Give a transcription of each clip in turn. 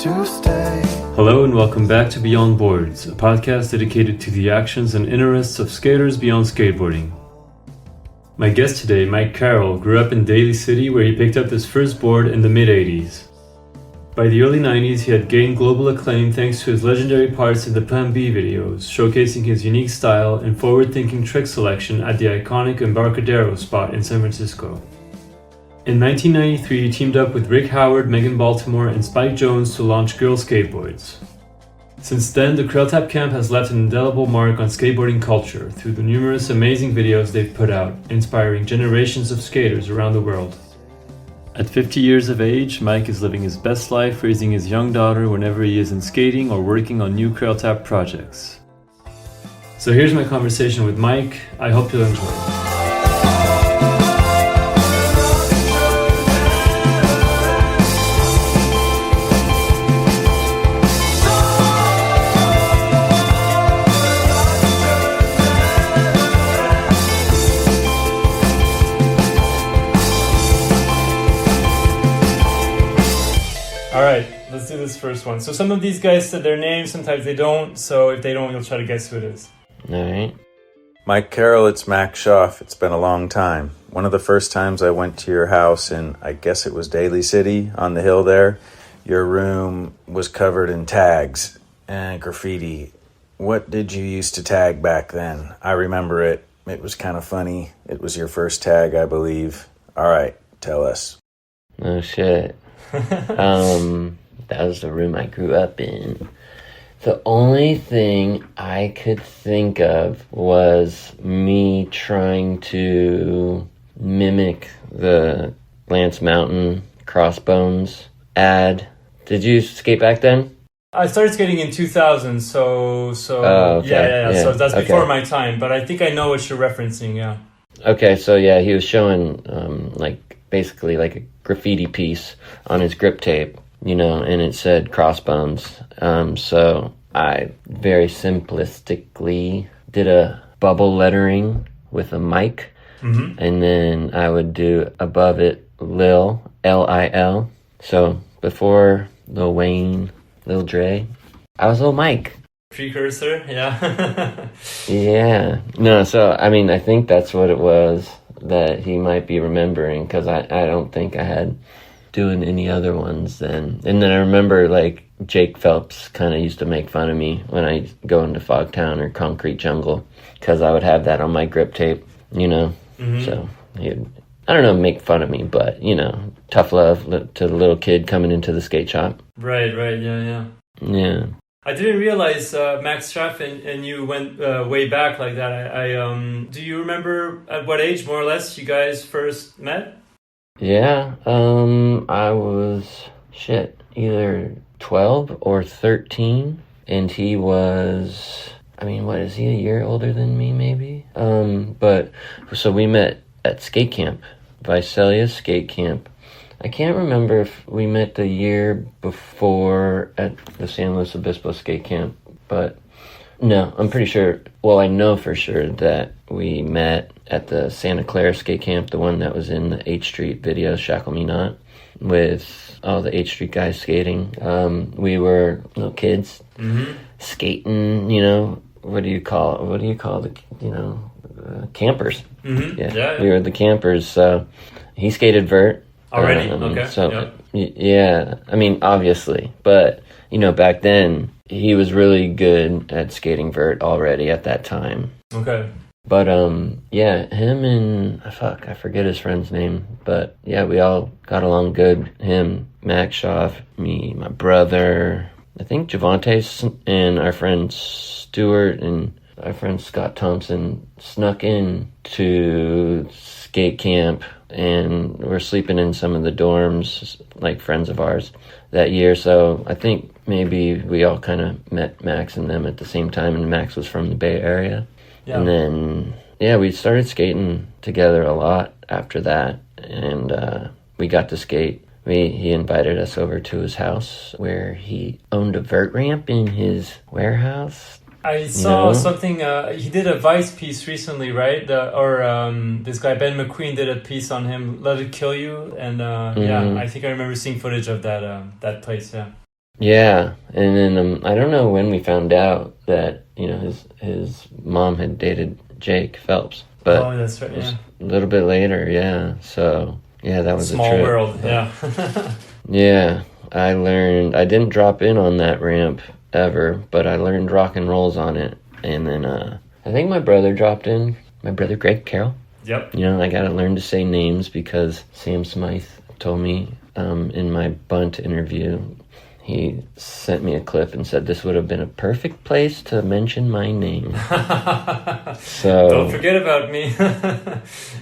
to stay. Hello and welcome back to Beyond Boards, a podcast dedicated to the actions and interests of skaters beyond skateboarding. My guest today, Mike Carroll, grew up in Daly City where he picked up his first board in the mid-80s. By the early 90s, he had gained global acclaim thanks to his legendary parts in the Barbee videos, showcasing his unique style and forward-thinking trick selection at the iconic Embarcadero spot in San Francisco. In 1993, he teamed up with Rick Howard, Megan Baltimore, and Spike Jonze to launch Girl Skateboards. Since then, the Trail Tap Camp has left an indelible mark on skateboarding culture through the numerous amazing videos they've put out, inspiring generations of skaters around the world. At 50 years of age, Mike is living his best life raising his young daughter whenever he isn't skating or working on new Trail Tap projects. So here's my conversation with Mike. I hope you'll enjoy it. Alright, let's do this first one. So some of these guys said their names, sometimes they don't, so if they don't, you'll try to guess who it is. Alright. Mike Carroll, it's Mac Schaaf. It's been a long time. One of the first times I went to your house in, I guess it was Daly City, on the hill there, your room was covered in tags and graffiti. What did you use to tag back then? I remember it. It was kind of funny. It was your first tag, I believe. Alright, tell us. Oh shit. That was the room I grew up in. The only thing I could think of was me trying to mimic the Lance Mountain Crossbones ad. Did you skate back then? I started skating in 2000, so oh, okay. yeah. So that's before my time, but I think I know what you're referencing, yeah. Okay, so yeah, he was showing basically like a graffiti piece on his grip tape, and it said Crossbones. So I very simplistically did a bubble lettering with a mic, and then I would do above it Lil, L-I-L. So before Lil Wayne, Lil Dre, I was Lil Mike. Precursor, yeah. Yeah. No, so, I think that's what it was that he might be remembering, because I don't think I had doing any other ones then. And then I remember, Jake Phelps kind of used to make fun of me when I go into Fogtown or Concrete Jungle, because I would have that on my grip tape, So he'd, I don't know, make fun of me, but, tough love to the little kid coming into the skate shop. Right, yeah. Yeah. I didn't realize Max Schaaf and you went way back like that. I do you remember at what age, more or less, you guys first met? Yeah, I was, either 12 or 13, and he was, what is he, a year older than me, maybe? But, so we met at skate camp, Visalia Skate Camp. I can't remember if we met the year before at the San Luis Obispo skate camp, but no, I'm pretty sure, I know for sure that we met at the Santa Clara skate camp, the one that was in the H Street video, Shackle Me Not, with all the H Street guys skating. We were little kids skating, what do you call the, campers. Yeah, we were the campers, so he skated vert. Already? Okay. So, yeah, obviously. But, back then, he was really good at skating vert already at that time. Okay. But, yeah, him and, I forget his friend's name. But, yeah, we all got along good. Him, Max Schaaf, me, my brother, I think Javante and our friend Stuart and our friend Scott Thompson snuck in to skate camp, and we're sleeping in some of the dorms, like friends of ours, that year. So I think maybe we all kind of met Max and them at the same time, and Max was from the Bay Area. Yeah. And then, we started skating together a lot after that, and we got to skate. He invited us over to his house, where he owned a vert ramp in his warehouse. I saw something, he did a Vice piece recently, right? This guy, Ben McQueen, did a piece on him, Let It Kill You. And I think I remember seeing footage of that place, yeah. Yeah, and then I don't know when we found out that, you know, his mom had dated Jake Phelps, but Oh, that's right. Yeah. a little bit later, yeah. So yeah, that was Small a trip. world. But, Yeah. yeah, I I didn't drop in on that ramp ever, but I learned rock and rolls on it, and then I think my brother dropped in. My brother Greg Carroll. Yep. You know, I gotta learn to say names because Sam Smyth told me in my bunt interview. He sent me a clip and said this would have been a perfect place to mention my name. So don't forget about me.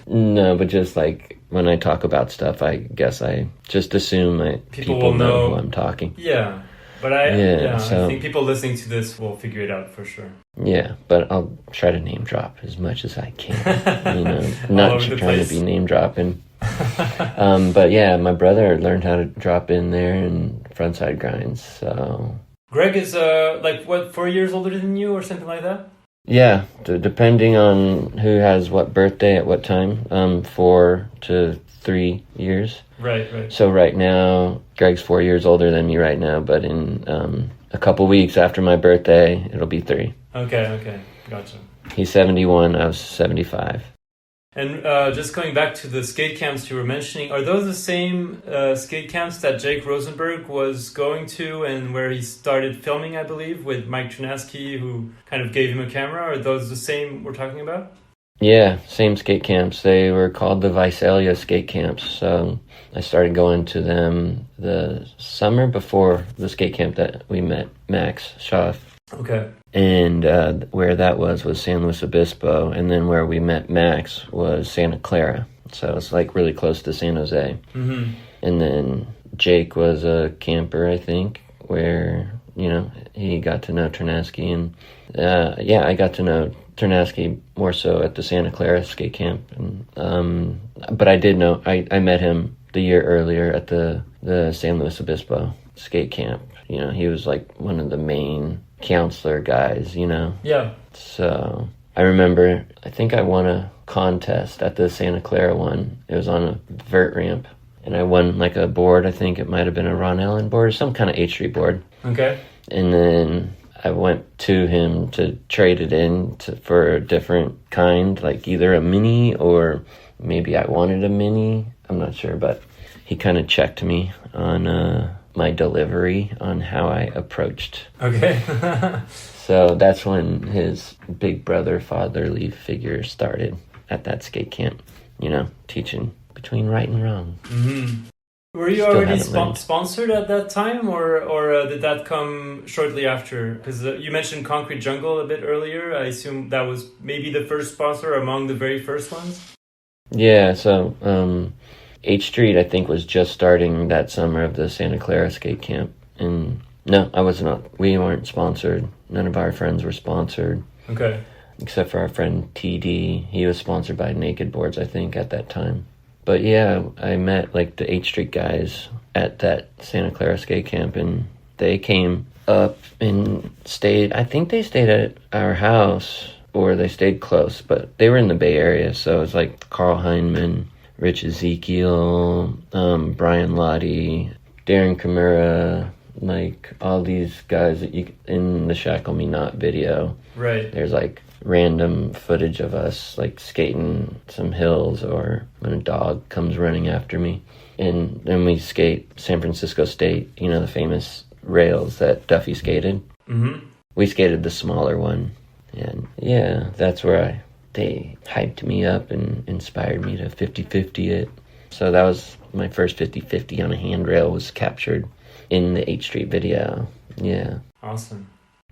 No, but just like when I talk about stuff, I guess I just assume people will know who I'm talking. Yeah, but I think people listening to this will figure it out for sure. Yeah, but I'll try to name drop as much as I can. You know, not trying to be name dropping. But yeah, my brother learned how to drop in there and frontside grinds. So Greg is 4 years older than you or something like that. Yeah, depending on who has what birthday at what time. 4 to 3 years. Right. So right now, Greg's 4 years older than me right now, but in a couple weeks after my birthday, it'll be 3. Okay, gotcha. He's 71, I was 75. And just going back to the skate camps you were mentioning, are those the same skate camps that Jake Rosenberg was going to and where he started filming, I believe, with Mike Trinaski, who kind of gave him a camera? Are those the same we're talking about? Yeah, same skate camps. They were called the Visalia skate camps. So I started going to them the summer before the skate camp that we met Max Schaaf. Okay. And where that was San Luis Obispo, and then where we met Max was Santa Clara. So it's like really close to San Jose. Mm-hmm. And then Jake was a camper, I think, where, you know, he got to know Trinaski. And I got to know Trinaski more so at the Santa Clara skate camp. And but I did know, I met him the year earlier at the San Luis Obispo skate camp. You know, he was like one of the main counselor guys, you know? Yeah. So I remember, I think I won a contest at the Santa Clara one. It was on a vert ramp. And I won like a board. I think it might have been a Ron Allen board or some kind of H Street board. Okay. And then I went to him to trade it in for a different kind, like either a mini or maybe I wanted a mini. I'm not sure, but he kind of checked me on my delivery on how I approached. Okay. So that's when his big brother fatherly figure started at that skate camp, you know, teaching between right and wrong. Mm-hmm. Were you already sponsored at that time, or did that come shortly after? Because you mentioned Concrete Jungle a bit earlier. I assume that was maybe the first sponsor among the very first ones? Yeah, so H Street, I think, was just starting that summer of the Santa Clara skate camp. And no, I was not. We weren't sponsored. None of our friends were sponsored. Okay. Except for our friend TD. He was sponsored by Naked Boards, I think, at that time. But yeah, I met like the H Street guys at that Santa Clara skate camp, and they came up and stayed. I think they stayed at our house, or they stayed close, but they were in the Bay Area, so it was like Carl Heineman, Rich Ezekiel, Brian Lottie, Darren Kimura, like all these guys that you in the Shackle Me Not video. Right. There's like random footage of us like skating some hills or when a dog comes running after me. And then we skate San Francisco State, you know, the famous rails that Duffy skated. Mm-hmm. We skated the smaller one. And yeah, that's where they hyped me up and inspired me to 50-50 it. So that was my first 50-50 on a handrail was captured in the 8th Street video. Yeah. Awesome.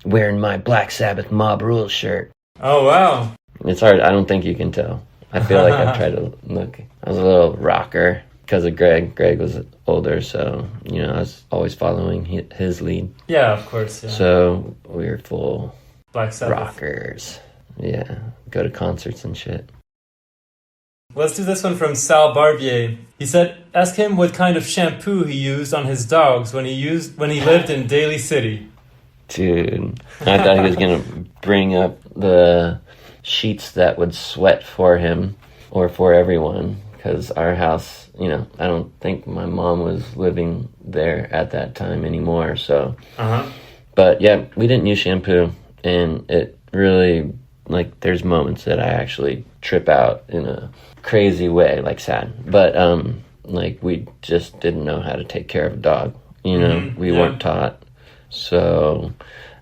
Wearing my Black Sabbath Mob Rules shirt. Oh, wow. It's hard. I don't think you can tell. I feel like I tried to look. I was a little rocker because of Greg. Greg was older, so, you know, I was always following his lead. Yeah, of course. Yeah. So we were full Black Sabbath rockers. Yeah. Go to concerts and shit. Let's do this one from Sal Barbier. He said, ask him what kind of shampoo he used on his dogs when he lived in Daly City. Dude, I thought he was going to bring up the sheets that would sweat for him or for everyone, because our house I don't think my mom was living there at that time anymore. So, but yeah, we didn't use shampoo, and it really, like, there's moments that I actually trip out in a crazy way, like sad. But like, we just didn't know how to take care of a dog. We weren't taught. So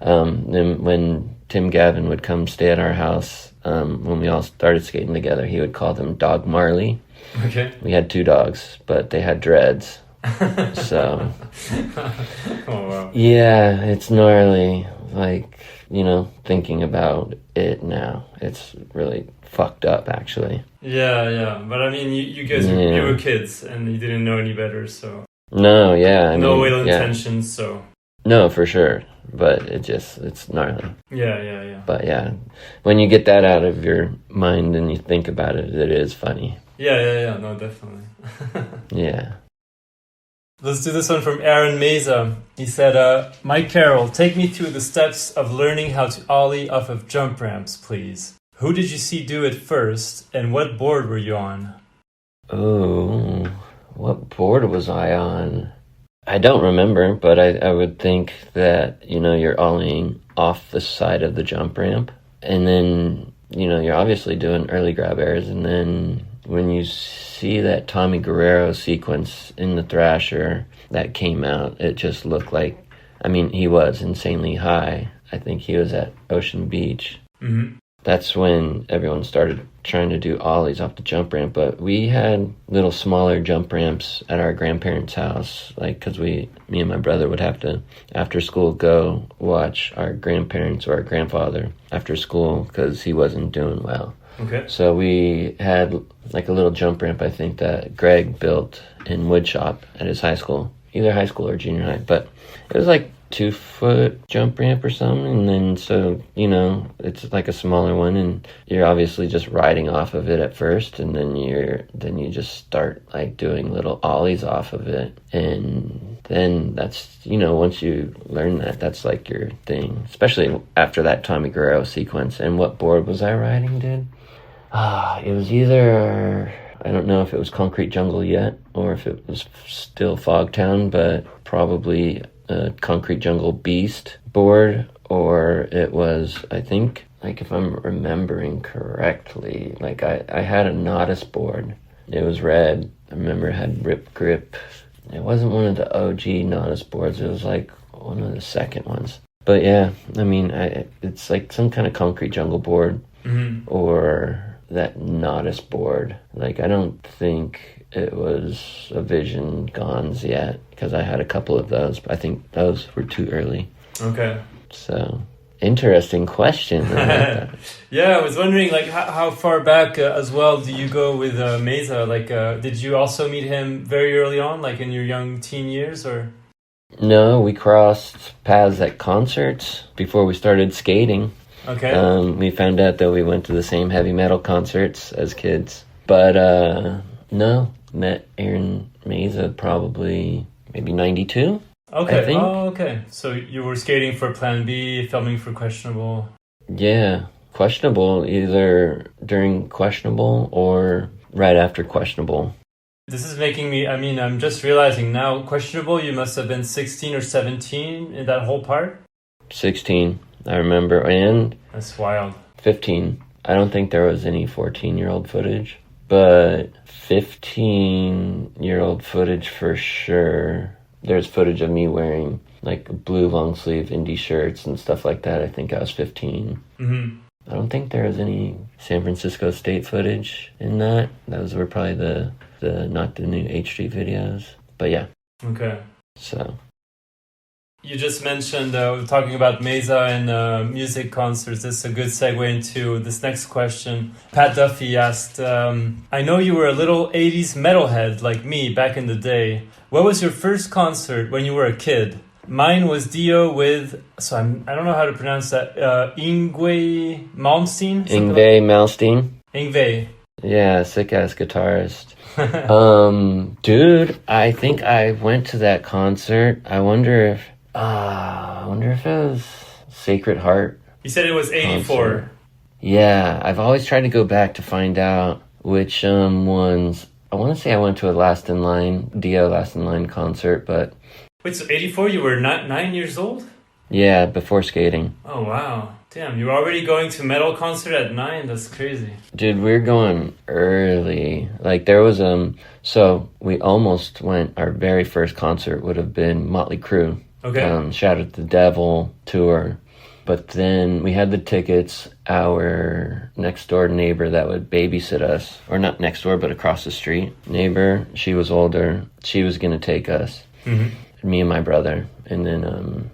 then when Tim Gavin would come stay at our house, when we all started skating together, he would call them Dog Marley. Okay. We had 2 dogs, but they had dreads. So, oh, wow. Yeah, it's gnarly. Like, thinking about it now, it's really fucked up, actually. Yeah. But I mean, you guys, you were kids, and you didn't know any better, so... No, yeah. No ill intentions, so... No, for sure. But it's gnarly. Yeah. But yeah, when you get that out of your mind and you think about it, it is funny. Yeah. No, definitely. Yeah. Let's do this one from Aaron Meza. He said, Mike Carroll, take me through the steps of learning how to ollie off of jump ramps, please. Who did you see do it first, and what board were you on? Oh, what board was I on? I don't remember, but I would think that, you're ollieing off the side of the jump ramp. And then, you're obviously doing early grab airs. And then when you see that Tommy Guerrero sequence in the Thrasher that came out, it just looked like, he was insanely high. I think he was at Ocean Beach. Mm-hmm. That's when everyone started trying to do ollies off the jump ramp. But we had little smaller jump ramps at our grandparents' house, like, because me and my brother would have to, after school, go watch our grandparents or our grandfather after school because he wasn't doing well. Okay. So we had like a little jump ramp, I think, that Greg built in woodshop at his high school, either high school or junior high. But it was like 2-foot jump ramp or something, and then so it's like a smaller one, and you're obviously just riding off of it at first, and then you just start like doing little ollies off of it, and then that's once you learn that's like your thing, especially after that Tommy Guerrero sequence. And what board was I riding, dude? It was either, I don't know if it was Concrete Jungle yet or if it was still Fogtown, but probably a Concrete Jungle Beast board, or it was, I think, like, if I'm remembering correctly, like I had a Nodus board. It was red. I remember it had rip grip. It wasn't one of the OG Nodus boards. It was like one of the second ones. But yeah, it's like some kind of Concrete Jungle board, or that Nodus board. Like, I don't think it was a Vision Gons yet, because I had a couple of those, but I think those were too early. Okay. So, interesting question. Yeah, I was wondering, like, how far back as well do you go with Meza? Like, did you also meet him very early on, like in your young teen years, or? No, we crossed paths at concerts before we started skating. Okay. We found out that we went to the same heavy metal concerts as kids. But, no, met Aaron Meza probably maybe 92. Okay. I think. Oh, okay. So you were skating for Plan B, filming for Questionable. Yeah, Questionable, either during Questionable or right after Questionable. This is making me, I'm just realizing now, Questionable, you must have been 16 or 17 in that whole part? 16, I remember, and... That's wild. 15. I don't think there was any 14-year-old footage, but 15-year-old footage for sure. There's footage of me wearing like blue long sleeve indie shirts and stuff like that. I think I was 15. Mm-hmm. I don't think there was any San Francisco State footage in that. Those were probably the not the new HD videos. But yeah. Okay. So. You just mentioned talking about Meza and music concerts. This is a good segue into this next question. Pat Duffy asked, I know you were a little 80s metalhead like me back in the day. What was your first concert when you were a kid? Mine was Dio with, I don't know how to pronounce that, Yngwie Malmsteen? Yngwie Malmsteen. Yngwie. Yeah, sick-ass guitarist. Dude, I think I went to that concert. I wonder if it was Sacred Heart. You said it was 84. Concert. Yeah, I've always tried to go back to find out which ones I want to say I went to a Last in Line, Dio Last in Line concert, but... Wait, so 84, you were not 9 years old? Yeah, before skating. Oh, wow. Damn, you were already going to metal concert at 9? That's crazy. Dude, we were going early. Like, there was, so we almost went, our very first concert would have been Motley Crue. Okay. Shout at the Devil tour. But then we had the tickets. Our next door neighbor that would babysit us, or not next door, but across the street neighbor, she was older. She was going to take us, me and my brother. And then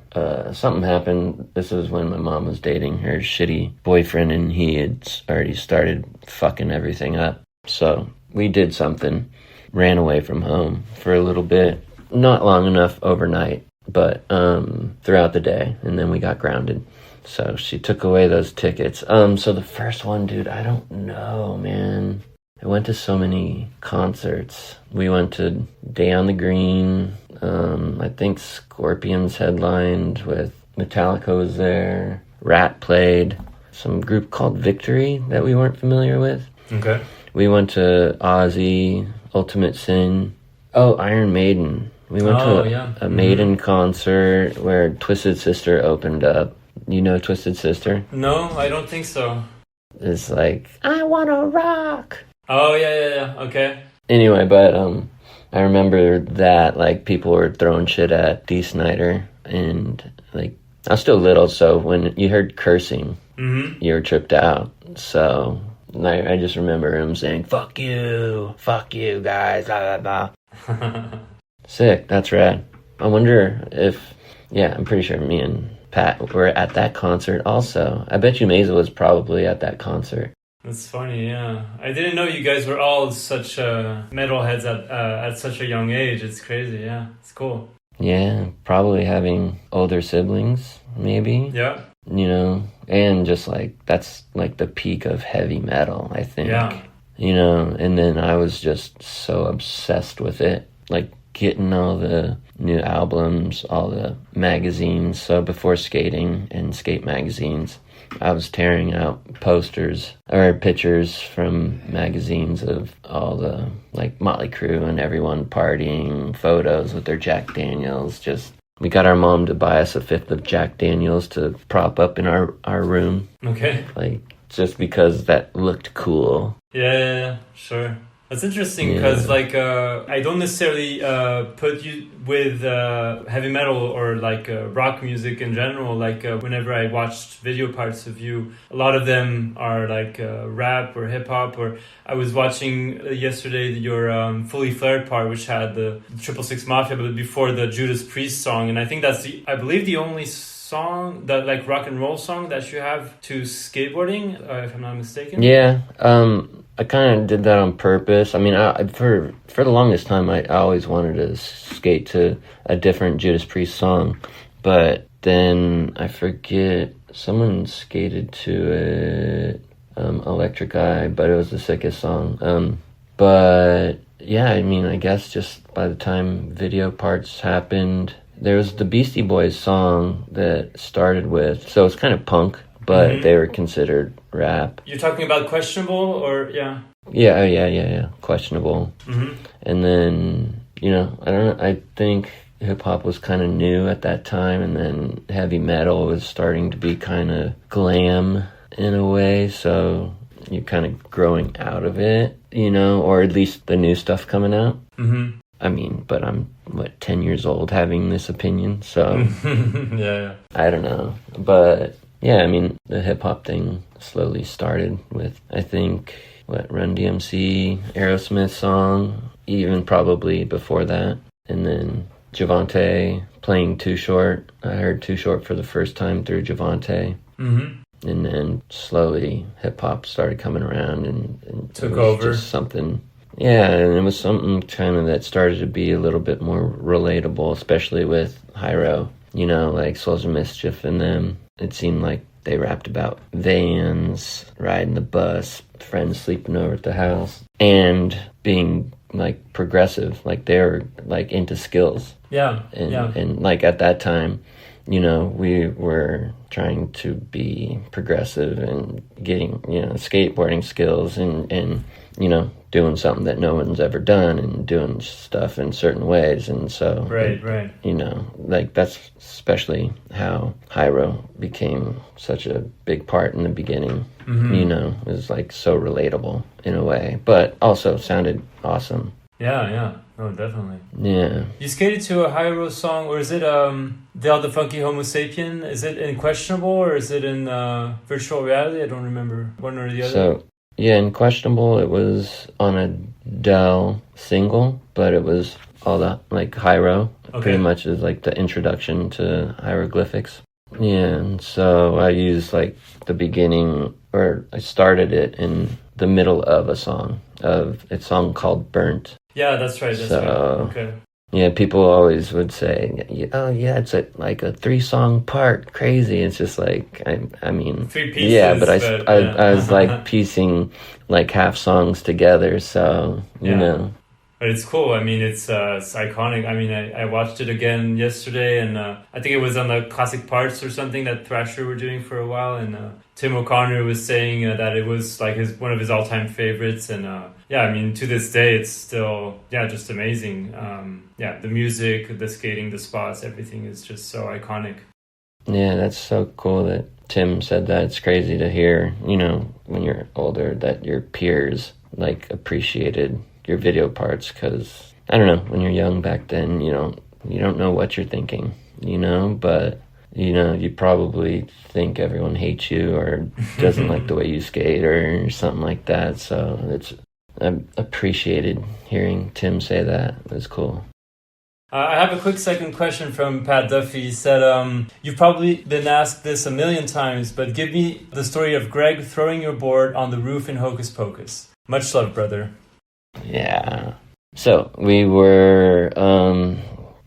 something happened. This was when my mom was dating her shitty boyfriend, and he had already started fucking everything up. So we did something, ran away from home for a little bit. Not long enough overnight, but throughout the day. And then we got grounded. So she took away those tickets. So the first one, dude, I don't know, man. I went to so many concerts. We went to Day on the Green. I think Scorpions headlined with Metallica was there. Rat played. Some group called Victory that we weren't familiar with. Okay. We went to Ozzy, Ultimate Sin. Oh, Iron Maiden. We went to a Maiden concert where Twisted Sister opened up. You know Twisted Sister? No, I don't think so. It's like, I wanna rock. Oh, yeah. Okay. Anyway, but I remember that, like, people were throwing shit at Dee Snider, and, like, I was still little, so when you heard cursing, you were tripped out. So I just remember him saying, fuck you guys, blah, blah, blah. Sick, that's rad. I wonder if, I'm pretty sure me and Pat were at that concert also. I bet you Meza was probably at that concert. That's funny, yeah. I didn't know you guys were all such metalheads at such a young age. It's crazy, yeah. It's cool. Yeah, probably having older siblings, maybe. Yeah. You know, and just like, that's like the peak of heavy metal, I think. Yeah. You know, and then I was just so obsessed with it. Like, getting all the new albums, all the magazines. So before skating and skate magazines, I was tearing out posters or pictures from magazines of all the, like, Motley Crue and everyone partying, photos with their Jack Daniels. Just, we got our mom to buy us a fifth of Jack Daniels to prop up in our room. Okay. Like, just because that looked cool. Yeah, sure. That's interesting because, like, I don't necessarily put you with heavy metal or, like, rock music in general. Like, whenever I watched video parts of you, a lot of them are, like, rap or hip-hop. Or I was watching yesterday your Fully Flared part, which had the 666 Mafia, but before the Judas Priest song. And I think that's, I believe, the only song, that, like, rock and roll song that you have to skateboarding, if I'm not mistaken. Yeah, I kind of did that on purpose. I mean, for the longest time, I always wanted to skate to a different Judas Priest song. But then, I forget, someone skated to it, Electric Eye, but it was the sickest song. But, yeah, I mean, I guess just by the time video parts happened, there was the Beastie Boys song that started with, so it's kind of punk, but they were considered rap. You're talking about Questionable, or Yeah, Questionable. And then, you know, I don't know, I think hip-hop was kind of new at that time, and then heavy metal was starting to be kind of glam in a way, so you're kind of growing out of it, you know, or at least the new stuff coming out. I mean, but I'm, 10 years old having this opinion, so... Yeah. I don't know, but... Yeah, I mean, the hip-hop thing slowly started with, I think, Run DMC, Aerosmith song, even probably before that. And then Javante playing Too Short. I heard Too Short for the first time through Javante. And then slowly hip-hop started coming around and took over. Just something... Yeah, and it was something kind of that started to be a little bit more relatable, especially with Hyro. You know, like Souls of Mischief and them. It seemed like they rapped about vans, riding the bus, friends sleeping over at the house, and being, like, progressive. Like, they were, like, into skills. Yeah. And like, at that time, you know, we were trying to be progressive and getting, you know, skateboarding skills and you know, doing something that no one's ever done and doing stuff in certain ways. And so, right. You know, like that's especially how Hyro became such a big part in the beginning. You know, it was like so relatable in a way, but also sounded awesome. Yeah. Oh, definitely. Yeah. You skated to a Hyro song, or is it Del the Funky Homo Sapien? Is it in Questionable, or is it in Virtual Reality? I don't remember one or the other. So, yeah, in Questionable, it was on a Del single, but it was all the, like, Hyro. Okay. Pretty much is like the introduction to hieroglyphics. Yeah, and so I used, like, the beginning, or I started it in the middle of a song called Burnt. Yeah, that's right. Right. Okay. Yeah, people always would say, "Oh, yeah, it's like a 3-song part. Crazy." It's just like, I mean, 3 pieces. Yeah, but I was like piecing like half songs together. So you know. But it's cool. I mean, it's iconic. I mean, I watched it again yesterday, and I think it was on the Classic Parts or something that Thrasher were doing for a while. And Tim O'Connor was saying that it was like one of his all-time favorites. And yeah, I mean, to this day, it's still just amazing. The music, the skating, the spots, everything is just so iconic. Yeah, that's so cool that Tim said that. It's crazy to hear, you know, when you're older, that your peers like appreciated your video parts, because I don't know, when you're young back then, you don't know what you're thinking, you know, but you know, you probably think everyone hates you or doesn't like the way you skate or something like that. So I appreciated hearing Tim say that. It was cool. I have a quick second question from Pat Duffy. He said, you've probably been asked this a million times, but give me the story of Greg throwing your board on the roof in Hocus Pocus. Much love, brother. Yeah. So we were,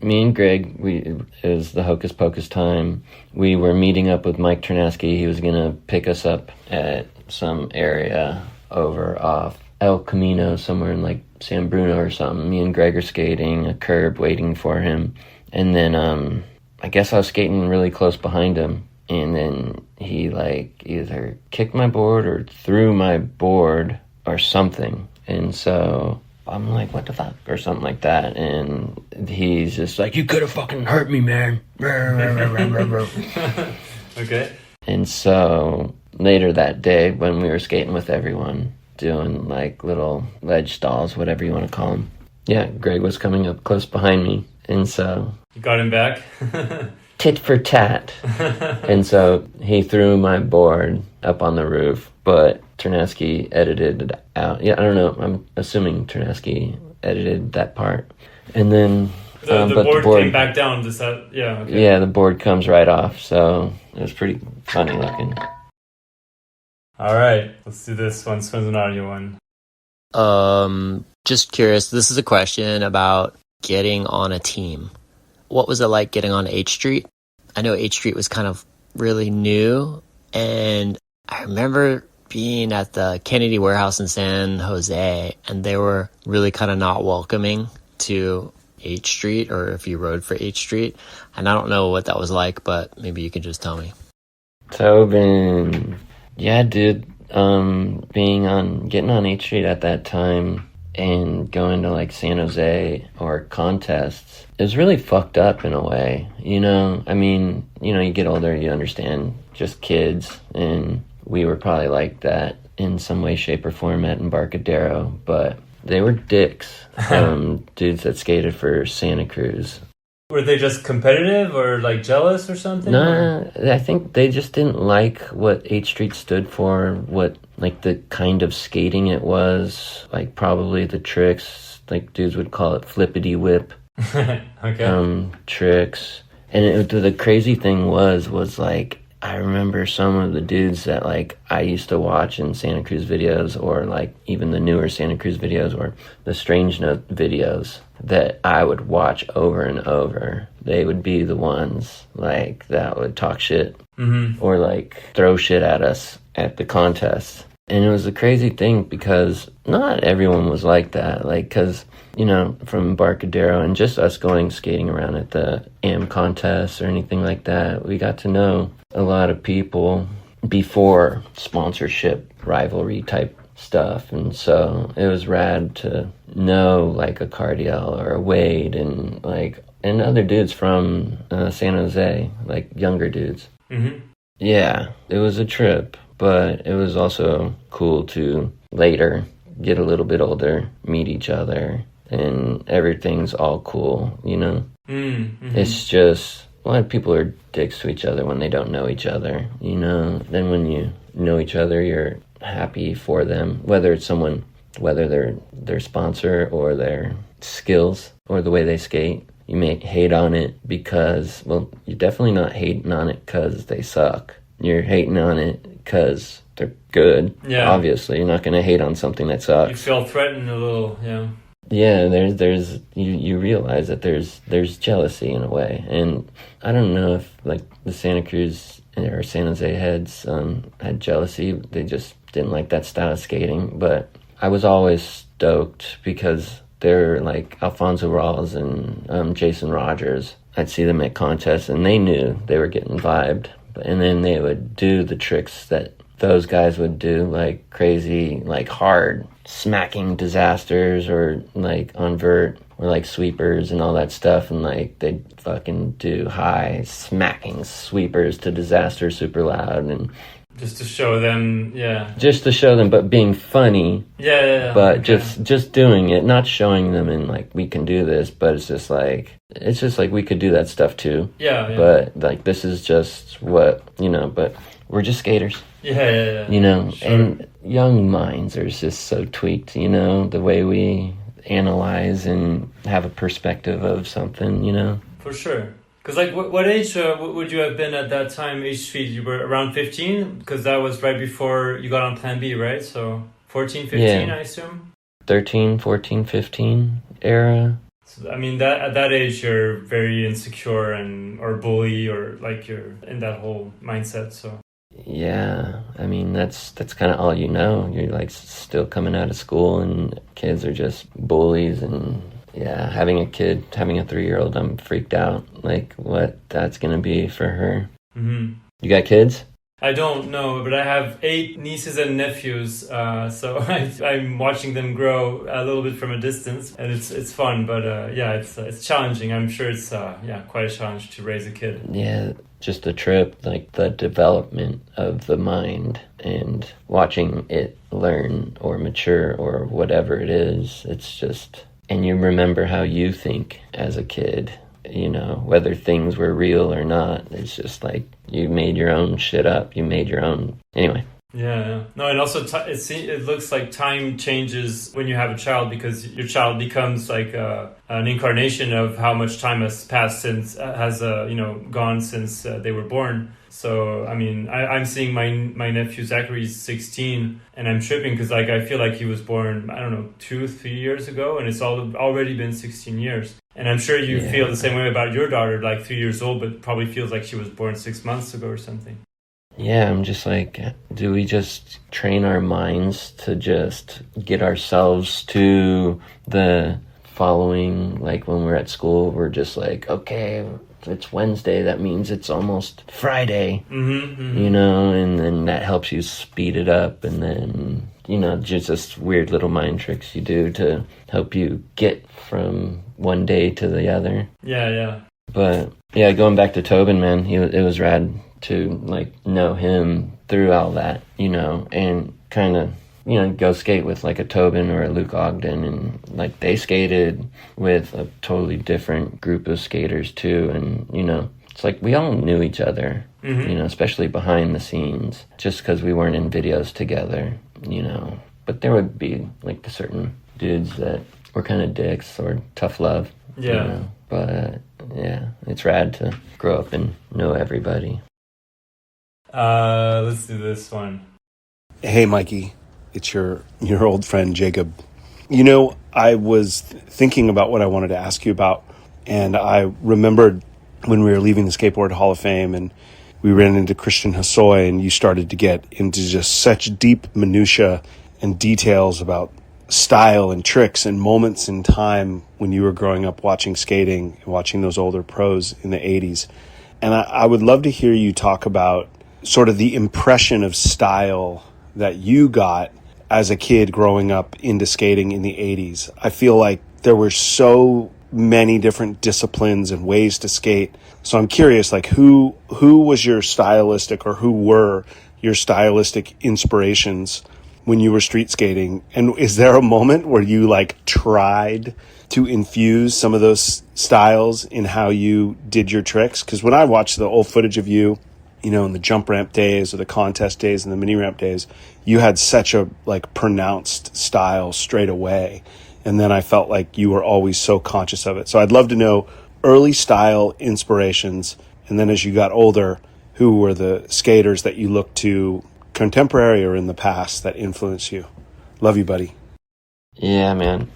me and Greg, it was the Hocus Pocus time. We were meeting up with Mike Ternasky. He was going to pick us up at some area over off El Camino, somewhere in like San Bruno or something. Me and Greg are skating a curb waiting for him. And then I guess I was skating really close behind him. And then he like either kicked my board or threw my board or something. And so I'm like, what the fuck? Or something like that. And he's just like, you could have fucking hurt me, man. Okay. And so later that day, when we were skating with everyone, doing like little ledge stalls, whatever you want to call them. Yeah, Greg was coming up close behind me. And so... You got him back? Tit for tat. And so he threw my board up on the roof, but Ternasky edited it out. Yeah, I don't know. I'm assuming Ternasky edited that part. And then... The board came back down. Does that... Yeah, okay. Yeah, the board comes right off, so it was pretty funny looking. All right, let's do this one. This one's an audio one. Just curious, this is a question about getting on a team. What was it like getting on H Street? I know H Street was kind of really new, and I remember being at the Kennedy warehouse in San Jose, and they were really kind of not welcoming to H Street, or if you rode for H Street. And I don't know what that was like, but maybe you could just tell me. Tobin. Yeah, dude. Getting on H Street at that time and going to like San Jose or contests, it was really fucked up in a way. You know, I mean, you know, you get older, you understand, just kids, and we were probably like that in some way, shape, or form at Embarcadero, but they were dicks. Dudes that skated for Santa Cruz. Were they just competitive or like jealous or something? No, I think they just didn't like what H Street stood for, what like the kind of skating it was, like probably the tricks, like dudes would call it flippity whip. Okay. Tricks. And the crazy thing was like, I remember some of the dudes that like I used to watch in Santa Cruz videos, or like even the newer Santa Cruz videos or the Strange Note videos that I would watch over and over. They would be the ones like that would talk shit or like throw shit at us at the contest. And it was a crazy thing because not everyone was like that. Like, because, you know, from Embarcadero and just us going skating around at the AM contests or anything like that, we got to know a lot of people before sponsorship, rivalry type stuff. And so it was rad to know like a Cardiel or a Wade and other dudes from San Jose, like younger dudes. Mm-hmm. Yeah, it was a trip. But it was also cool to later get a little bit older, meet each other, and everything's all cool, you know? Mm-hmm. It's just, a lot of people are dicks to each other when they don't know each other, you know? Then when you know each other, you're happy for them, whether it's someone, whether they're their sponsor or their skills or the way they skate. You may hate on it because, well, you're definitely not hating on it because they suck. You're hating on it because they're good. Yeah. Obviously, you're not going to hate on something that sucks. You feel threatened a little, yeah. Yeah, there's you realize that there's jealousy in a way, and I don't know if like the Santa Cruz or San Jose heads had jealousy. They just didn't like that style of skating. But I was always stoked because they're like Alfonso Rawls and Jason Rogers. I'd see them at contests, and they knew they were getting vibed. And then they would do the tricks that those guys would do, like crazy, like hard smacking disasters or like on vert or like sweepers and all that stuff. And like they'd fucking do high smacking sweepers to disaster super loud and just to show them, yeah. Just to show them, but being funny. Yeah. But okay. just doing it, not showing them in like, we can do this, but it's just like we could do that stuff too. Yeah. But like, this is just what, you know, but we're just skaters. Yeah. You know, sure. And young minds are just so tweaked, you know, the way we analyze and have a perspective of something, you know. For sure. Because, like, what age would you have been at that time, H3? You were around 15? Because that was right before you got on Plan B, right? So 14, 15, yeah. I assume? 13, 14, 15 era. So, I mean, that at that age, you're very insecure or bully or, like, you're in that whole mindset, so... Yeah, I mean, that's kind of all you know. You're, like, still coming out of school, and kids are just bullies and... Yeah, having a 3-year-old, I'm freaked out, like, what that's going to be for her. Mm-hmm. You got kids? I don't know, but I have 8 nieces and nephews, so I'm watching them grow a little bit from a distance, and it's fun, but yeah, it's challenging. I'm sure it's quite a challenge to raise a kid. Yeah, just the trip, like the development of the mind and watching it learn or mature or whatever it is, it's just... And you remember how you think as a kid, you know, whether things were real or not. It's just like you made your own shit up. You made your own... Anyway. Yeah. No, and also it looks like time changes when you have a child because your child becomes like an incarnation of how much time has passed gone since they were born. So, I mean, I'm seeing my nephew Zachary's 16, and I'm tripping because, like, I feel like he was born, I don't know, 2-3 years ago, and it's already been 16 years. And I'm sure you feel the same way about your daughter, like 3 years old, but probably feels like she was born 6 months ago or something. Yeah, I'm just like, do we just train our minds to just get ourselves to the following, like when we're at school, we're just like, okay, it's Wednesday, that means it's almost Friday, you know, and then that helps you speed it up, and then, you know, just weird little mind tricks you do to help you get from one day to the other. Yeah. But, yeah, going back to Tobin, man, it was rad to, like, know him through all that, you know, and kind of, you know, go skate with, like, a Tobin or a Luke Ogden, and, like, they skated with a totally different group of skaters, too, and, you know, it's like we all knew each other, you know, especially behind the scenes, just because we weren't in videos together, you know, but there would be, like, certain dudes that were kind of dicks or tough love, you know? But, yeah, it's rad to grow up and know everybody. Let's do this one. Hey, Mikey. It's your old friend, Jacob. You know, I was thinking about what I wanted to ask you about, and I remembered when we were leaving the Skateboard Hall of Fame, and we ran into Christian Hosoi, and you started to get into just such deep minutia and details about style and tricks and moments in time when you were growing up watching skating and watching those older pros in the 80s. And I would love to hear you talk about sort of the impression of style that you got as a kid growing up into skating in the 80s. I feel like there were so many different disciplines and ways to skate. So I'm curious, like, who was your stylistic, or who were your stylistic inspirations when you were street skating? And is there a moment where you like tried to infuse some of those styles in how you did your tricks? Because when I watched the old footage of you, you know, in the jump ramp days or the contest days and the mini ramp days, you had such a like pronounced style straight away. And then I felt like you were always so conscious of it. So I'd love to know early style inspirations. And then as you got older, who were the skaters that you looked to, contemporary or in the past, that influenced you? Love you, buddy. Yeah, man.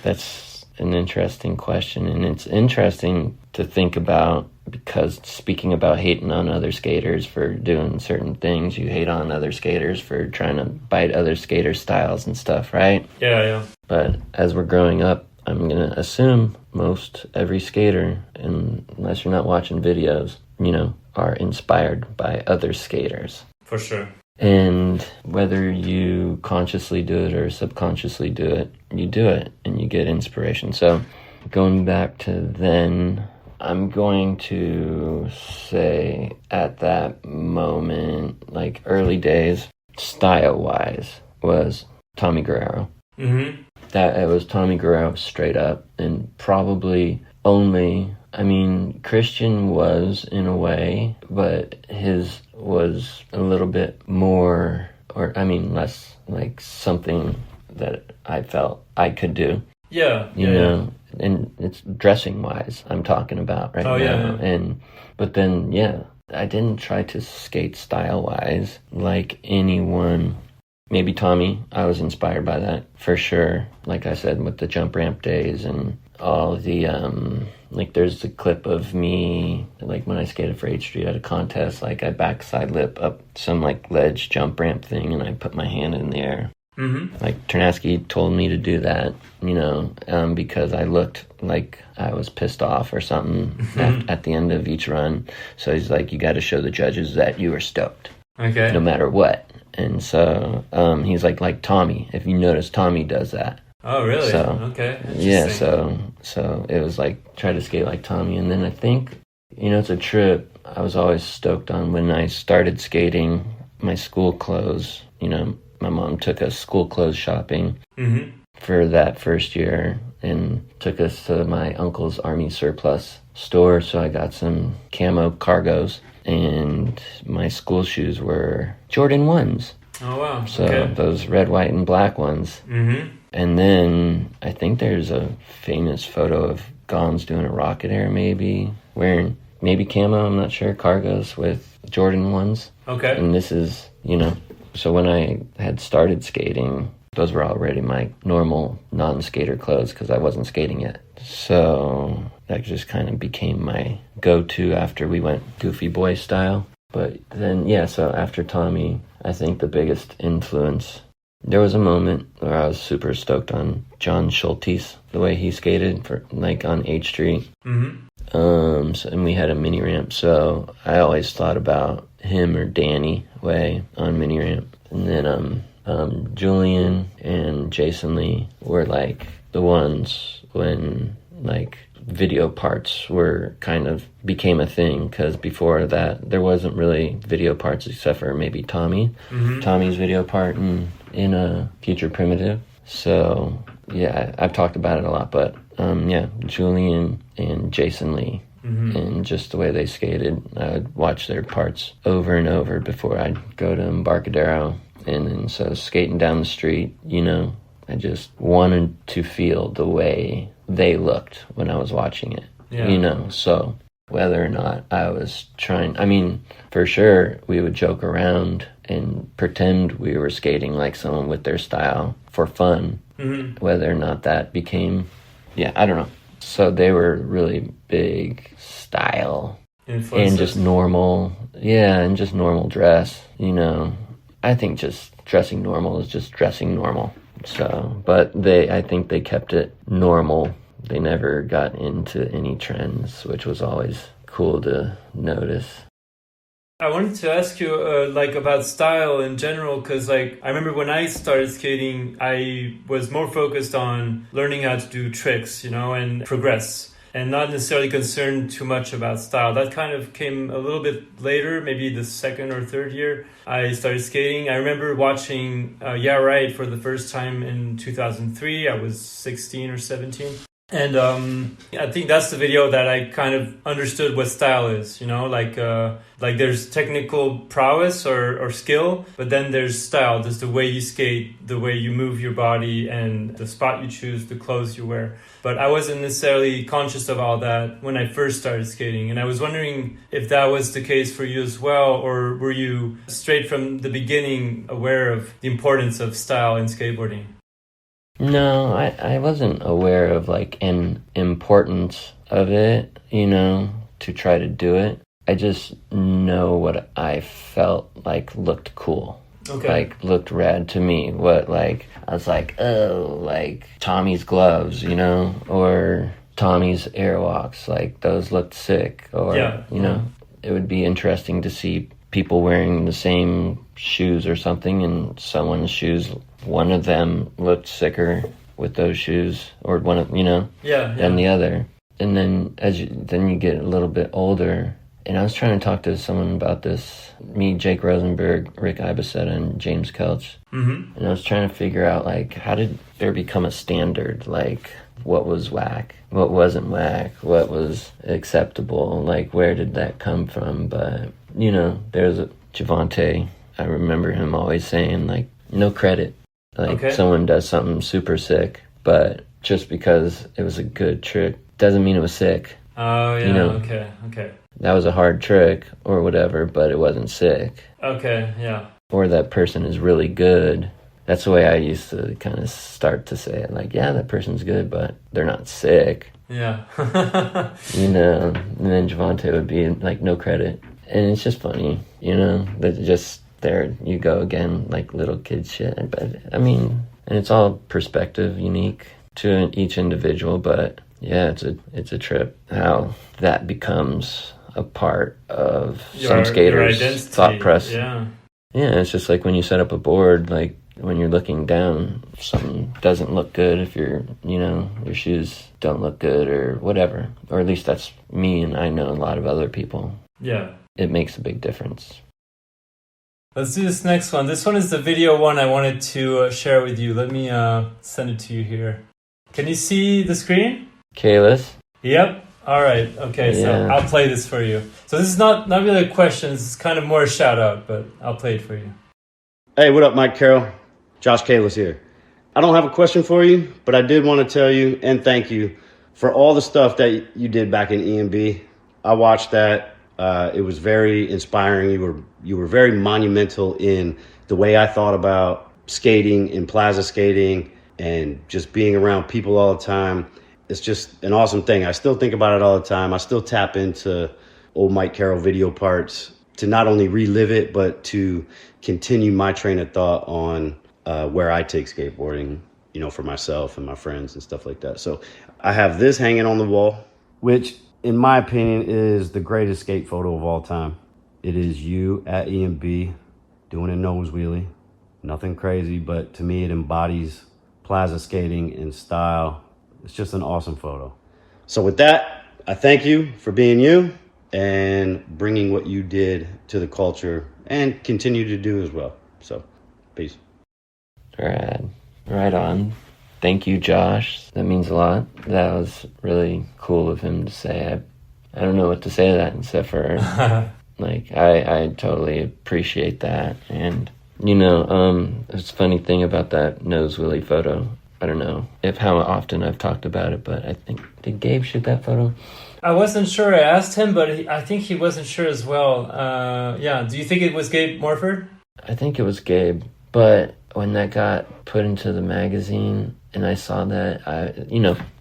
That's an interesting question. And it's interesting to think about, because speaking about hating on other skaters for doing certain things, you hate on other skaters for trying to bite other skaters' styles and stuff, right? Yeah. But as we're growing up, I'm going to assume most every skater, unless you're not watching videos, you know, are inspired by other skaters. For sure. And whether you consciously do it or subconsciously do it, you do it and you get inspiration. So going back to then, I'm going to say at that moment, like early days, style-wise, was Tommy Guerrero. Mm-hmm. That it was Tommy Guerrero straight up, and probably only, I mean, Christian was in a way, but his was a little bit more, or I mean, less like something that I felt I could do. Yeah. You know, and it's dressing wise I'm talking about right now. Yeah. But then, I didn't try to skate style wise like anyone. Maybe Tommy, I was inspired by that for sure. Like I said, with the jump ramp days and all the, like there's the clip of me, like when I skated for 8th Street at a contest, like I backside lip up some like ledge jump ramp thing and I put my hand in the air. Mm-hmm. Like Ternasky told me to do that, you know, because I looked like I was pissed off or something at the end of each run. So he's like, you got to show the judges that you were stoked. Okay. No matter what. And so he's like Tommy, if you notice, Tommy does that. Oh, really? So, okay. Yeah, so it was like, try to skate like Tommy. And then I think, you know, it's a trip I was always stoked on when I started skating my school clothes. You know, my mom took us school clothes shopping for that first year and took us to my uncle's Army surplus store. So I got some camo cargos. And my school shoes were Jordan 1s. Oh, wow. So those red, white, and black ones. Mm-hmm. And then I think there's a famous photo of Gons doing a rocket air maybe, wearing maybe camo, I'm not sure, cargos with Jordan 1s. Okay. And this is, you know, so when I had started skating, those were already my normal non-skater clothes because I wasn't skating yet. So that just kind of became my go-to after we went goofy boy style. But then, so after Tommy, I think the biggest influence, there was a moment where I was super stoked on John Schulteis, the way he skated for like on 8th Street. Mm-hmm. And we had a mini ramp, so I always thought about him or Danny way on mini ramp. And then Julian and Jason Lee were like the ones when like video parts were kind of became a thing, because before that there wasn't really video parts except for maybe Tommy's video part in a Future Primitive. So I've talked about it a lot, but Julian and Jason Lee and just the way they skated, I would watch their parts over and over before I'd go to Embarcadero. And then so skating down the street, you know, I just wanted to feel the way they looked when I was watching it, you know. So whether or not I was trying, I mean, for sure we would joke around and pretend we were skating like someone with their style for fun. Whether or not that became, I don't know. So they were really big style And just normal, and just normal dress, I think just dressing normal is just dressing normal. So, but I think they kept it normal. They never got into any trends, which was always cool to notice. I wanted to ask you, about style in general, because, I remember when I started skating, I was more focused on learning how to do tricks, and progress, and not necessarily concerned too much about style. That kind of came a little bit later, maybe the second or third year I started skating. I remember watching Yeah Right for the first time in 2003. I was 16 or 17. And I think that's the video that I kind of understood what style is, like there's technical prowess or skill, but then there's style. There's the way you skate, the way you move your body, and the spot you choose, the clothes you wear. But I wasn't necessarily conscious of all that when I first started skating. And I was wondering if that was the case for you as well, or were you straight from the beginning aware of the importance of style in skateboarding? No, I wasn't aware of an importance of it, to try to do it. I just know what I felt looked cool. Okay. Looked rad to me. What I was Tommy's gloves, or Tommy's airwalks, those looked sick. Or it would be interesting to see people wearing the same shoes or something, and someone's shoes, one of them looked sicker with those shoes, or one of than the other. And then then you get a little bit older, and I was trying to talk to someone about this, me, Jake Rosenberg, Rick Ibisetta, and James Kelch. Mm-hmm. And I was trying to figure out how did there become a standard, what was whack, what wasn't whack, what was acceptable, where did that come from? But there's a Javante, I remember him always saying no credit. Someone does something super sick, but just because it was a good trick doesn't mean it was sick. Oh, yeah, okay. That was a hard trick or whatever, but it wasn't sick. Okay, yeah. Or that person is really good. That's the way I used to kind of start to say it. That person's good, but they're not sick. Yeah. And then Javante would be no credit. And it's just funny, that just there you go again, little kid shit. But and it's all perspective, unique to each individual. But yeah, it's a trip how that becomes a part of some skaters' thought process. Yeah, it's just when you set up a board, when you're looking down, something doesn't look good if your shoes don't look good or whatever. Or at least that's me, and I know a lot of other people. Yeah. It makes a big difference. Let's do this next one. This one is the video one I wanted to share with you. Let me send it to you here. Can you see the screen? Kalis? Yep. All right. Okay, so I'll play this for you. So this is not really a question. This is kind of more a shout out, but I'll play it for you. Hey, what up, Mike Carroll? Josh Kalis here. I don't have a question for you, but I did want to tell you and thank you for all the stuff that you did back in EMB. I watched that. It was very inspiring. You were very monumental in the way I thought about skating and plaza skating and just being around people all the time. It's just an awesome thing. I still think about it all the time. I still tap into old Mike Carroll video parts to not only relive it, but to continue my train of thought on where I take skateboarding, for myself and my friends and stuff like that. So I have this hanging on the wall, which in my opinion is the greatest skate photo of all time. It is you at EMB doing a nose wheelie. Nothing crazy, but to me it embodies plaza skating in style. It's just an awesome photo. So with that, I thank you for being you and bringing what you did to the culture and continue to do as well. So, peace. Rad. Right on. Thank you, Josh. That means a lot. That was really cool of him to say. I don't know what to say to that except for, I totally appreciate that. And, it's a funny thing about that nose wheelie photo. I don't know how often I've talked about it, but I think, did Gabe shoot that photo? I wasn't sure. I asked him, but I think he wasn't sure as well. Do you think it was Gabe Morford? I think it was Gabe, but when that got put into the magazine and I saw that,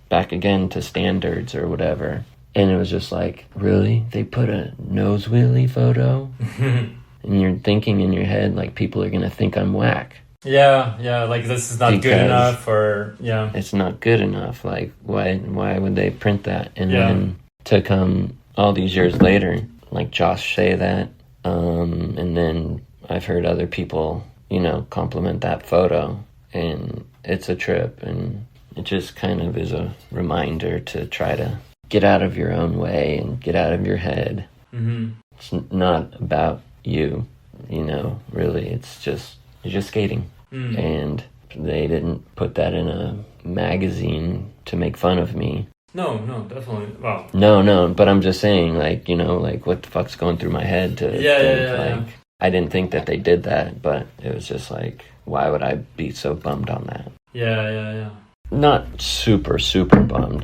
back again to standards or whatever, And it was just like, really? They put a nose wheelie photo? And you're thinking in your head, like, people are going to think I'm whack. Yeah, like this is not good enough, or it's not good enough. Like, why would they print that? And then to come all these years later, like Josh say that, and then I've heard other people, compliment that photo, and it's a trip, and it just kind of is a reminder to try to get out of your own way and get out of your head. Mm-hmm. It's not about you, really. It's just, you're just skating. Mm. And they didn't put that in a magazine to make fun of me. No, definitely. Wow. No, but I'm just saying, like, like, what the fuck's going through my head to think, like, I didn't think that they did that, but it was just like, why would I be so bummed on that? Yeah. Not super, super bummed,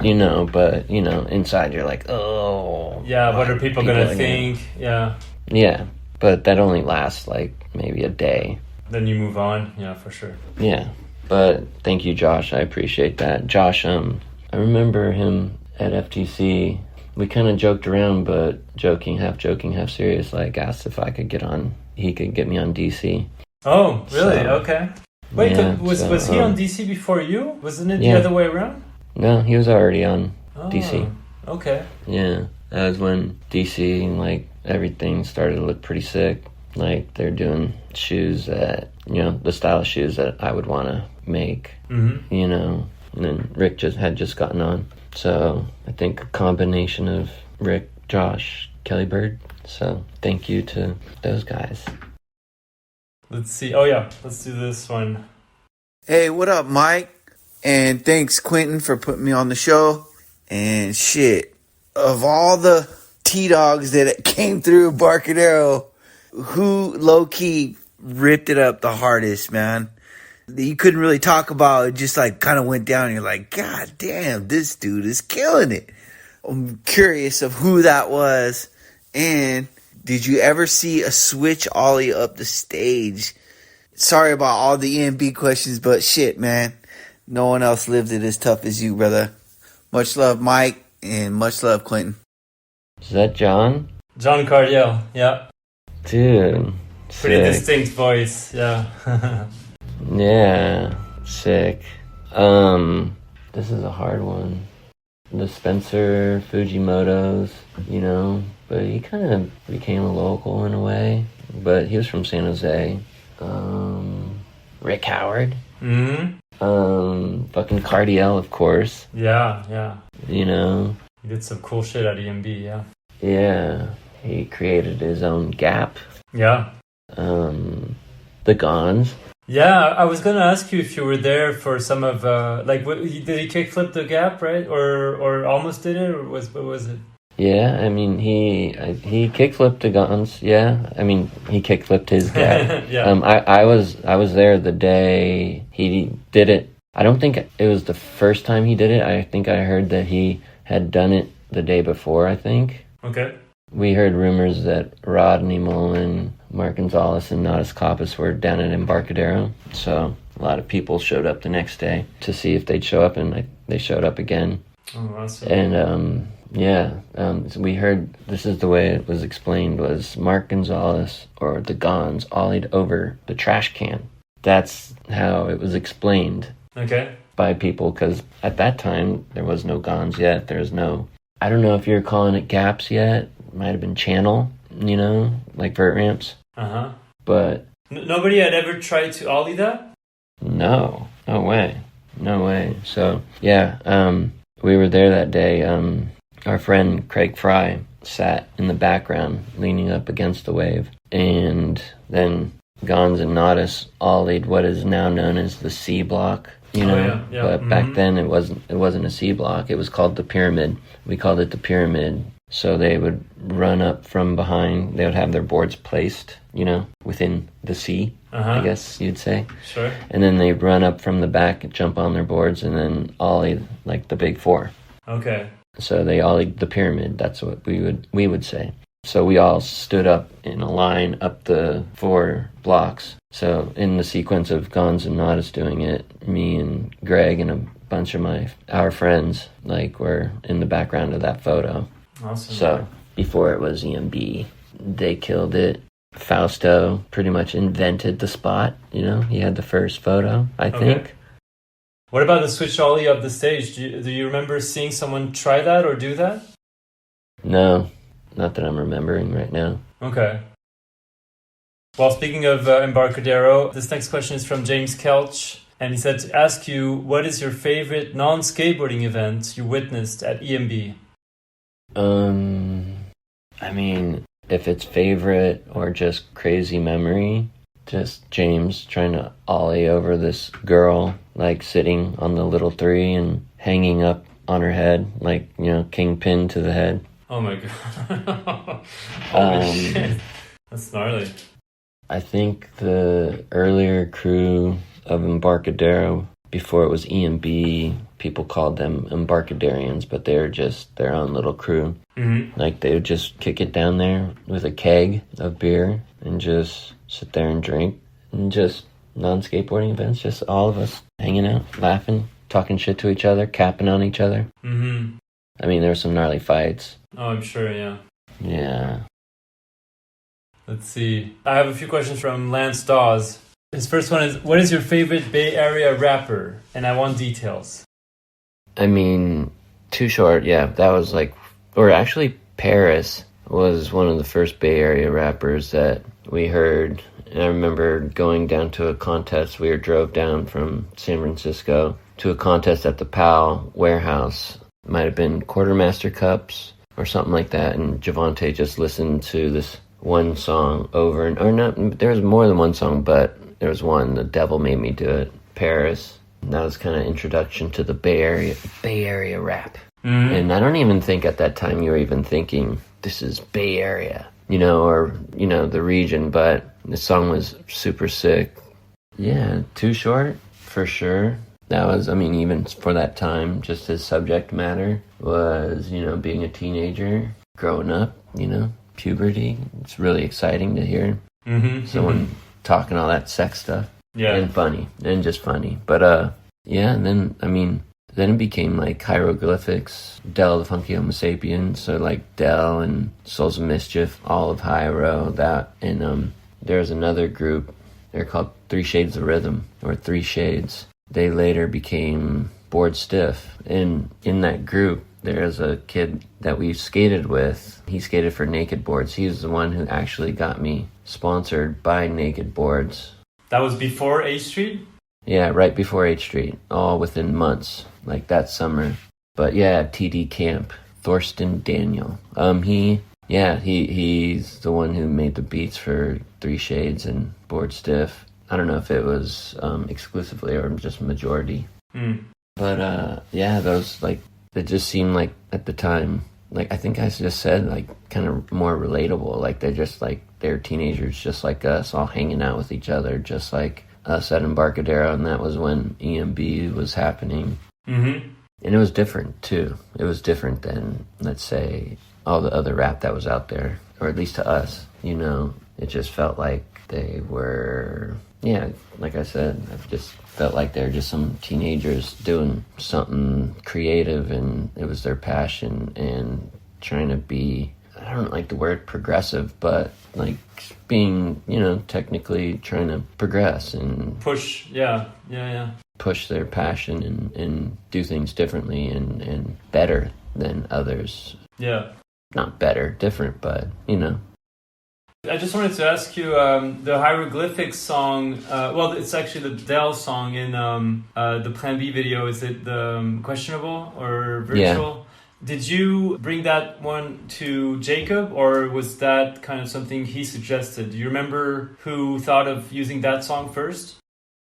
but, inside you're like, oh. Yeah, what are people going to think? Yeah. Yeah, but that only lasts, like, maybe a day. Then you move on. Yeah, for sure. Yeah, but thank you, Josh. I appreciate that. Josh, I remember him at FTC. We kind of joked around, but joking, half serious, like, asked if I could get on, he could get me on DC. Oh, really? So, okay. Wait, yeah, was he on DC before you? Wasn't it the other way around? No, he was already on DC. Okay. Yeah, that was when DC, like, everything started to look pretty sick. Like, they're doing shoes that, the style of shoes that I would want to make, and then Rick had just gotten on. So I think a combination of Rick, Josh, Kelly Bird. So thank you to those guys. Let's see. Oh, yeah. Let's do this one. Hey, what up, Mike? And thanks, Quentin, for putting me on the show. And shit, of all the T-Dogs that came through Embarcadero, who low-key ripped it up the hardest, man? You couldn't really talk about it, just like kind of went down. You're like, God damn, this dude is killing it. I'm curious of who that was. And did you ever see a switch ollie up the stage? Sorry about all the EMB questions, but shit, man. No one else lived it as tough as you, brother. Much love, Mike, and much love, Quentin. Is that John? John Cardiel, yeah. Dude, pretty sick. Distinct voice, yeah. Yeah, sick. This is a hard one. The Spencer Fujimoto's, but he kind of became a local in a way. But he was from San Jose. Rick Howard. Mm-hmm. Fucking Cardiel, of course. Yeah. He did some cool shit at EMB, yeah. Yeah. He created his own gap. Yeah. The Gons. Yeah, I was gonna ask you if you were there for some of did he kickflip the gap, right? Or almost did it, or what was it? Yeah, I mean he kickflipped the Gons. Yeah, I mean he kickflipped his gap. Yeah. I was there the day he did it. I don't think it was the first time he did it. I think I heard that he had done it the day before. I think. Okay. We heard rumors that Rodney Mullen, Mark Gonzalez, and Natas Kappas were down at Embarcadero. So a lot of people showed up the next day to see if they'd show up, and they showed up again. Oh, awesome. And so we heard, this is the way it was explained, was Mark Gonzalez, or the Gons, ollied over the trash can. That's how it was explained. Okay. By people, because at that time, there was no Gons yet. There was no, I don't know if you're calling it gaps yet. Might have been channel, like vert ramps. Uh-huh. But nobody had ever tried to ollie that? No way. So yeah, we were there that day. Our friend Craig Fry sat in the background leaning up against the wave, and then Gons and Natas ollied what is now known as the C block. Yeah. But back then it wasn't a C block. It was called the pyramid. We called it the pyramid. So they would run up from behind. They would have their boards placed, within the C, I guess you'd say. Sure. And then they'd run up from the back and jump on their boards and then ollie like the big four. Okay. So they ollied the pyramid. That's what we would say. So we all stood up in a line up the 4 blocks. So in the sequence of Gons and Natas doing it, me and Greg and a bunch of our friends were in the background of that photo. Awesome. So before it was EMB, they killed it. Fausto pretty much invented the spot. He had the first photo, I think. What about the switch ollie up the stage? Do you remember seeing someone try that or do that? No, not that I'm remembering right now. Okay. Well, speaking of Embarcadero, this next question is from James Kelch. And he said to ask you, what is your favorite non-skateboarding event you witnessed at EMB? I mean, if it's favorite or just crazy memory, just James trying to ollie over this girl, like sitting on the little three and hanging up on her head, like, kingpin to the head. Oh my god. Holy shit. That's gnarly. I think the earlier crew of Embarcadero, before it was EMB, people called them Embarcaderians, but they were just their own little crew. Mm-hmm. Like, they would just kick it down there with a keg of beer and just sit there and drink. And just non-skateboarding events, just all of us hanging out, laughing, talking shit to each other, capping on each other. Mm-hmm. I mean, there were some gnarly fights. Oh, I'm sure, yeah. Yeah. Let's see. I have a few questions from Lance Dawes. His first one is, what is your favorite Bay Area rapper? And I want details. I mean, Too Short, yeah, that was or actually Paris was one of the first Bay Area rappers that we heard. And I remember going down to a contest. We drove down from San Francisco to a contest at the PAL warehouse. Might have been Quartermaster Cups or something like that. And Javante just listened to this one song over and, or not, there was more than one song, but there was one, The Devil Made Me Do It, Paris. And that was kind of introduction to the Bay Area rap. Mm-hmm. And I don't even think at that time you were even thinking this is Bay Area, or the region, but the song was super sick. Yeah, Too Short, for sure. That was, even for that time, just his subject matter was, being a teenager, growing up, puberty. It's really exciting to hear someone talking all that sex stuff. Yeah. And funny. And just funny. But, yeah, and then, then it became like hieroglyphics, Del the Funky Homo Sapien, so like Del and Souls of Mischief, all of Hyro, that. And there's another group, they're called Three Shades of Rhythm, or Three Shades. They later became Board Stiff. And in that group, there's a kid that we skated with. He skated for Naked Boards. He was the one who actually got me sponsored by Naked Boards. That was before H Street? Yeah, right before H Street. All within months, like that summer. But yeah, TD Camp, Thorsten Daniel. He's the one who made the beats for Three Shades and Board Stiff. I don't know if it was exclusively or just majority. But those, it just seemed like at the time, I think I just said, kind of more relatable. They're just they're teenagers just like us, all hanging out with each other, just like us at Embarcadero. And that was when EMB was happening. Mm-hmm. And it was different too. It was different than, let's say, all the other rap that was out there, or at least to us, it just felt like they were, like I said, I just felt like they were just some teenagers doing something creative, and it was their passion, and trying to be, I don't like the word progressive, but being, technically trying to progress and push, push their passion and do things differently and better than others. Yeah. Not better, different, but, I just wanted to ask you, the hieroglyphics song, it's actually the Del song in the Plan B video. Is it the questionable or virtual? Yeah. Did you bring that one to Jacob, or was that kind of something he suggested? Do you remember who thought of using that song first?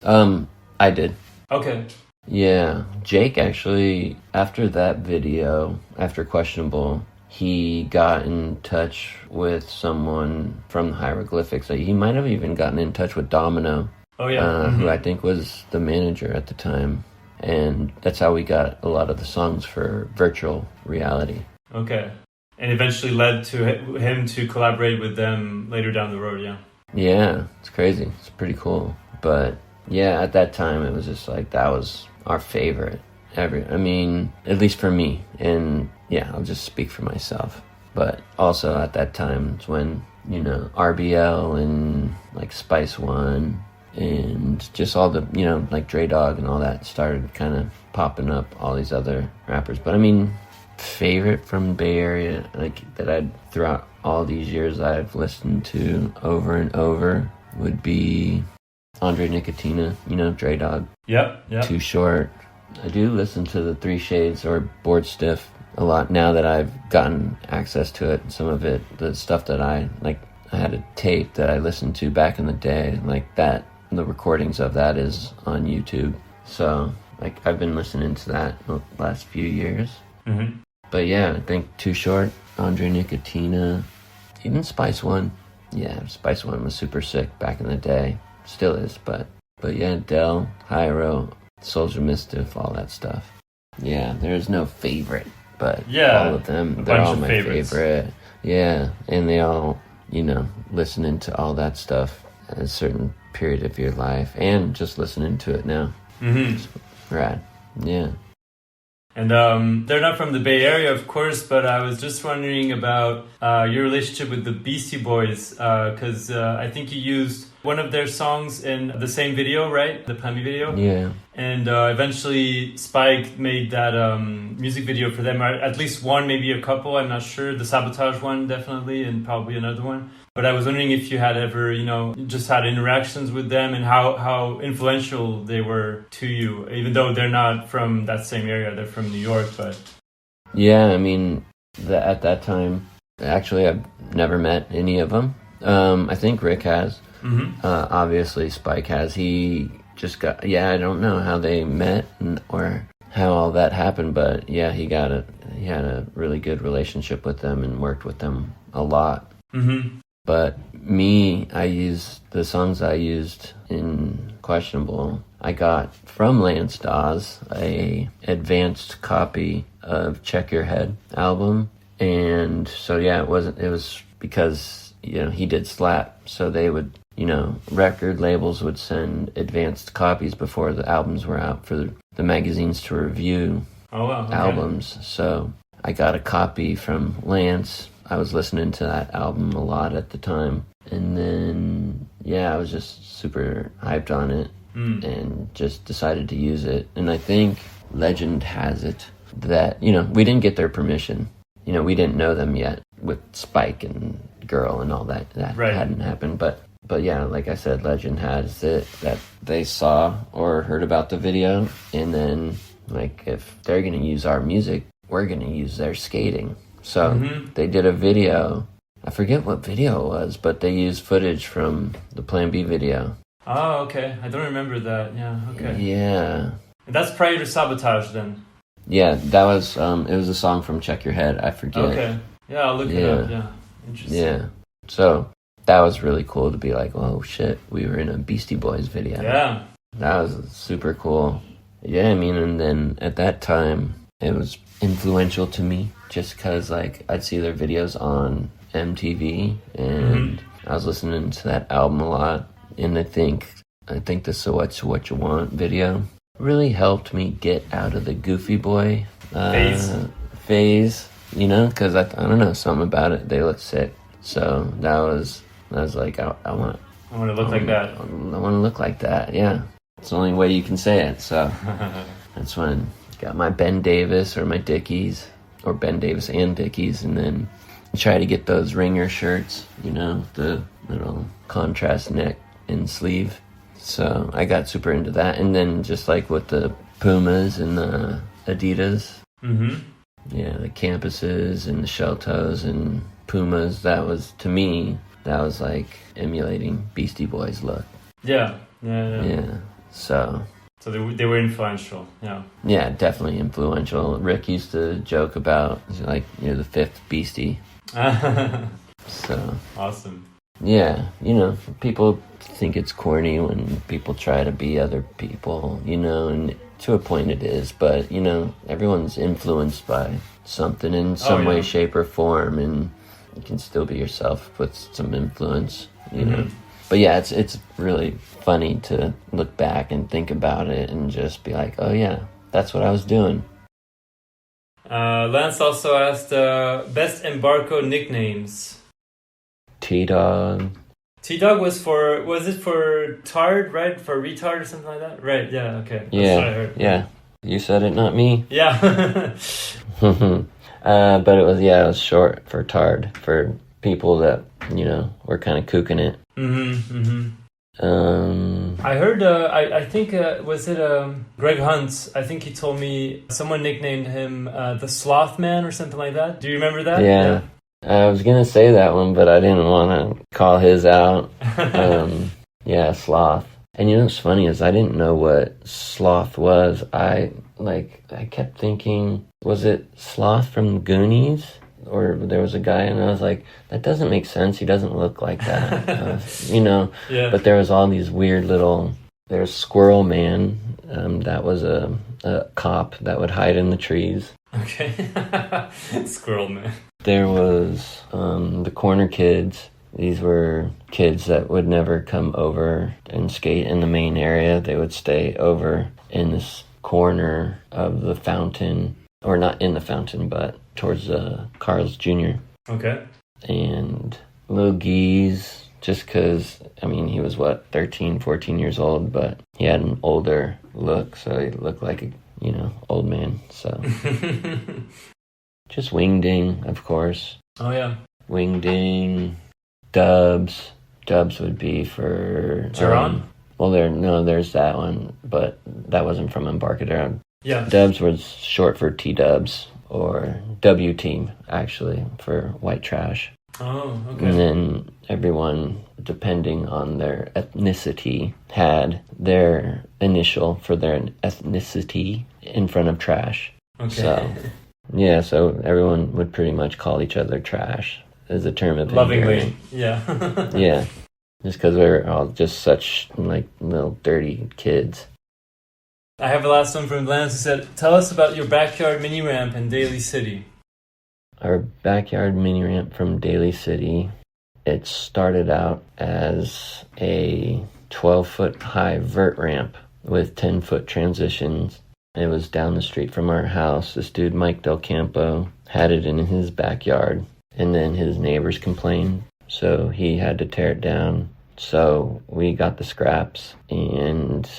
I did. Okay. Yeah, Jake actually, after that video, after Questionable, he got in touch with someone from the hieroglyphics. He might have even gotten in touch with Domino, who I think was the manager at the time. And that's how we got a lot of the songs for virtual reality. Okay. And eventually led to him to collaborate with them later down the road, yeah? Yeah, it's crazy. It's pretty cool. But yeah, at that time, it was just that was our favorite. I mean, at least for me, and yeah, I'll just speak for myself. But also at that time, it's when, you know, RBL and like Spice One and just all the, you know, like Dre Dog and all that started kind of popping up, all these other rappers. But I mean, favorite from Bay Area, like that I'd throughout all these years I've listened to over and over would be Andre Nicotina, you know, Dre Dog. Yep. Too Short. I do listen to the Three Shades or Board Stiff a lot now that I've gotten access to it. Some of it, the stuff that I had a tape that I listened to back in the day, like that, the recordings of that is on YouTube. So, like, I've been listening to that the last few years. Mm-hmm. But yeah, I think Too Short, Andre Nicotina, even Spice One. Yeah, Spice One was super sick back in the day. Still is, but yeah, Del, Hyro, Soldier Mischief, all that stuff. Yeah, there's no favorite, but yeah, all of them, they're all my favorite. Yeah, and they all, you know, listening to all that stuff at a certain period of your life, and just listening to it now. Mm-hmm. It's rad. Yeah. And they're not from the Bay Area, of course, but I was just wondering about your relationship with the Beastie Boys, because I think you used one of their songs in the same video, right? The Plan B video? Yeah. And eventually Spike made that music video for them, or at least one, maybe a couple, I'm not sure. The Sabotage one, definitely, and probably another one. But I was wondering if you had ever, you know, just had interactions with them and how influential they were to you, even though they're not from that same area, they're from New York, but... Yeah, I mean, at that time, actually, I've never met any of them. I think Rick has. Mm-hmm. Obviously, Spike has. He just got... Yeah, I don't know how they met or how all that happened, but yeah, he had a really good relationship with them and worked with them a lot. Mm-hmm. But me, I used the songs I used in Questionable. I got from Lance Dawes a advanced copy of Check Your Head album, and so yeah, it was because, you know, he did Slap, so they would, you know, record labels would send advanced copies before the albums were out for the magazines to review albums. So I got a copy from Lance. I was listening to that album a lot at the time. And then, yeah, I was just super hyped on it and just decided to use it. And I think legend has it that, you know, we didn't get their permission. You know, we didn't know them yet with Spike and Girl and all that. That hadn't happened. But yeah, like I said, legend has it that they saw or heard about the video. And then, like, if they're going to use our music, we're going to use their skating. So they did a video. I forget what video it was, but they used footage from the Plan B video. Oh, okay. I don't remember that. Yeah, okay. Yeah. And that's prior to Sabotage then? Yeah, that was, it was a song from Check Your Head. I forget. Okay. Yeah, I'll look it up. Yeah. Interesting. Yeah. So that was really cool to be like, oh shit, we were in a Beastie Boys video. Yeah. That was super cool. Yeah, I mean, and then at that time, it was influential to me just because, like, I'd see their videos on MTV and I was listening to that album a lot. And I think the So What You Want video really helped me get out of the goofy boy phase, you know, because I don't know, something about it. They look sick. So that was like, I want to look like that. I want to look like that, yeah. It's the only way you can say it. So that's when I got my Ben Davis or my Dickies, or Ben Davis and Dickies, and then try to get those ringer shirts, you know, the little contrast neck and sleeve. So I got super into that. And then just like with the Pumas and the Adidas, yeah, the Campuses and the Shell Toes and Pumas, that was, to me, that was like emulating Beastie Boys look. Yeah. So they were influential, yeah. Yeah, definitely influential. Rick used to joke about, like, you're the fifth Beastie. So awesome. Yeah, you know, people think it's corny when people try to be other people, you know, and to a point it is, but, you know, everyone's influenced by something in some way, shape, or form, and you can still be yourself with some influence, you know. But yeah, it's really funny to look back and think about it and just be like, oh yeah, that's what I was doing. Lance also asked best Embarco nicknames. T-Dog. T-Dog was it for tard, right? For retard or something like that? Right, yeah, okay. That's Yeah, what I heard. yeah. You said it, not me. Yeah. But it was short for tard, for people that, were kind of kooking it. I heard, I think, was it Greg Hunt? I think he told me someone nicknamed him the Sloth Man or something like that. Do you remember that? Yeah. I was going to say that one, but I didn't want to call his out. Yeah, Sloth. And what's funny is I didn't know what Sloth was. I kept thinking, was it Sloth from Goonies? Or there was a guy, and I was like, that doesn't make sense. He doesn't look like that. Yeah. But there was all these weird little... There's Squirrel Man. That was a cop that would hide in the trees. Okay. Squirrel Man. There was the Corner Kids. These were kids that would never come over and skate in the main area. They would stay over in this corner of the fountain, or not in the fountain, but towards Carl's Jr. Okay. And Lil Geese, just because, he was, 13, 14 years old, but he had an older look, so he looked like a, old man, so. Just Wingding, of course. Oh, yeah. Wingding, Dubs. Dubs would be for... Geron? There's that one, but that wasn't from Embarcadero. Yeah. Dubs was short for T-Dubs, or W-Team, actually, for White Trash. Oh, okay. And then everyone, depending on their ethnicity, had their initial for their ethnicity in front of Trash. Okay. So everyone would pretty much call each other Trash as a term of lovingly, yeah. Yeah, just because we were all just such little dirty kids. I have the last one from Lance who said, tell us about your backyard mini ramp in Daly City. Our backyard mini ramp from Daly City, it started out as a 12-foot high vert ramp with 10-foot transitions. It was down the street from our house. This dude, Mike Del Campo, had it in his backyard, and then his neighbors complained, so he had to tear it down. So we got the scraps and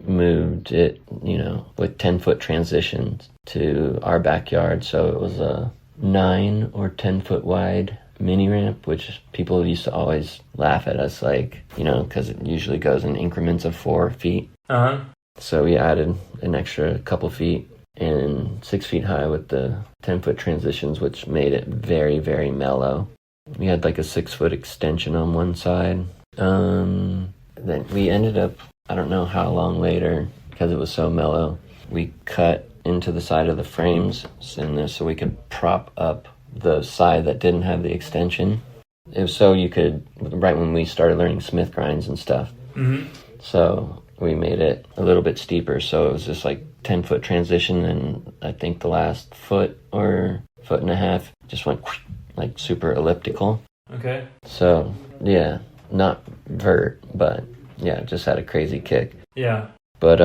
moved it, with 10-foot transitions to our backyard. So it was a 9 or 10-foot wide mini ramp, which people used to always laugh at us, because it usually goes in increments of 4 feet. Uh-huh. So we added an extra couple feet and 6 feet high with the 10-foot transitions, which made it very, very mellow. We had a 6-foot extension on one side. Then we ended up, I don't know how long later, because it was so mellow, we cut into the side of the frames in there so we could prop up the side that didn't have the extension. It was so you could, right when we started learning Smyth grinds and stuff. Mm-hmm. So we made it a little bit steeper, so it was just 10-foot transition, and I think the last foot or foot and a half just went super elliptical. Okay. So, yeah, not vert, but yeah, just had a crazy kick. Yeah. But,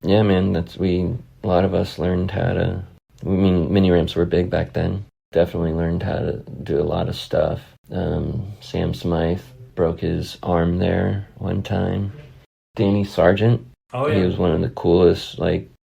yeah, man, a lot of us learned how to, mini ramps were big back then. Definitely learned how to do a lot of stuff. Sam Smyth broke his arm there one time. Danny Sargent. Oh, yeah. He was one of the coolest,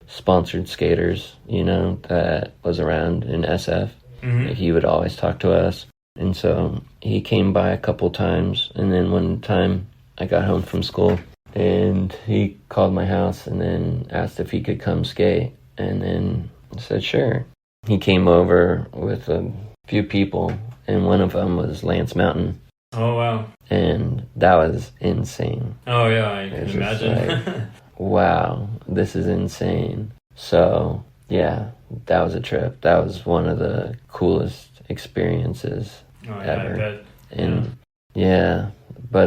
sponsored skaters, that was around in SF. Mm-hmm. He would always talk to us. And so he came by a couple times. And then one time I got home from school and he called my house and then asked if he could come skate. And then I said, sure. He came over with a few people, and one of them was Lance Mountain. Oh, wow. And that was insane. Oh, yeah, I can imagine. Wow, this is insane. So, yeah, that was a trip. That was one of the coolest experiences ever. I bet. And, yeah, but,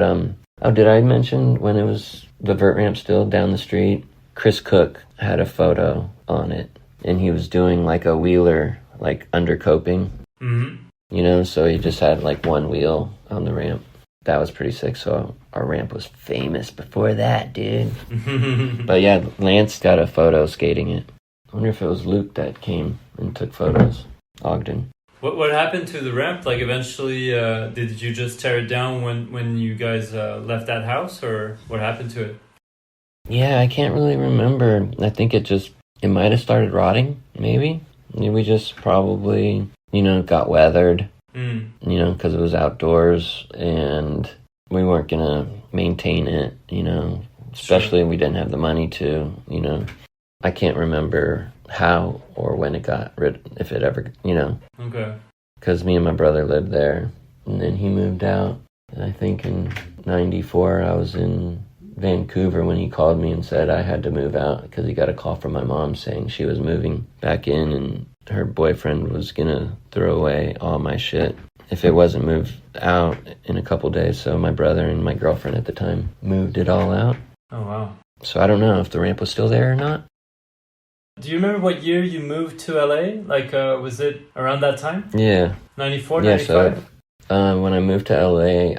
did I mention when it was the vert ramp still down the street? Chris Cook had a photo on it, and he was doing a wheeler, undercoping. Mm-hmm. So he just had one wheel on the ramp. That was pretty sick. So our ramp was famous before that, dude. But yeah, Lance got a photo skating it. I wonder if it was Luke that came and took photos. Ogden. What happened to the ramp? Like, eventually, did you just tear it down when you guys left that house, or what happened to it? Yeah, I can't really remember. I think it might have started rotting, maybe. We just probably, got weathered, because it was outdoors, and we weren't going to maintain it, especially Sure. we didn't have the money to, I can't remember how or when it got rid, if it ever, Okay. because me and my brother lived there, and then he moved out. And I think in '94 I was in Vancouver when he called me and said I had to move out because he got a call from my mom saying she was moving back in and her boyfriend was gonna throw away all my shit if it wasn't moved out in a couple days. So my brother and my girlfriend at the time moved it all out. Oh, wow. So I don't know if the ramp was still there or not. Do you remember what year you moved to LA? Like, was it around that time? Yeah. 94, Yeah, 95? so when I moved to LA,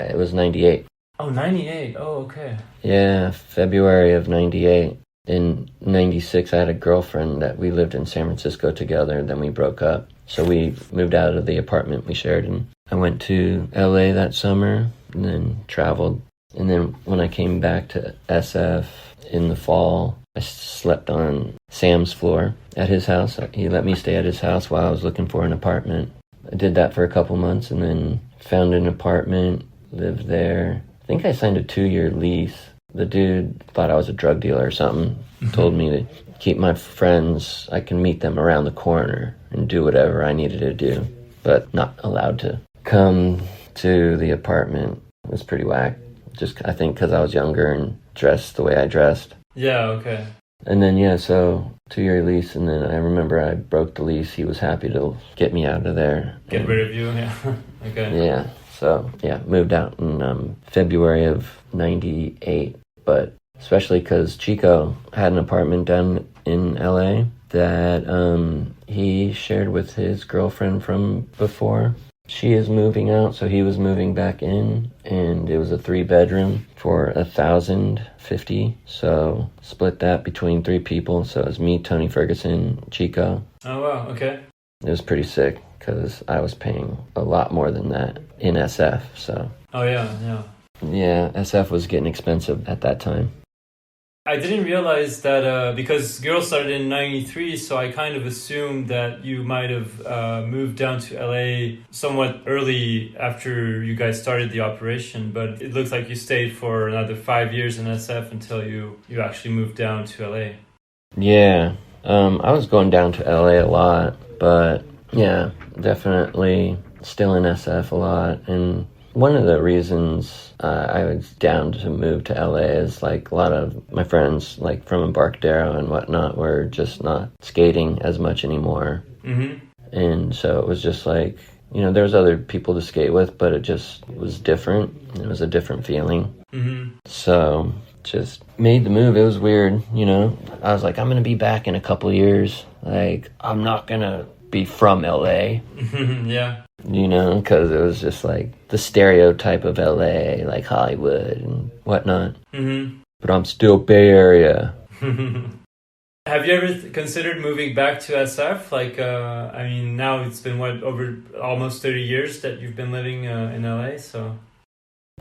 it was 98. Oh, 98. Oh, okay. Yeah, February of 98. In 96, I had a girlfriend that we lived in San Francisco together, then we broke up. So we moved out of the apartment we shared, and I went to LA that summer, and then traveled. And then when I came back to SF in the fall, I slept on Sam's floor at his house. He let me stay at his house while I was looking for an apartment. I did that for a couple months, and then found an apartment, lived there. I think I signed a 2-year lease. The dude thought I was a drug dealer or something. Told me to keep my friends. I can meet them around the corner and do whatever I needed to do, but not allowed to come to the apartment. It was pretty whack. Just, I think, because I was younger and dressed the way I dressed. Yeah, okay. And then, yeah, so 2-year lease, and then I remember I broke the lease. He was happy to get me out of there. Get rid of you, yeah. Okay. Yeah, so, yeah, moved out in February of 98. But especially because Chico had an apartment down in LA that he shared with his girlfriend from before. She is moving out, so he was moving back in, and it was a 3-bedroom for $1,050. So split that between 3 people. So it was me, Tony Ferguson, Chico. Oh, wow, okay. It was pretty sick because I was paying a lot more than that in SF. So Oh, yeah, yeah. yeah, SF was getting expensive at that time. I didn't realize that because Girl started in 93, so I kind of assumed that you might have moved down to LA somewhat early after you guys started the operation, but it looks like you stayed for another 5 years in SF until you actually moved down to LA. Yeah, I was going down to LA a lot, but yeah, definitely still in SF a lot. And one of the reasons I was down to move to LA is like a lot of my friends like from Embarcadero and whatnot were just not skating as much anymore. Mm-hmm. And so it was just like, there was other people to skate with, but it just was different. It was a different feeling. Mm-hmm. So just made the move. It was weird, I was like, I'm going to be back in a couple years. Like, I'm not going to be from LA. Yeah. Because it was just like the stereotype of LA, like Hollywood and whatnot. Mm-hmm. But I'm still Bay Area. Have you ever considered moving back to SF? Like, now it's been, over almost 30 years that you've been living in LA, so...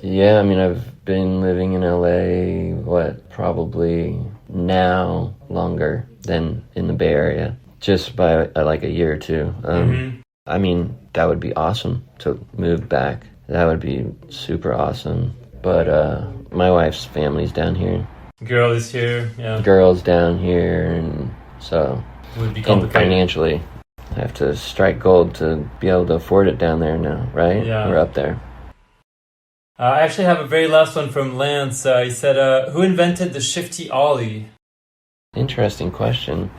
Yeah, I've been living in LA, probably now longer than in the Bay Area. Just by like a year or two. That would be awesome to move back. That would be super awesome. But my wife's family's down here. Girl is here, yeah. Girl's down here, and so... It would be And complicated. financially, I have to strike gold to be able to afford it down there now, right? Yeah. We're up there. I actually have a very last one from Lance. He said, who invented the shifty ollie? Interesting question.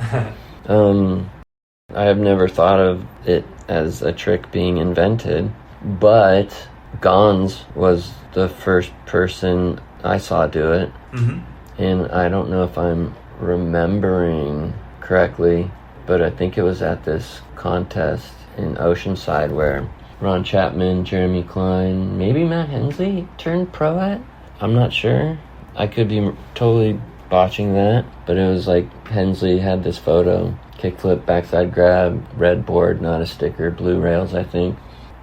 I have never thought of it as a trick being invented, but Gons was the first person I saw do it. Mm-hmm. And I don't know if I'm remembering correctly, but I think it was at this contest in Oceanside where Ron Chapman, Jeremy Klein, maybe Matt Hensley turned pro at? I'm not sure. I could be totally botching that, but it was like Hensley had this photo, kickflip, backside grab, red board, not a sticker, blue rails, I think.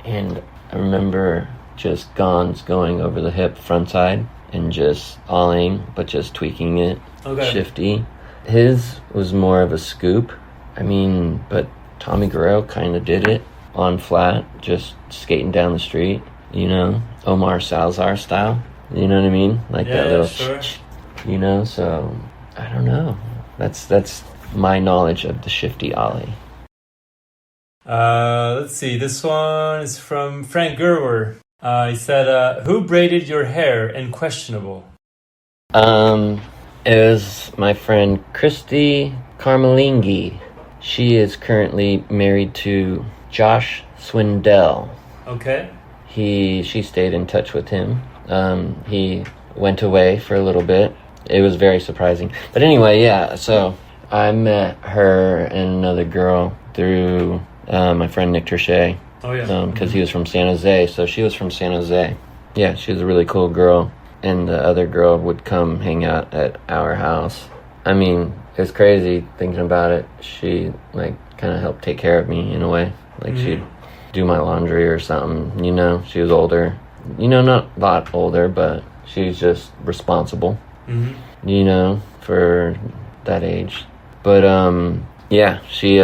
And I remember just going over the hip frontside and just olling, but just tweaking it, shifty. His was more of a scoop. I mean, but Tommy Guerrero kind of did it on flat, just skating down the street, you know, Omar Salazar style. You know what I mean? Like that little, sure. You know, so I don't know. That's my knowledge of the shifty ollie. Let's see. This one is from Frank Gerwer. He said, who braided your hair and questionable? It was my friend Christy Carmelingi. She is currently married to Josh Swindell. Okay. She stayed in touch with him. He went away for a little bit. It was very surprising. But anyway, yeah, so I met her and another girl through my friend Nick Tershay. Oh, yeah. Because he was from San Jose, so she was from San Jose. Yeah, she was a really cool girl. And the other girl would come hang out at our house. I mean, it was crazy thinking about it. She, like, kind of helped take care of me in a way. Like, she'd do my laundry or something, you know. She was older. You know, not a lot older, but she was just responsible, you know, for that age. But, yeah, she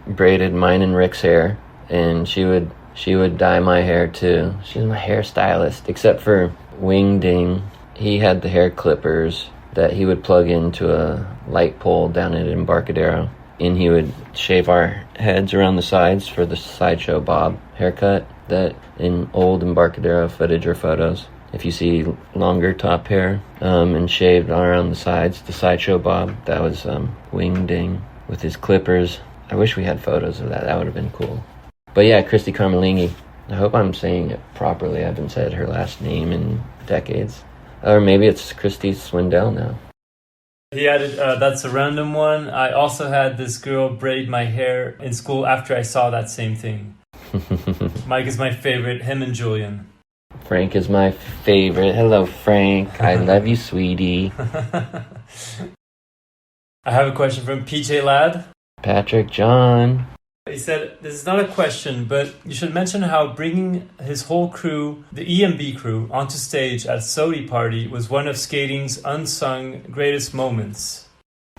braided mine and Rick's hair. And she would dye my hair, too. She was my hairstylist, except for Wing Ding. He had the hair clippers that he would plug into a light pole down at Embarcadero, and he would shave our heads around the sides for the Sideshow Bob haircut that in old Embarcadero footage or photos, if you see longer top hair and shaved around the sides, the Sideshow Bob, that was Wing Ding with his clippers. I wish we had photos of that. That would have been cool. But yeah, Christy Carmelingi. I hope I'm saying it properly. I haven't said her last name in decades. Or maybe it's Christy Swindell now. He added, that's a random one. I also had this girl braid my hair in school after I saw that same thing. Mike is my favorite, him and Julian. Frank is my favorite. Hello, Frank. I love you, sweetie. I have a question from PJ Ladd. Patrick John. He said, this is not a question, but you should mention how bringing his whole crew, the EMB crew, onto stage at Sodi Party was one of skating's unsung greatest moments.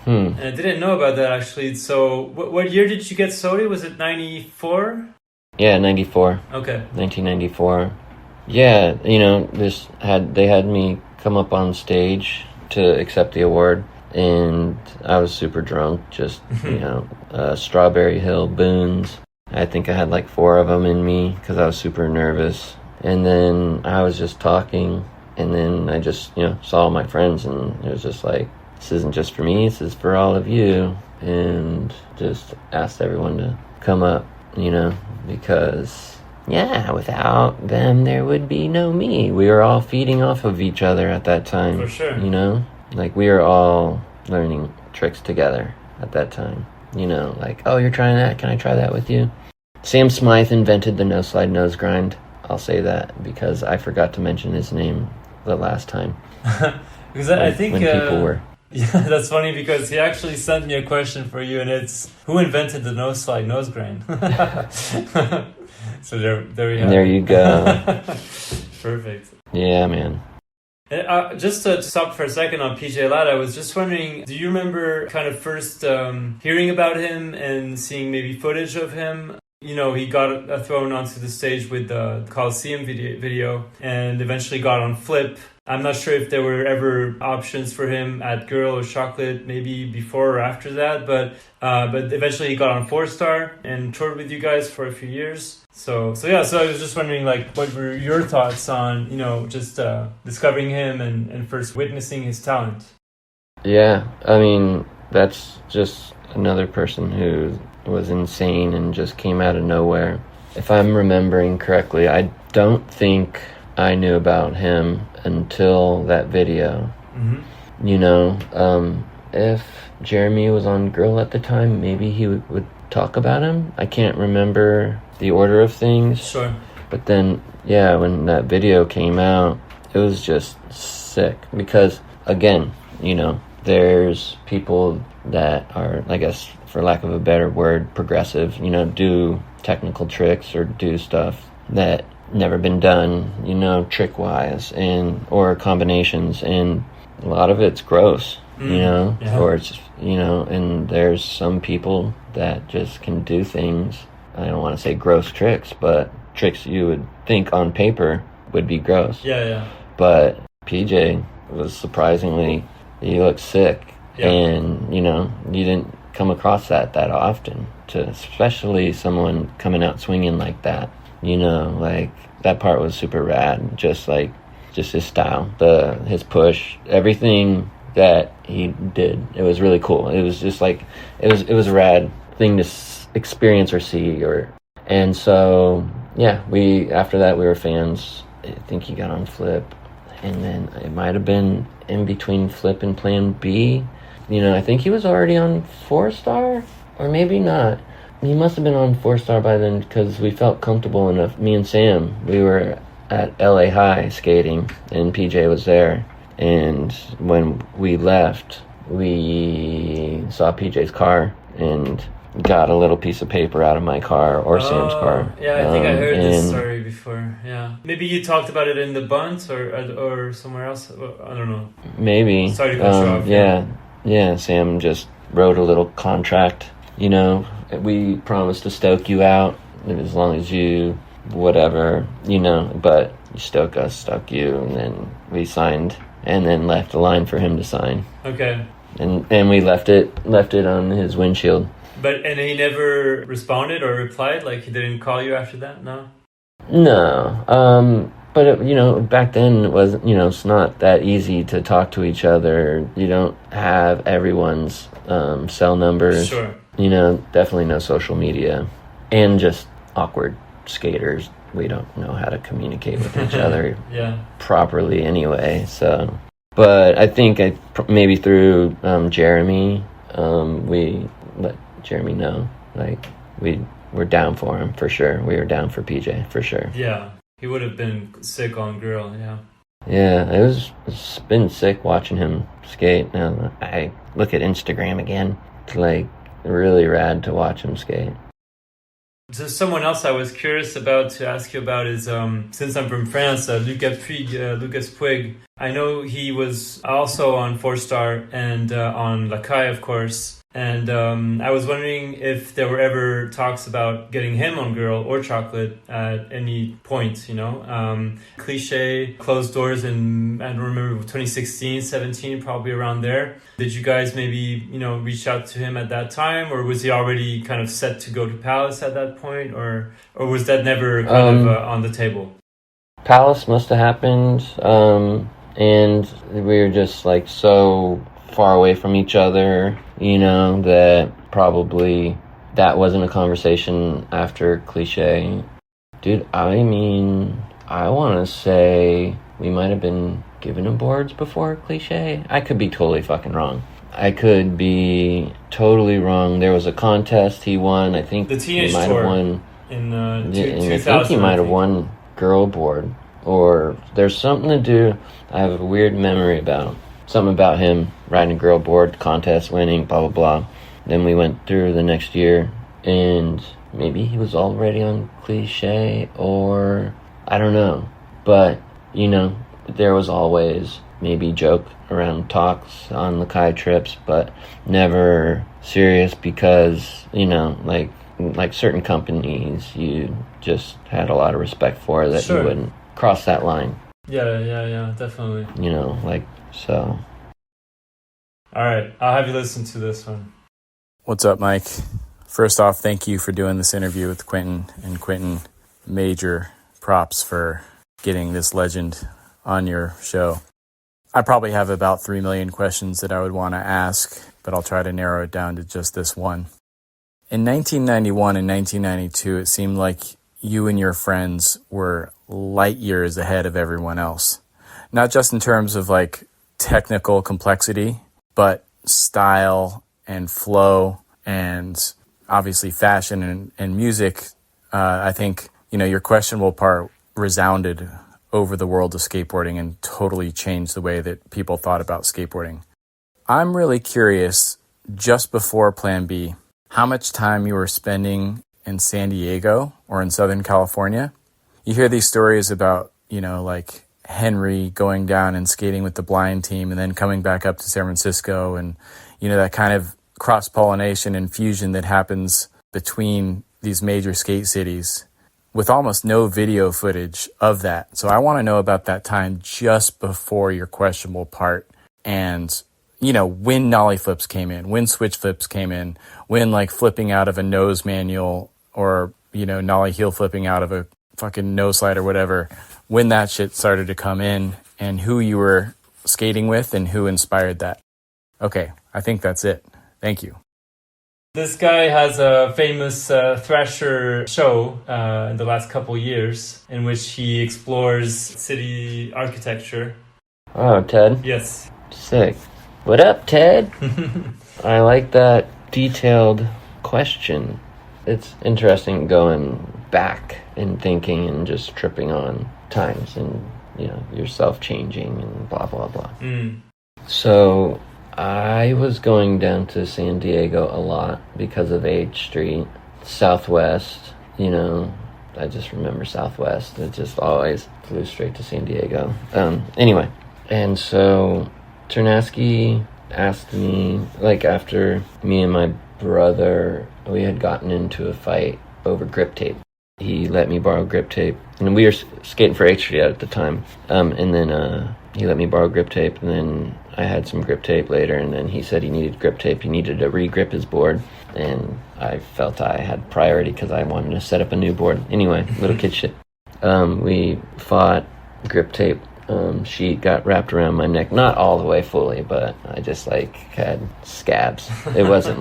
And I didn't know about that, actually. So what year did you get Sodi? Was it 94? Yeah, 94. Okay. 1994. Yeah, you know, they had me come up on stage to accept the award. And I was super drunk, just, you know, Strawberry Hill boons. I think I had like 4 of them in me because I was super nervous. And then I was just talking, and then I just, you know, saw my friends, and it was just like, this isn't just for me, this is for all of you. And just asked everyone to come up, you know, because, yeah, without them, there would be no me. We were all feeding off of each other at that time. For sure. You know? Like, we were all learning tricks together at that time. You know, like, oh, you're trying that? Can I try that with you? Sam Smyth invented the no-slide nose grind. I'll say that because I forgot to mention his name the last time. Because I think... when people were... Yeah, that's funny because he actually sent me a question for you, and it's, who invented the no-slide nose grind? So there we have it. There you go. Perfect. Yeah, man. Just to stop for a second on PJ Ladd, I was just wondering, do you remember kind of first hearing about him and seeing maybe footage of him? You know, he got thrown onto the stage with the Coliseum video and eventually got on Flip. I'm not sure if there were ever options for him at Girl or Chocolate, maybe before or after that, but eventually he got on 4-Star and toured with you guys for a few years. So I was just wondering, like, what were your thoughts on, you know, just discovering him and first witnessing his talent? Yeah, I mean, that's just another person who was insane and just came out of nowhere. If I'm remembering correctly, I don't think I knew about him until that video. Mm-hmm. You know, if Jeremy was on Girl at the time, maybe he would talk about him. I can't remember the order of things. Sure. But then, yeah, when that video came out, it was just sick. Because, again, you know, there's people that are, I guess, for lack of a better word, progressive, do technical tricks or do stuff that never been done, trick-wise or combinations, and a lot of it's gross, or it's, and there's some people that just can do things, I don't want to say gross tricks, but tricks you would think on paper would be gross. Yeah. But PJ was surprisingly, he looked sick, and, you didn't come across that often, especially someone coming out swinging like that, like, that part was super rad, just his style, his push, everything that he did. It was really cool. It was just like, it was a rad thing to experience or see, and so, after that, we were fans. I think he got on Flip, and then it might have been in between Flip and Plan B. I think he was already on 4-Star, or maybe not. He must have been on 4-Star by then, because we felt comfortable enough. Me and Sam, we were at LA High skating, and PJ was there. And when we left, we saw PJ's car and got a little piece of paper out of my car or Sam's car. Yeah, I think I heard this story before. Yeah, maybe you talked about it in the Bunt or somewhere else. I don't know. Maybe. Sorry to cut you off. Yeah. Sam just wrote a little contract. We promised to stoke you out as long as you whatever. But you stoke us, stoke you, and then we signed, and then left a line for him to sign. Okay. And we left it on his windshield. And he never responded or replied? Like, he didn't call you after that? No? No. But, back then it wasn't, it's not that easy to talk to each other. You don't have everyone's cell numbers. Sure. Definitely no social media. And just awkward skaters. We don't know how to communicate with each other properly anyway. So, but I think maybe through Jeremy, we let Jeremy know, like, we're down for him for sure. We were down for PJ for sure. Yeah, he would have been sick on Girl. Yeah, it's been sick watching him skate. Now I look at Instagram again. It's like really rad to watch him skate. So someone else I was curious about to ask you about is, since I'm from France, Lucas Puig. I know he was also on 4-Star and on Lacaille, of course. And I was wondering if there were ever talks about getting him on Girl or Chocolate at any point, Cliche closed doors in, I don't remember, 2016, 17, probably around there. Did you guys maybe, reach out to him at that time, or was he already kind of set to go to Palace at that point, or was that never kind of on the table? Palace must have happened, and we were just like so far away from each other, that probably that wasn't a conversation after Cliche. Dude, I mean, I want to say we might have been given him boards before Cliche. I could be totally fucking wrong. I could be totally wrong. There was a contest he won. I think the Teenage he might Tour have won in 2000. I think he might have won Girl board, or there's something to do. I have a weird memory about something about him riding a Girl board, contest winning, blah blah blah. Then we went through the next year, and maybe he was already on Cliche, or I don't know. But there was always maybe joke around talks on Lacaille trips, but never serious because like certain companies you just had a lot of respect for that. Sure. You wouldn't cross that line. Yeah, definitely. So. All right, I'll have you listen to this one. What's up, Mike? First off, thank you for doing this interview with Quentin. And Quentin, major props for getting this legend on your show. I probably have about 3 million questions that I would want to ask, but I'll try to narrow it down to just this one. In 1991 and 1992, it seemed like you and your friends were light years ahead of everyone else. Not just in terms of technical complexity, but style and flow and obviously fashion and music. I think, your questionable part resounded over the world of skateboarding and totally changed the way that people thought about skateboarding. I'm really curious, just before Plan B, how much time you were spending in San Diego or in Southern California. You hear these stories about, like Henry going down and skating with the blind team and then coming back up to San Francisco, and, that kind of cross-pollination and fusion that happens between these major skate cities with almost no video footage of that. So I want to know about that time just before your questionable part, and when nollie flips came in, when switch flips came in, when like flipping out of a nose manual or, nollie heel flipping out of a fucking nose slide or whatever, when that shit started to come in, and who you were skating with and who inspired that. Okay, I think that's it. Thank you. This guy has a famous Thrasher show in the last couple years in which he explores city architecture. Oh, Ted? Yes. Sick. What up, Ted? I like that detailed question. It's interesting going back and thinking and just tripping on times and, yourself changing and blah, blah, blah. So I was going down to San Diego a lot because of H Street. Southwest, I just remember Southwest. It just always flew straight to San Diego. Anyway, and so Ternasky asked me, like after me and my brother, we had gotten into a fight over grip tape. He let me borrow grip tape, and we were skating for H Street at the time. And then he let me borrow grip tape, and then I had some grip tape later, and then he said he needed grip tape. He needed to re-grip his board, and I felt I had priority because I wanted to set up a new board. Anyway, little kid shit. We fought. Grip tape sheet got wrapped around my neck, not all the way fully, but I just had scabs. It wasn't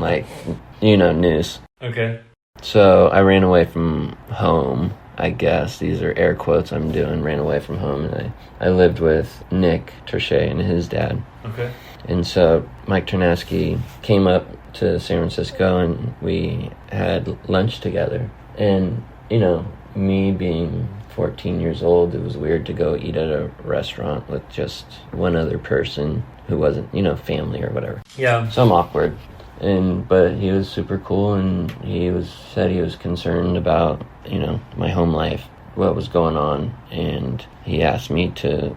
noose. Okay. So I ran away from home, I guess. These are air quotes I'm doing, ran away from home. And I lived with Nick Tershay and his dad. Okay. And so Mike Ternasky came up to San Francisco and we had lunch together. And, me being 14 years old, it was weird to go eat at a restaurant with just one other person who wasn't, family or whatever. Yeah. So I'm awkward. But he was super cool, and said he was concerned about, my home life, what was going on, and he asked me to,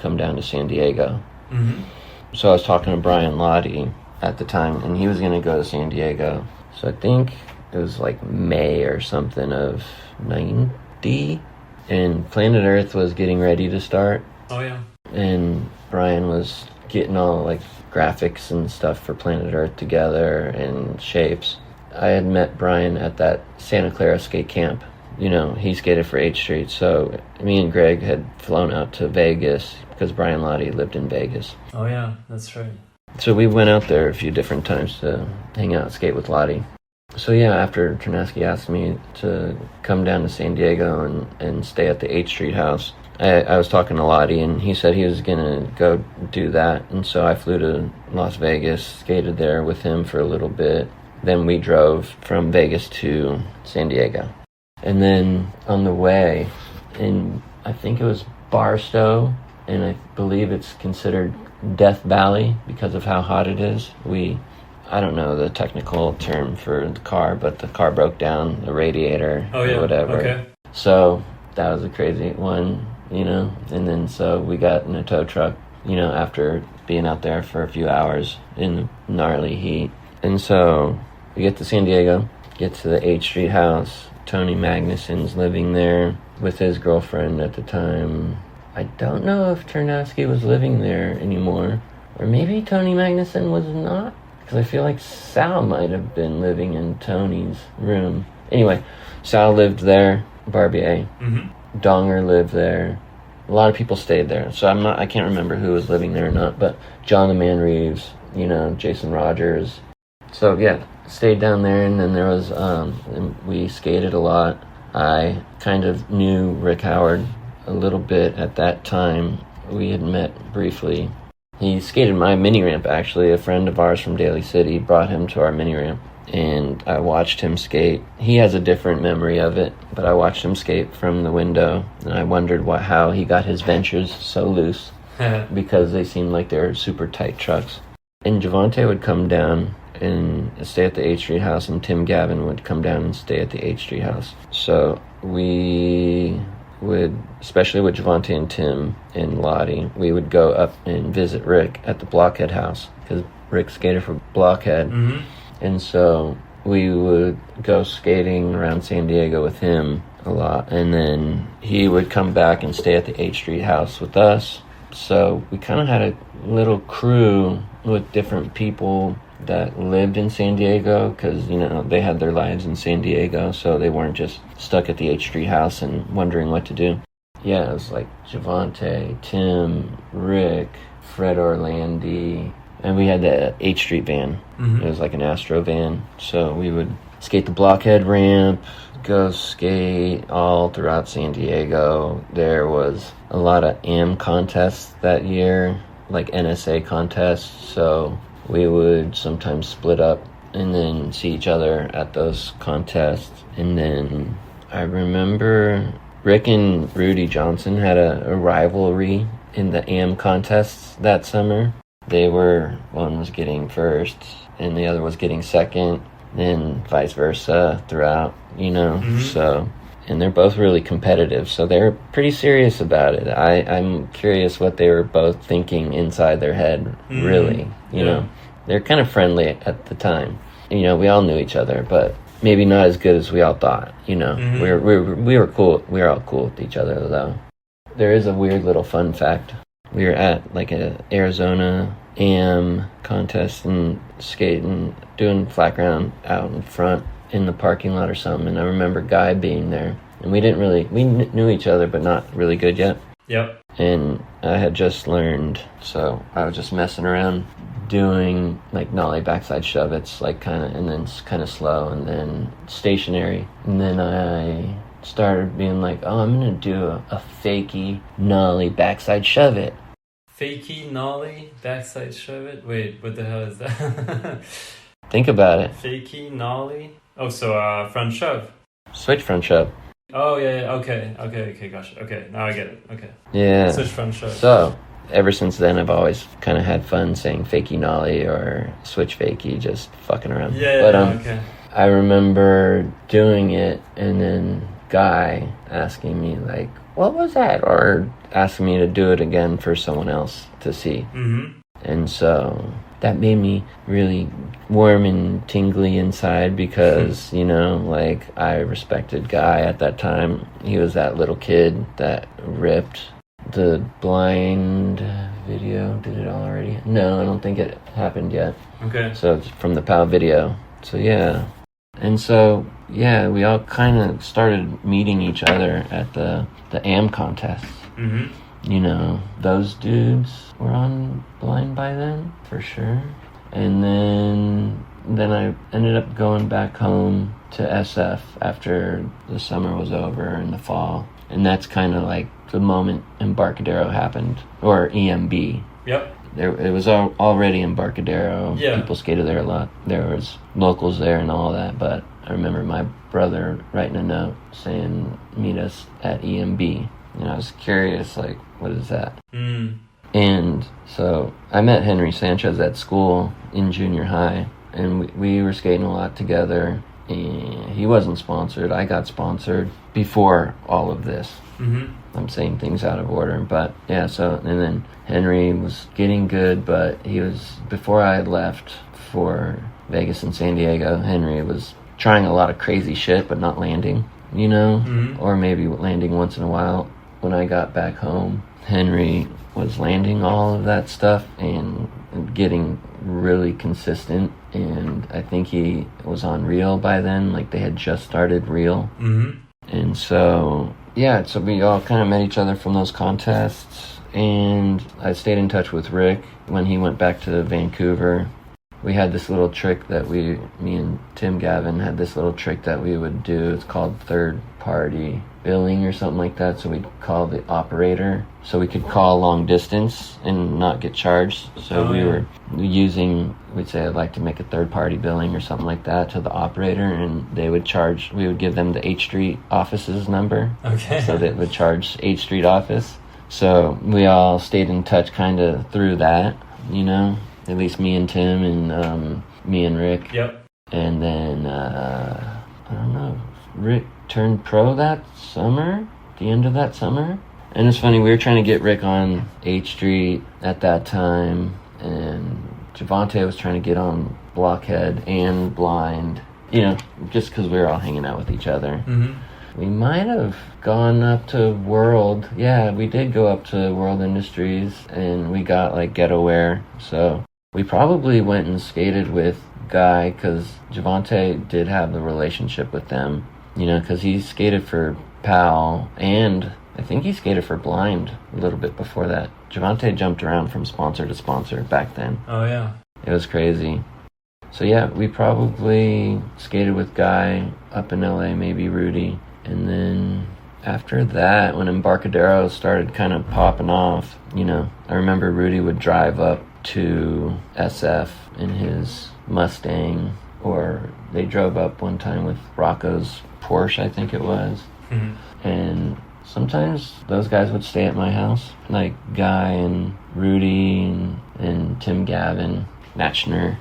come down to San Diego. Mm-hmm. So I was talking to Brian Lottie at the time, and he was going to go to San Diego. So I think it was May or something of 90, and Planet Earth was getting ready to start. Oh, yeah. And Brian was getting all graphics and stuff for Planet Earth together and shapes. I had met Brian at that Santa Clara skate camp. He skated for H Street, so me and Greg had flown out to Vegas because Brian Lottie lived in Vegas. Oh yeah, that's right. So we went out there a few different times to hang out and skate with Lottie. So yeah, after Ternasky asked me to come down to San Diego and stay at the H Street house, I was talking to Lottie, and he said he was going to go do that. And so I flew to Las Vegas, skated there with him for a little bit. Then we drove from Vegas to San Diego. And then on the way, I think it was Barstow, and I believe it's considered Death Valley because of how hot it is. I don't know the technical term for the car, but the car broke down, the radiator, or whatever. Okay. So that was a crazy one. And then so we got in a tow truck, after being out there for a few hours in the gnarly heat. And so we get to San Diego, get to the H Street house. Tony Magnuson's living there with his girlfriend at the time. I don't know if Ternasky was living there anymore, or maybe Tony Magnuson was not, because I feel like Sal might have been living in Tony's room. Anyway, Sal lived there, Barbier. Mm-hmm. Donger lived there. A lot of people stayed there, so I can't remember who was living there or not, but John the Man Reeves, Jason Rogers. So yeah, stayed down there, and then there was, we skated a lot. I kind of knew Rick Howard a little bit at that time. We had met briefly. He skated my mini ramp, actually. A friend of ours from Daly City brought him to our mini ramp, and I watched him skate. He has a different memory of it, but I watched him skate from the window, and I wondered how he got his ventures so loose, because they seemed like they were super tight trucks. And Javante would come down and stay at the H Street house, and Tim Gavin would come down and stay at the H Street house. So we would, especially with Javante and Tim and Lottie, we would go up and visit Rick at the Blockhead house, because Rick skated for Blockhead. And so we would go skating around San Diego with him a lot, and then he would come back and stay at the H Street house with us. So we kind of had a little crew with different people that lived in San Diego, because, you know, they had their lives in San Diego, so they weren't just stuck at the H Street house and wondering what to do. Yeah, it was like Javante, Tim, Rick, Fred Orlandi, and we had the H Street van. It was like an Astro van, so we would skate the Blockhead ramp, go skate all throughout San Diego. There was a lot of AM contests that year, like NSA contests, so we would sometimes split up and then see each other at those contests. And then I remember Rick and Rudy Johnson had a rivalry in the AM contests that summer. One was getting first and the other was getting second, and vice versa throughout, you know. So, and they're both really competitive, so they're pretty serious about it. I'm curious what they were both thinking inside their head, really. You know, they're kind of friendly at the time. You know, we all knew each other, but maybe not as good as we all thought. You know, we were cool. We were all cool with each other, though. There is a weird little fun fact. We were at like a Arizona AM contest and skating, doing flat ground out in front in the parking lot or something, and I remember Guy being there, and we knew each other, but not really good yet. Yep. And I had just learned, so I was just messing around doing like nollie backside shove. It's like and then kind of slow, and then stationary, and then I started being like, oh, I'm gonna do a fakey nollie backside shove it. Fakey nollie backside shove it? Wait, what the hell is that? Think about it. Fakey nollie? Oh, so front shove. Switch front shove. Oh, yeah, okay, gotcha. Okay, now I get it. Okay. Yeah. Switch front shove. So, ever since then, I've always kind of had fun saying fakey nollie or switch fakey, just fucking around. Okay. I remember doing it, and then Guy asking me, like, what was that? Or asking me to do it again for someone else to see. And so that made me really warm and tingly inside, because, you know, like, I respected Guy at that time. He was that little kid that ripped the blind video. Did it already? No, I don't think it happened yet. Okay. So it's from the POW video. So yeah. And so, yeah, we all kind of started meeting each other at the AM contests. You know, those dudes were on Blind by then, for sure. And then I ended up going back home to SF after the summer was over in the fall. And that's kind of like the moment Embarcadero happened, or EMB. Yep. It was already Embarcadero. Yeah. People skated there a lot. There was locals there and all that, but I remember my brother writing a note saying, meet us at EMB. And I was curious, like, what is that? And so I met Henry Sanchez at school in junior high, and we were skating a lot together. And he wasn't sponsored. I got sponsored before all of this. I'm saying things out of order, but yeah, so, and then Henry was getting good, but before I had left for Vegas and San Diego, Henry was trying a lot of crazy shit, but not landing, you know, or maybe landing once in a while. When I got back home, Henry was landing all of that stuff and getting really consistent, and I think he was on Reel by then, like they had just started Reel. And so, yeah, so we all kind of met each other from those contests, and I stayed in touch with Rick when he went back to Vancouver. We had this little trick that me and Tim Gavin had this little trick that we would do. It's called third party billing or something like that. So we'd call the operator, so we could call long distance and not get charged. So we were using, we'd say, I'd like to make a third party billing or something like that to the operator, and they would charge, we would give them the H Street office's number. Okay. So they would charge H Street office. So we all stayed in touch kind of through that, you know. At least me and Tim and me and Rick. Yep. And then, I don't know, Rick turned pro that summer, the end of that summer. And it's funny, we were trying to get Rick on H Street at that time, and Javante was trying to get on Blockhead and Blind, you know, just because we were all hanging out with each other. Mm-hmm. We might have gone up to World. Yeah, we did go up to World Industries, and we got, like, Ghetto Wear. So we probably went and skated with Guy, because Javante did have the relationship with them, you know, because he skated for Pal, and I think he skated for Blind a little bit before that. Javante jumped around from sponsor to sponsor back then. Oh, yeah. It was crazy. So, yeah, we probably skated with Guy up in LA, maybe Rudy. And then after that, when Embarcadero started kind of popping off, you know, I remember Rudy would drive up to SF in his Mustang, or they drove up one time with Rocco's Porsche, I think it was. Mm-hmm. And sometimes those guys would stay at my house, like Guy and Rudy and Tim Gavin, Matchner.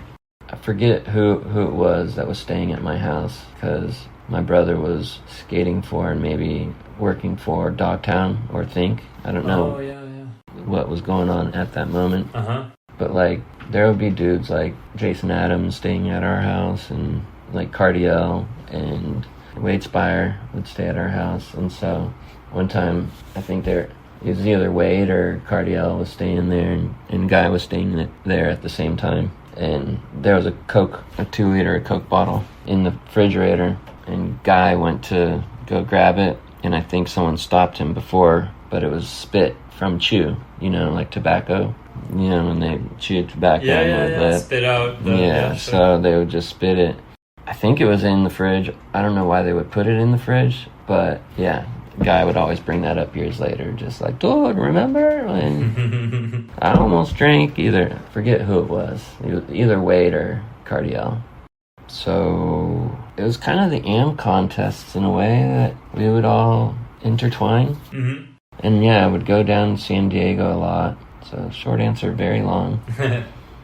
I forget who it was that was staying at my house, because my brother was skating for and maybe working for Dogtown or Think. I don't know what was going on at that moment. Uh-huh. But, like, there would be dudes like Jason Adams staying at our house, and, like, Cardiel and Wade Spire would stay at our house. And so one time, I think it was either Wade or Cardiel was staying there, and Guy was staying there at the same time. And there was a 2-liter Coke bottle in the refrigerator, and Guy went to go grab it, and I think someone stopped him before, but it was spit from chew, you know, like tobacco. You know, when they chew tobacco and would spit out. Sure. So they would just spit it. I think it was in the fridge. I don't know why they would put it in the fridge, but yeah, Guy would always bring that up years later, just like, dude, remember when I almost drank I forget who it was, either Wade or Cardiel. So it was kind of the AM contests in a way that we would all intertwine. Mm-hmm. And yeah, I would go down to San Diego a lot. So short answer, very long.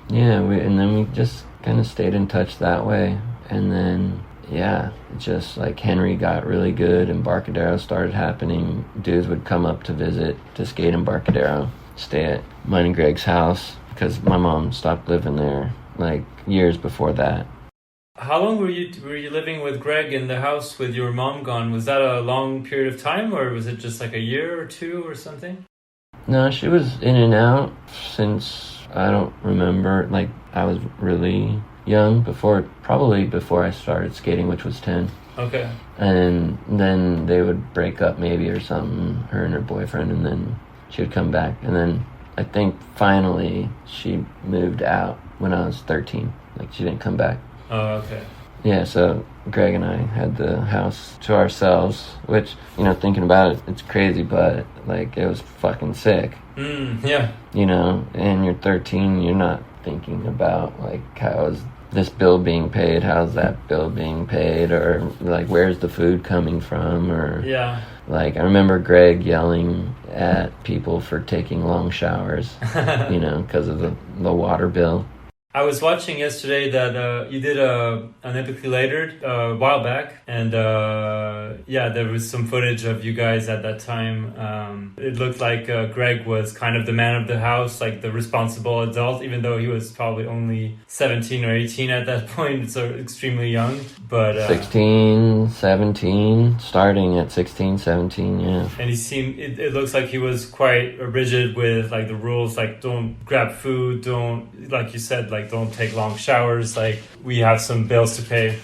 Yeah, and then we just kind of stayed in touch that way. And then, yeah, just like Henry got really good, Embarcadero started happening. Dudes would come up to visit, to skate Embarcadero, stay at mine and Greg's house, because my mom stopped living there like years before that. How long were you living with Greg in the house with your mom gone? Was that a long period of time, or was it just like a year or two or something? No, she was in and out since, I don't remember, like, I was really young, probably before I started skating, which was 10. Okay. And then they would break up maybe or something, her and her boyfriend, and then she would come back. And then I think finally she moved out when I was 13. Like, she didn't come back. Oh, okay. Yeah, so Greg and I had the house to ourselves, which, you know, thinking about it, it's crazy, but, like, it was fucking sick. Yeah. You know, and you're 13, you're not thinking about, like, how is this bill being paid, how's that bill being paid, or, like, where's the food coming from, or... Yeah. Like, I remember Greg yelling at people for taking long showers, you know, because of the water bill. I was watching yesterday that you did an Epically Latered a while back, and yeah, there was some footage of you guys at that time. It looked like Greg was kind of the man of the house, like the responsible adult, even though he was probably only 17 or 18 at that point, so extremely young. But 16, 17, starting at 16, 17, yeah. And he seemed, it looks like he was quite rigid with like the rules, like don't grab food, don't, like you said, like don't take long showers, like we have some bills to pay.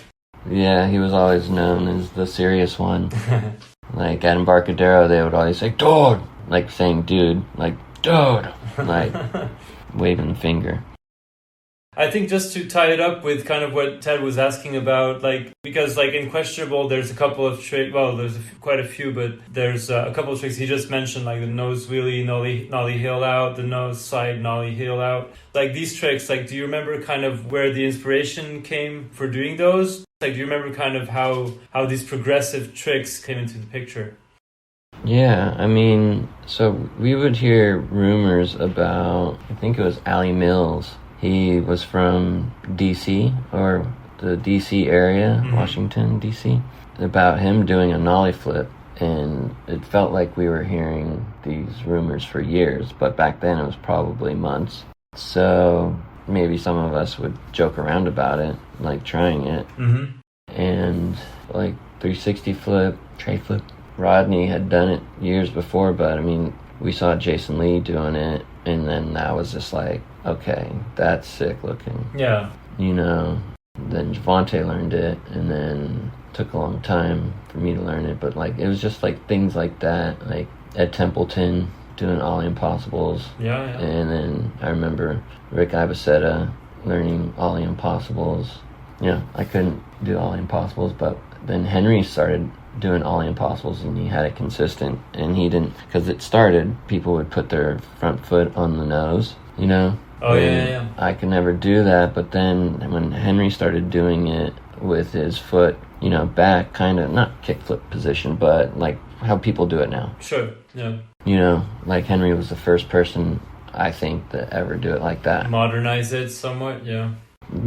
Yeah, he was always known as the serious one. Like at Embarcadero, they would always say, dude, like saying dude, like dude, like waving the finger. I think just to tie it up with kind of what Ted was asking about, like, because like in Questionable, there's a couple of tricks, well, there's quite a few, but there's a couple of tricks he just mentioned, like the nose wheelie, nollie heel out, the nose slide, nollie heel out. Like these tricks, like, do you remember kind of where the inspiration came for doing those? Like, do you remember kind of how these progressive tricks came into the picture? Yeah, I mean, so we would hear rumors about, I think it was Allie Mills. He was from DC, or the DC area, Washington, DC. About him doing a nollie flip, and it felt like we were hearing these rumors for years, but back then it was probably months. So maybe some of us would joke around about it, like trying it. And like 360 flip, tray flip. Rodney had done it years before, but I mean, we saw Jason Lee doing it, and then that was just like, okay, that's sick looking. Yeah. You know, then Javante learned it, and then took a long time for me to learn it, but like, it was just like things like that, like Ed Templeton doing Ollie Impossibles. Yeah. And then I remember Rick Ibaseta learning Ollie Impossibles. Yeah, I couldn't do Ollie Impossibles, but then Henry started doing Ollie Impossibles, and he had it consistent, and he didn't, because it started, people would put their front foot on the nose, you know? Oh, yeah. I could never do that, but then when Henry started doing it with his foot, you know, back, kind of, not kickflip position, but like how people do it now. Sure, yeah. You know, like Henry was the first person, I think, to ever do it like that. Modernize it somewhat, yeah.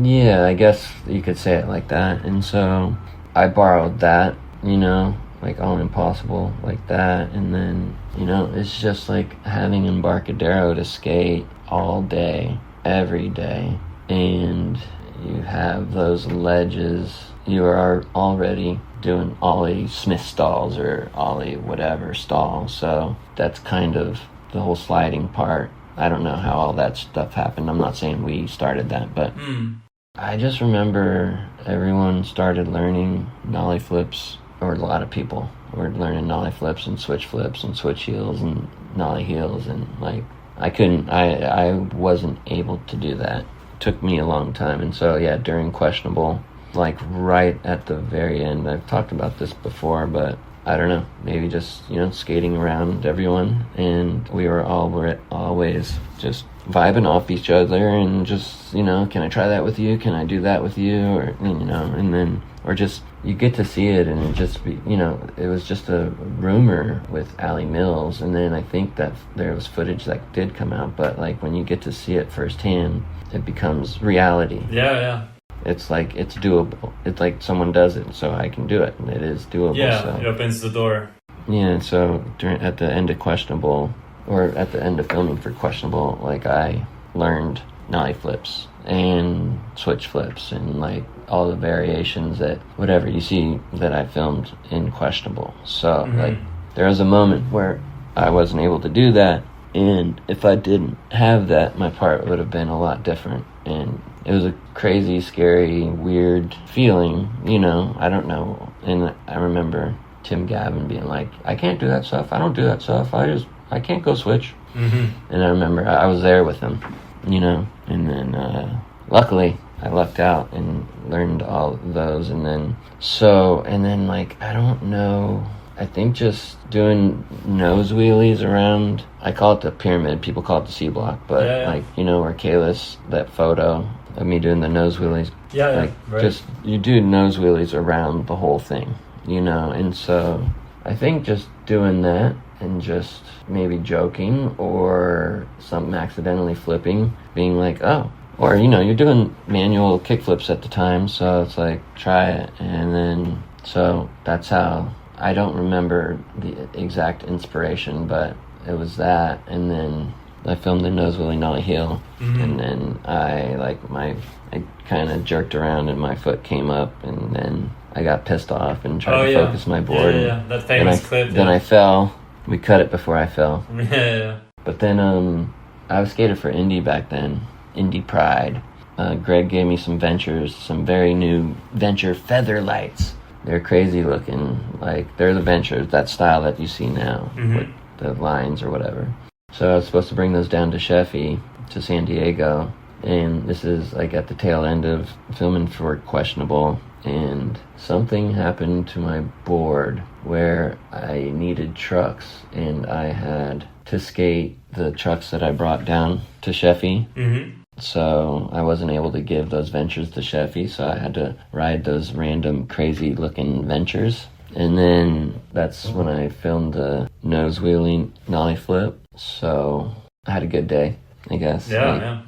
Yeah, I guess you could say it like that. And so I borrowed that, you know, like All Impossible, like that. And then, you know, it's just like having Embarcadero to skate all day, every day. And you have those ledges. You are already doing Ollie Smyth stalls or Ollie whatever stall. So that's kind of the whole sliding part. I don't know how all that stuff happened. I'm not saying we started that, but I just remember everyone started learning nollie flips, or a lot of people were learning nollie flips and switch heels and nollie heels, and like I wasn't able to do that. It took me a long time, and so yeah, during questionable, like right at the very end, I've talked about this before, but I don't know, maybe just, you know, skating around everyone, and we were always just vibing off each other, and just, you know, can I try that with you? Can I do that with you? Or, you know, and then, or just, you get to see it, and it just be, you know, it was just a rumor with Allie Mills, and then I think that there was footage that did come out, but like when you get to see it firsthand, it becomes reality. Yeah. It's like, it's doable. It's like someone does it, so I can do it. And it is doable. Yeah, so. It opens the door. Yeah, so at the end of Questionable, or at the end of filming for Questionable, like I learned nollie flips and switch flips and like all the variations that whatever you see that I filmed in Questionable. So like there was a moment where I wasn't able to do that, and if I didn't have that, my part would have been a lot different. And it was a crazy, scary, weird feeling, you know, I don't know. And I remember Tim Gavin being like, I can't do that stuff. I don't do that stuff. I can't go switch. And I remember I was there with him, you know, and then luckily I lucked out and learned all of those. And then like, I don't know, I think just doing nose wheelies around, I call it the pyramid, people call it the C block, but like, you know, where Kalis, that photo of me doing the nose wheelies, like right. Just, you do nose wheelies around the whole thing, you know, and so I think just doing that and just maybe joking or something accidentally flipping, being like, oh, or, you know, you're doing manual kick flips at the time, so it's like, try it. And then, so that's how, I don't remember the exact inspiration, but it was that. And then I filmed the nose wheelie nollie heel, and then I kind of jerked around and my foot came up, and then I got pissed off and tried to focus my board. Yeah, that famous clip. Then I fell. We cut it before I fell. Yeah. But then I was skated for Indy back then, Indy Pride. Greg gave me some Ventures, some very new Venture feather lights. They're crazy looking, like they're the Ventures, that style that you see now, with the lines or whatever. So I was supposed to bring those down to Sheffy, to San Diego, and this is like at the tail end of filming for Questionable, and something happened to my board where I needed trucks, and I had to skate the trucks that I brought down to Sheffy. So I wasn't able to give those Ventures to Sheffy, so I had to ride those random crazy looking Ventures. And then that's when I filmed the nose wheeling nollie flip. So I had a good day, I guess. Yeah.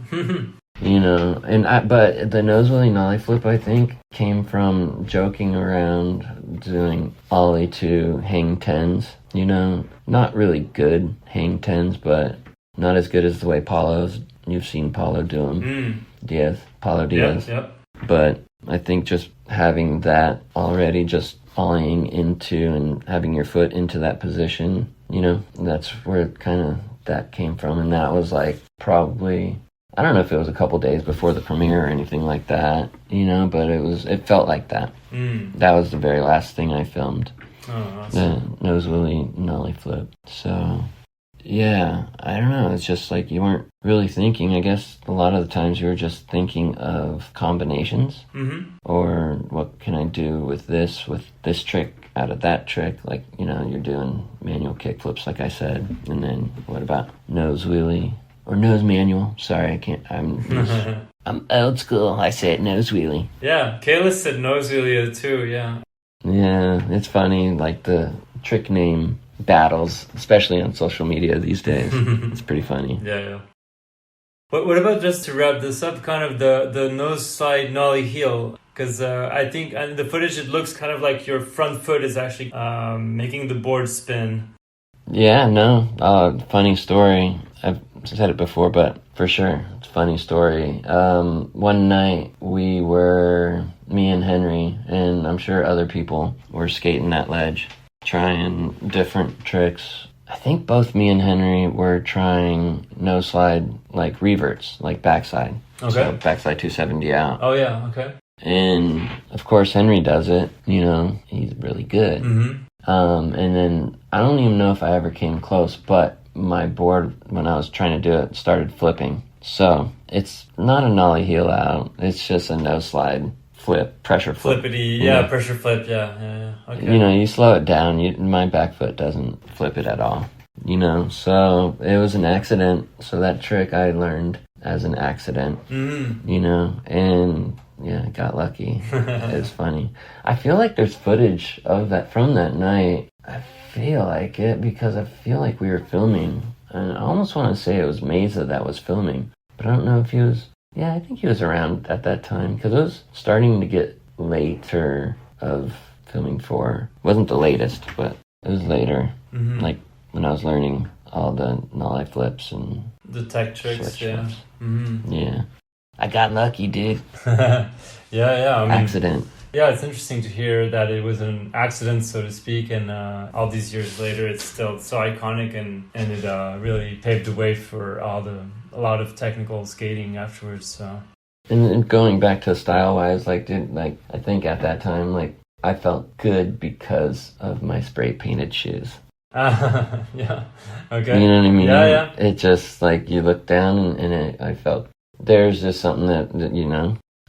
But the nose wheelie nollie flip, I think, came from joking around doing ollie to hang tens, not really good hang tens, but not as good as the way you've seen Paulo do them. Paulo Diaz. Yep. But I think just having that already, just ollieing into and having your foot into that position, that's where kind of that came from. And that was like probably, I don't know if it was a couple days before the premiere or anything like that, but it felt like that. That was the very last thing I filmed. Oh, awesome. The nose wheelie nollie flip. So, yeah, I don't know. It's just like you weren't really thinking. I guess a lot of the times you were just thinking of combinations. Or what can I do with this trick out of that trick? Like, you're doing manual kick flips, like I said. And then what about nose wheelie? Or nose manual. Sorry, I can't. I'm old school. I say it nose wheelie. Yeah, Kayla said nose wheelie too, yeah. Yeah, it's funny, like the trick name battles, especially on social media these days. It's pretty funny. Yeah. What about, just to wrap this up, kind of the nose slide nollie heel? Because I think in the footage it looks kind of like your front foot is actually making the board spin. Yeah, no, funny story. I've said it before, but for sure, it's a funny story. One night me and Henry, and I'm sure other people were skating that ledge, trying different tricks. I think both me and Henry were trying no slide, like reverts, like backside. Okay. So backside 270 out. Oh yeah, okay. And of course Henry does it, he's really good. And then I don't even know if I ever came close, but my board, when I was trying to do it, started flipping. So it's not a nollie heel out. It's just a no slide flip, pressure flip. Flippity, pressure flip, yeah. Okay. You slow it down. My back foot doesn't flip it at all. So it was an accident. So that trick I learned as an accident, and yeah, I got lucky. It was funny. I feel like there's footage of that from that night. I feel like it because I feel like we were filming. And I almost want to say it was Meza that was filming. But I don't know if he was... Yeah, I think he was around at that time. Because it was starting to get later of filming for... It wasn't the latest, but it was later. Like when I was learning all the nollie flips and... The tech tricks, yeah. Yeah. I got lucky, dude. Yeah. I mean, accident. Yeah, it's interesting to hear that it was an accident, so to speak, and all these years later, it's still so iconic, and it really paved the way for a lot of technical skating afterwards. So. And going back to style-wise, I think at that time, I felt good because of my spray-painted shoes. Yeah. Okay. You know what I mean? Yeah. It just you look down and I felt there's just something that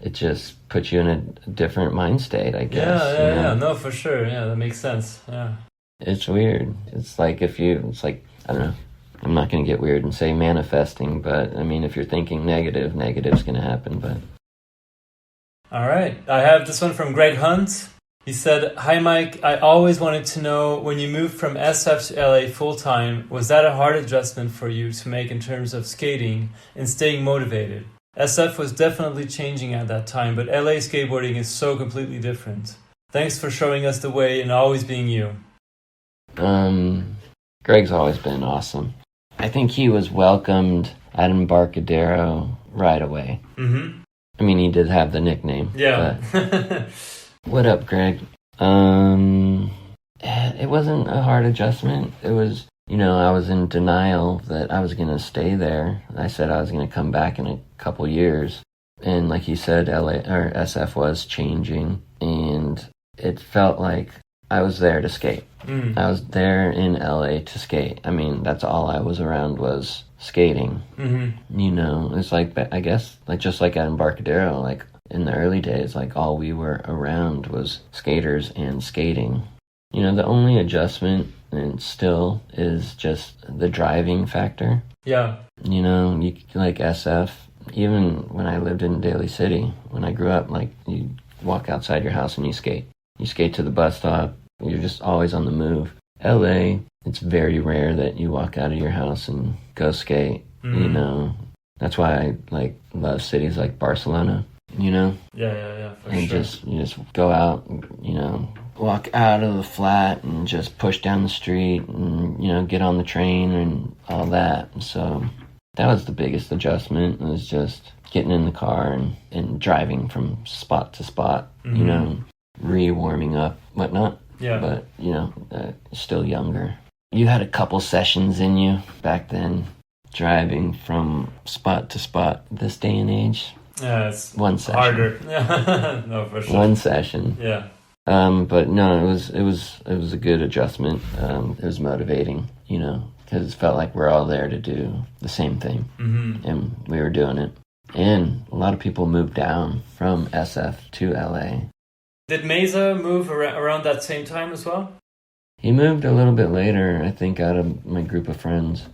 it just puts you in a different mind state, I guess. Yeah. No, for sure. Yeah, that makes sense. Yeah. It's weird. It's like I don't know. I'm not going to get weird and say manifesting, but I mean, if you're thinking negative's going to happen, but. All right. I have this one from Greg Hunt. He said, "Hi, Mike. I always wanted to know, when you moved from SF to LA full-time, was that a hard adjustment for you to make in terms of skating and staying motivated? SF was definitely changing at that time, but LA skateboarding is so completely different. Thanks for showing us the way and always being you." Greg's always been awesome. I think he was welcomed at Embarcadero right away. I mean, he did have the nickname. Yeah. What up, Greg? It wasn't a hard adjustment. It was, I was in denial that I was going to stay there. I said I was going to come back in a couple years. And like you said, SF was changing, and it felt like I was there to skate. I was there in LA to skate. I mean, that's all I was around was skating. It's I guess, just like at Embarcadero, in the early days, all we were around was skaters and skating. The only adjustment, and still, is just the driving factor. Yeah. You SF, even when I lived in Daly City, when I grew up, you walk outside your house and you skate. You skate to the bus stop. You're just always on the move. LA, it's very rare that you walk out of your house and go skate. That's why I love cities like Barcelona, you know? Yeah, for and sure. you just go out, walk out of the flat and just push down the street and, get on the train and all that. So that was the biggest adjustment, was just getting in the car and driving from spot to spot, re-warming up, whatnot. Yeah. But, still younger. You had a couple sessions in you back then, driving from spot to spot this day and age. Yeah, it's one session. harder. Yeah, no, for sure. One session. Yeah. But no, it was a good adjustment. It was motivating, because it felt like we're all there to do the same thing, and we were doing it. And a lot of people moved down from SF to LA. Did Meza move around that same time as well? He moved a little bit later, I think, out of my group of friends.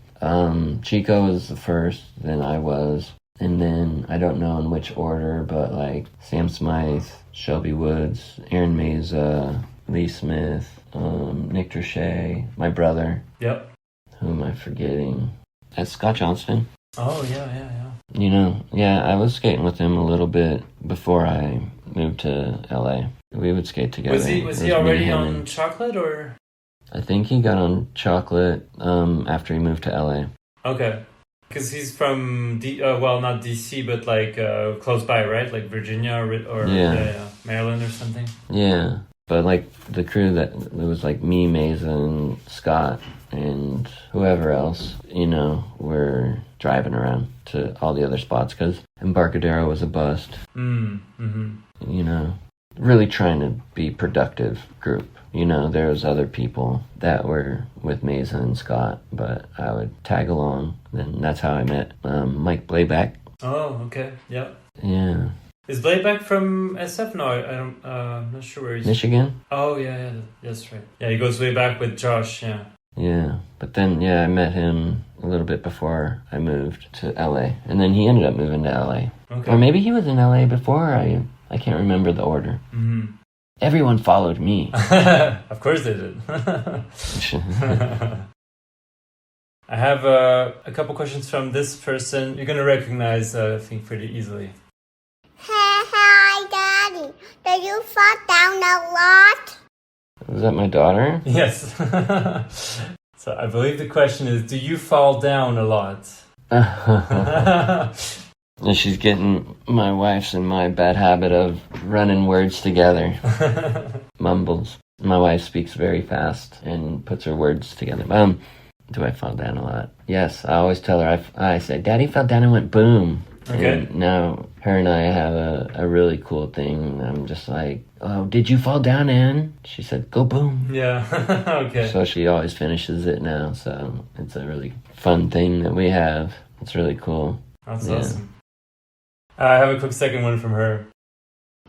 Chico was the first, then I was. And then, I don't know in which order, but Sam Smyth, Shelby Woods, Aaron Meza, Lee Smyth, Nick Tershay, my brother. Yep. Who am I forgetting? That's Scott Johnston. Oh, yeah. I was skating with him a little bit before I moved to LA. We would skate together. Was he already on chocolate, or? I think he got on chocolate after he moved to LA. Okay. Because he's from, not DC, but close by, right? Like Virginia or Maryland or something? Yeah. But the crew it was me, Meza, and Scott, and whoever else, were driving around to all the other spots because Embarcadero was a bust. Really trying to be productive group. There was other people that were with Meza and Scott, but I would tag along. Then that's how I met Mike Blayback. Oh, okay. Yeah. Yeah. Is Blayback from SF? No, I'm not sure where he's... Michigan? Oh, yeah, that's right. Yeah, he goes way back with Josh, yeah. Yeah, but then, I met him a little bit before I moved to LA. And then he ended up moving to LA. Okay. Or maybe he was in LA before I can't remember the order. Mm-hmm. Everyone followed me. Of course they did. I have a couple questions from this person. You're going to recognize, I think, pretty easily. Hi, Daddy. Did you fall down a lot? Was that my daughter? Yes. So I believe the question is, do you fall down a lot? She's getting my wife's and my bad habit of running words together. Mumbles. My wife speaks very fast and puts her words together. Do I fall down a lot? Yes, I always tell her, I say, Daddy fell down and went boom. Okay. And now her and I have a really cool thing. I'm just like, oh, did you fall down, Ann? She said, go boom. Yeah, okay. So she always finishes it now. So it's a really fun thing that we have. It's really cool. That's awesome. I have a quick second one from her.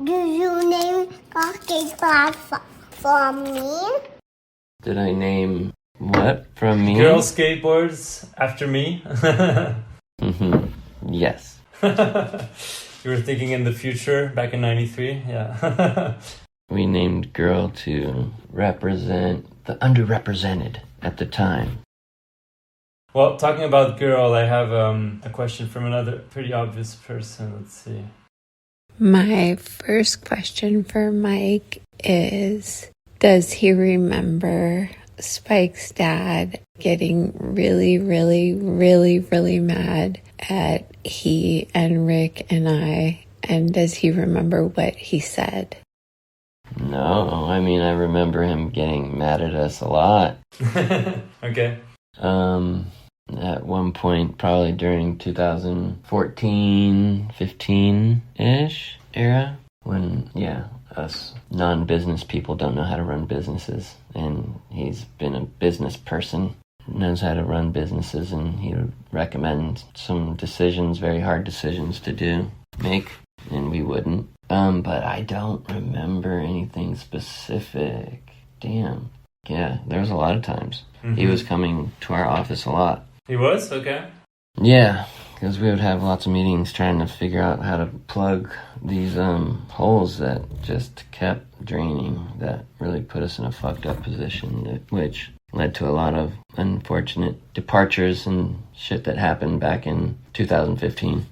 Do you name Girl Skateboards for me? Did I name what from me? Girl Skateboards after me? Yes. You were thinking in the future back in 93? Yeah. We named Girl to represent the underrepresented at the time. Well, talking about Girl, I have a question from another pretty obvious person. Let's see. My first question for Mike is, does he remember Spike's dad getting really, really, really, really mad at he and Rick and I? And does he remember what he said? No, I mean, I remember him getting mad at us a lot. Okay. At one point, probably during 2014, 15-ish era, when, us non-business people don't know how to run businesses, and he's been a business person, knows how to run businesses, and he would recommend some decisions, very hard decisions to make, and we wouldn't. But I don't remember anything specific. Damn. Yeah, there was a lot of times. Mm-hmm. He was coming to our office a lot. He was? Okay. Yeah, because we would have lots of meetings trying to figure out how to plug these holes that just kept draining, that really put us in a fucked up position, which led to a lot of unfortunate departures and shit that happened back in 2015.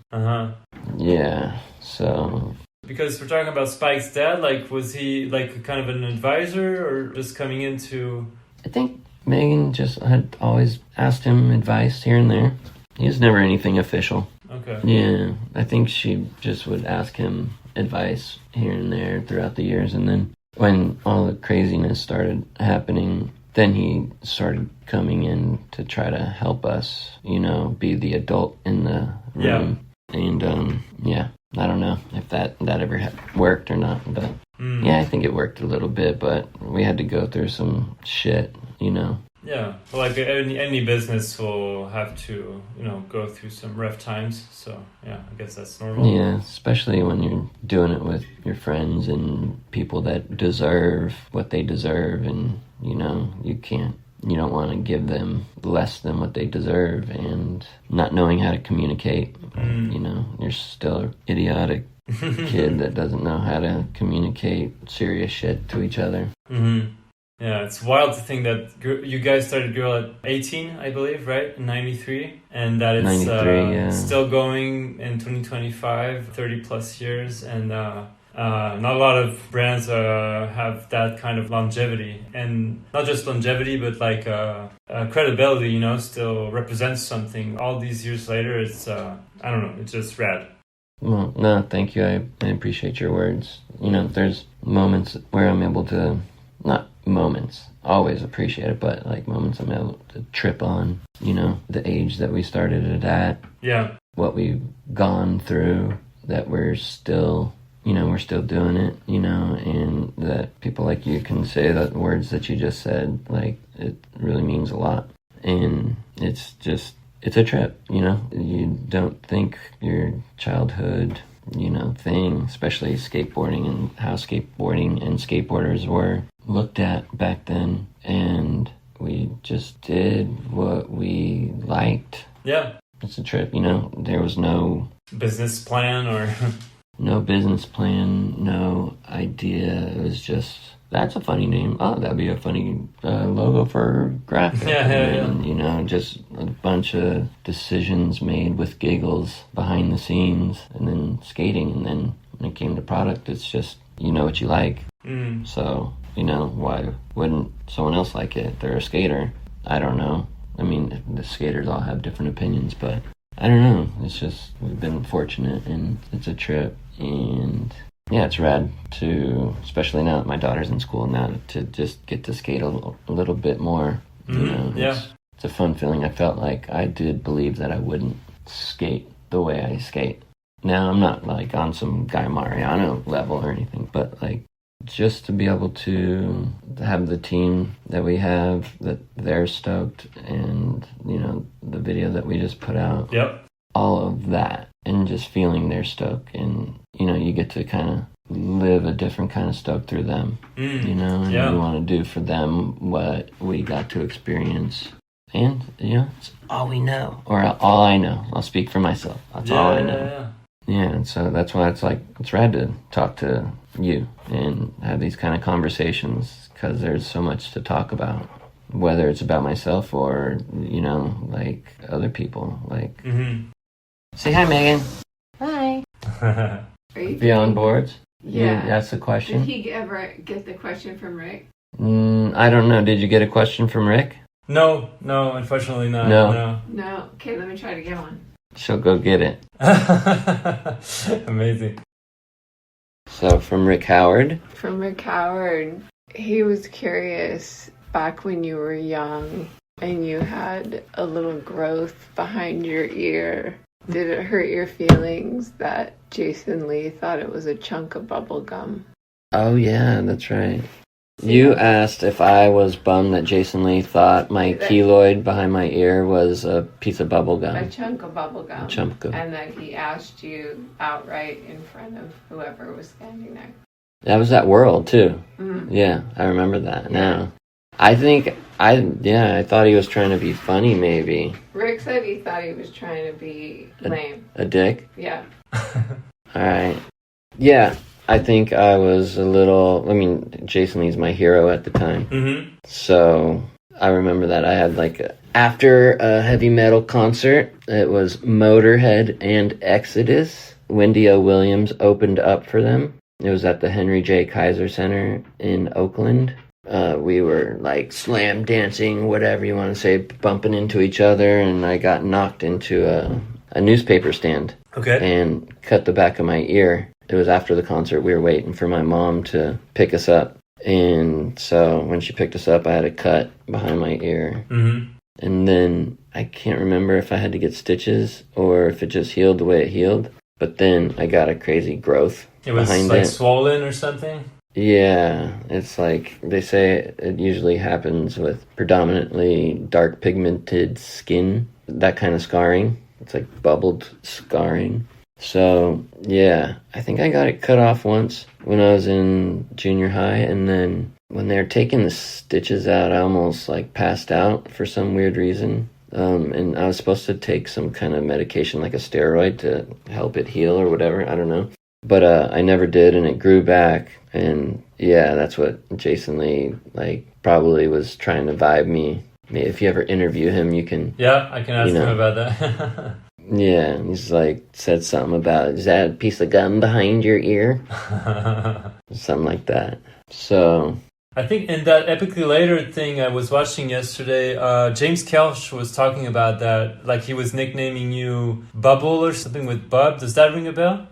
Yeah, so... Because we're talking about Spike's dad, like, was he, like, kind of an advisor or just coming into... I think Megan just had always asked him advice here and there. He was never anything official. Okay. Yeah, I think she just would ask him advice here and there throughout the years, and then when all the craziness started happening, then he started coming in to try to help us, you know, be the adult in the room. Yeah. And, yeah, I don't know if that ever worked or not, but yeah, I think it worked a little bit, but we had to go through some shit, you know. Yeah, well, like any business will have to, you know, go through some rough times. So, yeah, I guess that's normal. Yeah, especially when you're doing it with your friends and people that deserve what they deserve. And, you know, you don't want to give them less than what they deserve. And not knowing how to communicate, you know, you're still an idiotic kid that doesn't know how to communicate serious shit to each other. Yeah, it's wild to think that you guys started Girl at 18, I believe, right? In 93. And that it's still going in 2025, 30 plus years. And not a lot of brands have that kind of longevity. And not just longevity, but like credibility, you know, still represents something. All these years later, it's, I don't know, it's just rad. Well, no, thank you. I appreciate your words. You know, there's moments where I'm able to... Not moments, always appreciate it, but like moments I'm able to trip on, you know, the age that we started it at. Yeah. What we've gone through, that we're still, you know, we're still doing it, you know, and that people like you can say the words that you just said, like, it really means a lot. And it's a trip, you know. You don't think your childhood, you know, thing, especially skateboarding and how skateboarding and skateboarders were looked at back then, and we just did what we liked. Yeah. It's a trip, you know. There was no business plan or no business plan, no idea. It was just, that's a funny name. Oh, that'd be a funny logo for graphic. And, you know, just a bunch of decisions made with giggles behind the scenes, and then skating. And then when it came to product, it's just, you know what you like. So, you know, why wouldn't someone else like it? They're a skater. I don't know. I mean, the skaters all have different opinions, but I don't know. It's just, we've been fortunate, and it's a trip. And yeah, it's rad to, especially now that my daughter's in school now, to just get to skate a little bit more. You know, it's a fun feeling. I felt like I did believe that I wouldn't skate the way I skate. Now, I'm not like on some Guy Mariano level or anything, but like just to be able to have the team that we have, that they're stoked, and, you know, the video that we just put out. Yep. All of that, and just feeling their stoke, and, you know, you get to kind of live a different kind of stoke through them, you know, and you want to do for them what we got to experience. And, you know, it's all we know, or all I know. I'll speak for myself. That's all I know. Yeah, and so that's why it's like, it's rad to talk to you and have these kind of conversations, because there's so much to talk about, whether it's about myself or, you know, like other people. Like, say hi, Megan. Hi. Are you Beyond Boards? Yeah. That's the question. Did he ever get the question from Rick? I don't know. Did you get a question from Rick? No, unfortunately not. No. Okay, let me try to get one. She'll go get it. Amazing. So, from Rick Howard. From Rick Howard, he was curious, back when you were young and you had a little growth behind your ear, did it hurt your feelings that Jason Lee thought it was a chunk of bubble gum? Oh, yeah, that's right. You asked if I was bummed that Jason Lee thought my keloid behind my ear was a piece of bubble gum. A chunk of bubble gum. A chunk of. And that he asked you outright in front of whoever was standing there. That was at World, too. Yeah, I remember that now. I think, I thought he was trying to be funny, maybe. Rick said he thought he was trying to be lame. A dick? Yeah. All right. Yeah. I think I was a little, I mean, Jason Lee's my hero at the time. So I remember that. I had after a heavy metal concert, it was Motorhead and Exodus. Wendy O. Williams opened up for them. It was at the Henry J. Kaiser Center in Oakland. We were slam dancing, whatever you want to say, bumping into each other, and I got knocked into a newspaper stand. Okay. And cut the back of my ear. It was after the concert. We were waiting for my mom to pick us up. And so when she picked us up, I had a cut behind my ear. Mm-hmm. And then I can't remember if I had to get stitches or if it just healed the way it healed. But then I got a crazy growth behind it. It was swollen or something? Yeah, it's they say it usually happens with predominantly dark pigmented skin, that kind of scarring. It's bubbled scarring. So, yeah, I think I got it cut off once when I was in junior high, and then when they were taking the stitches out, I almost passed out for some weird reason. And I was supposed to take some kind of medication, like a steroid, to help it heal or whatever, I don't know. But I never did, and it grew back, and yeah, that's what Jason Lee, probably was trying to vibe me. If you ever interview him, you can... Yeah, I can ask him about that. Yeah, he's said something about, is that a piece of gum behind your ear? Something like that. So... I think in that Epically Later thing I was watching yesterday, James Kelch was talking about that. He was nicknaming you Bubble or something with Bub. Does that ring a bell?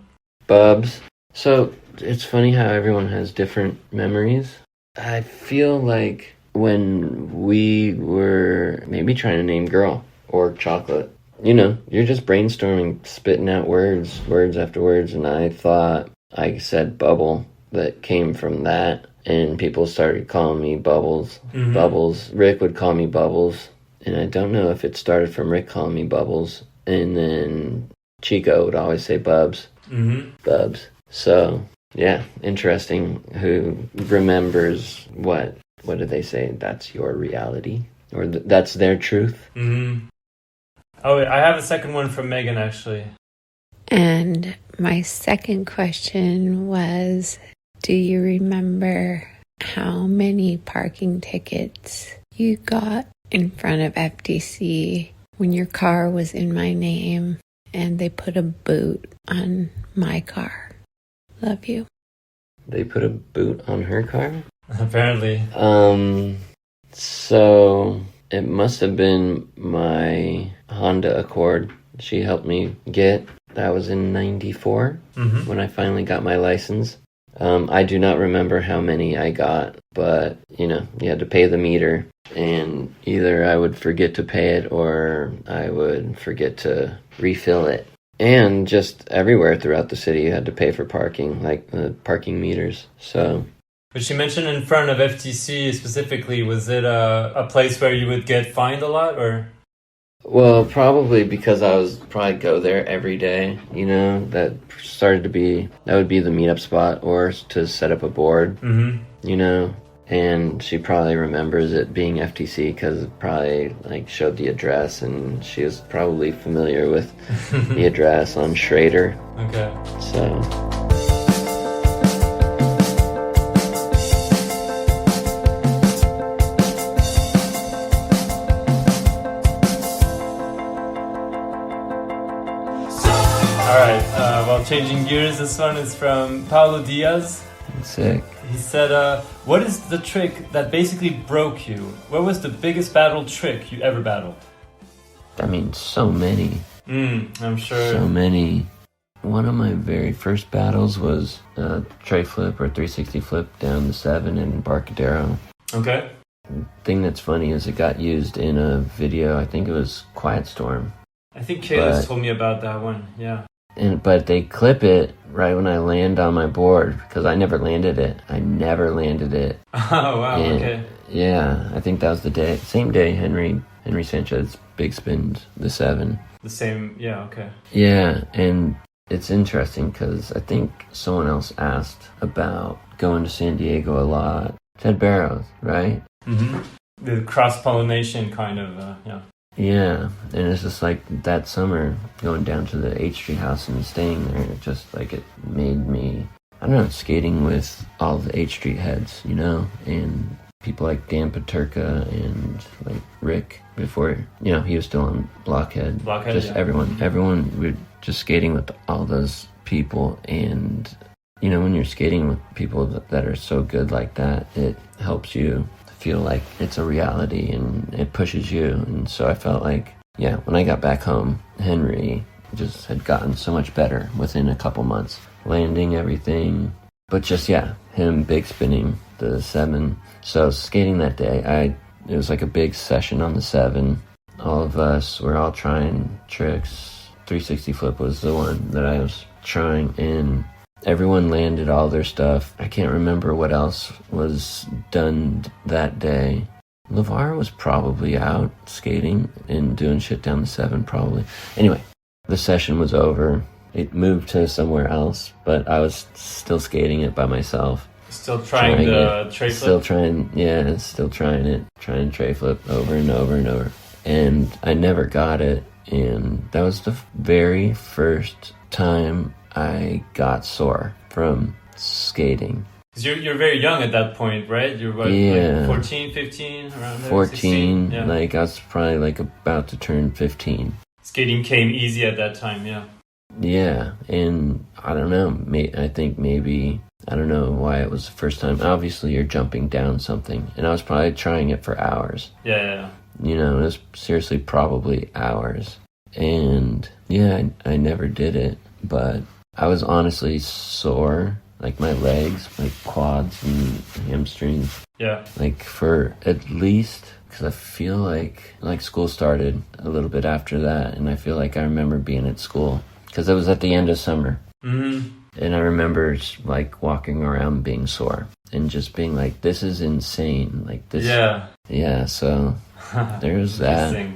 Bubs. So, it's funny how everyone has different memories. I feel like when we were maybe trying to name Girl or Chocolate, you're just brainstorming, spitting out words after words, and I thought I said Bubble that came from that, and people started calling me Bubbles. Mm-hmm. Bubbles. Rick would call me Bubbles, and I don't know if it started from Rick calling me Bubbles, and then Chico would always say Bubs. Mm-hmm. Bubs. So, yeah, interesting who remembers what did they say? That's your reality? Or that's their truth? Mm-hmm. Oh, I have a second one from Megan, actually. And my second question was, do you remember how many parking tickets you got in front of FTC when your car was in my name and they put a boot on my car? Love you. They put a boot on her car? Apparently. So it must have been my Honda Accord she helped me get. That was in 94 when I finally got my license. I do not remember how many I got, but, you had to pay the meter, and either I would forget to pay it or I would forget to refill it. And just everywhere throughout the city, you had to pay for parking, parking meters. So. But she mentioned in front of FTC specifically, was it a place where you would get fined a lot, or? Well, probably because I was probably go there every day, that would be the meetup spot, or to set up a board, and she probably remembers it being FTC because it probably showed the address, and she was probably familiar with the address on Schrader. Okay. So. Alright, well, changing gears, this one is from Paulo Diaz. Sick. He said, what is the trick that basically broke you? What was the biggest battle trick you ever battled? I mean, so many. I'm sure. So many. One of my very first battles was a tray flip or 360 flip down the 7 in Embarcadero. Okay. The thing that's funny is it got used in a video, I think it was Quiet Storm. I think Kayla's told me about that one, yeah. But they clip it right when I land on my board, because I never landed it. Oh, wow, okay. Yeah, I think that was the day. Same day Henry Sanchez big spins the 7. The same, yeah, okay. Yeah, and it's interesting because I think someone else asked about going to San Diego a lot. Ted Barrow, right? Mm-hmm. The cross-pollination kind of, yeah. Yeah, and it's just that summer going down to the H Street house and staying there, it made me, I don't know, skating with all the H Street heads, and people like Dan Paterka and like Rick before, he was still on Blockhead. Just yeah. Everyone, we're just skating with all those people. And, when you're skating with people that are so good like that, it helps you feel like it's a reality and it pushes you. And so I felt like, when I got back home, Henry just had gotten so much better within a couple months, landing everything. But just, him big spinning the 7. So skating that day, it was like a big session on the 7. All of us were all trying tricks. 360 flip was the one that I was trying, and everyone landed all their stuff. I can't remember what else was done that day. LeVar was probably out skating and doing shit down the 7 probably. Anyway, the session was over. It moved to somewhere else, but I was still skating it by myself. Still trying the tray flip? Still trying it. Trying tray flip over and over and over. And I never got it. And that was the very first time I got sore from skating. Because you're very young at that point, right? You're like 14, 15, around there? 14, like I was probably like about to turn 15. Skating came easy at that time, yeah. Yeah, and I don't know, I think maybe, I don't know why it was the first time. Obviously, you're jumping down something, and I was probably trying it for hours. Yeah. It was seriously probably hours. And I never did it, but I was honestly sore, like my legs, my quads and hamstrings. Yeah. Like for at least, because I feel like school started a little bit after that, and I feel like I remember being at school. Because it was at the end of summer. Mm-hmm. And I remember like walking around being sore and just being like, this is insane. Like this. Yeah. Yeah, so there's that.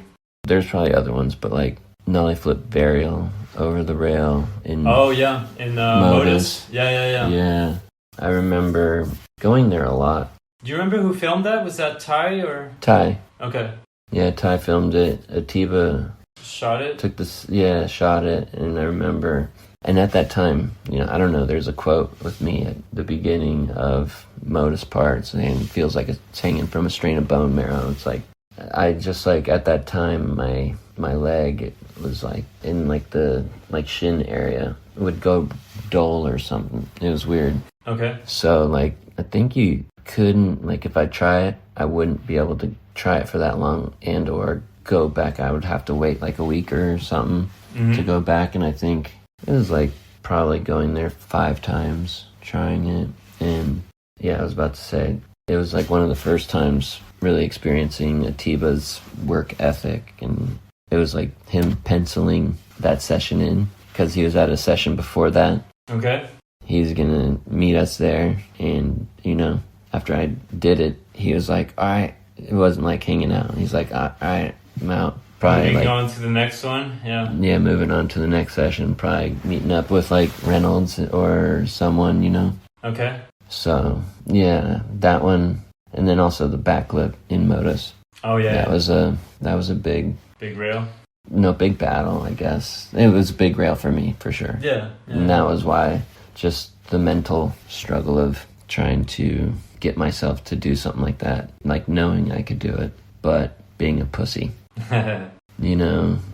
There's probably other ones, but like nollie flip varial over the rail in in Modus. Yeah. Yeah. I remember going there a lot. Do you remember who filmed that? Was that Ty or? Ty. Okay. Yeah, Ty filmed it. Atiba shot it? Shot it. And I remember, and at that time, I don't know, there's a quote with me at the beginning of Modus Parts, and it feels like it's hanging from a strain of bone marrow. It's like, I just like, at that time, my leg, it was like, in like the, like shin area, it would go dull or something. It was weird. Okay. So like, I think you couldn't, like if I try it, I wouldn't be able to try it for that long and or go back. I would have to wait like a week or something to go back, and I think it was like probably going there 5 times trying it. And I was about to say it was like one of the first times really experiencing Atiba's work ethic, and it was like him penciling that session in because he was at a session before that. Okay. He's gonna meet us there, and after I did it, he was like, all right. It wasn't like hanging out. He's like, all right, I'm out. Probably moving on to the next one, yeah. Yeah, moving on to the next session. Probably meeting up with like Reynolds or someone, Okay. So that one, and then also the backlip in Modus. Oh yeah. That was a big rail. No, big battle, I guess. It was a big rail for me for sure. Yeah. And that was why, just the mental struggle of trying to get myself to do something like that, like knowing I could do it, but being a pussy, and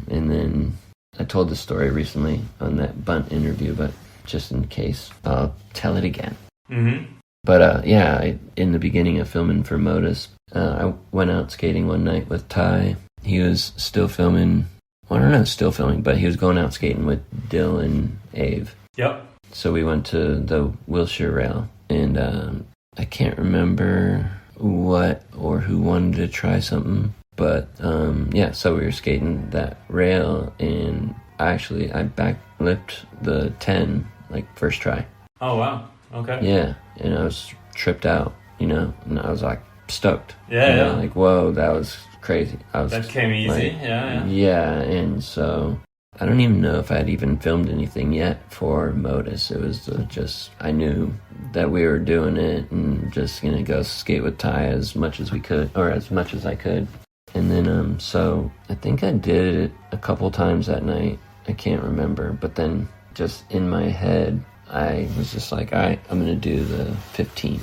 then I told the story recently on that bunt interview, but just in case, I'll tell it again. Mm-hmm. But in the beginning of filming for Modus, I went out skating one night with Ty. He was still filming, but he was going out skating with Dill and Ave. Yep. So we went to the Wilshire rail, and I can't remember what or who wanted to try something, but so we were skating that rail, and I backlipped the 10 like first try. Oh wow, okay. Yeah, and I was tripped out, and I was like stoked. Yeah. Like whoa, that was crazy. That came easy. Like, yeah, and so I don't even know if I'd even filmed anything yet for Modus. It was just, I knew that we were doing it and just gonna go skate with Ty as much as we could, or as much as I could. And then, so I think I did it a couple times that night. I can't remember, but then just in my head, I was just like, all right, I'm gonna do the 15.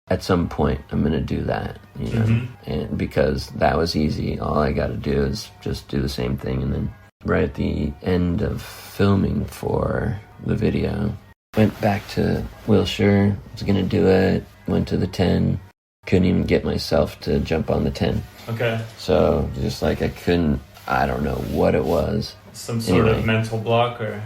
at some point I'm going to do that, you know, and because that was easy. All I got to do is just do the same thing. And then right at the end of filming for the video, went back to Wilshire, was going to do it, went to the 10, couldn't even get myself to jump on the 10. Okay. So just like I don't know what it was. Some sort of mental block or,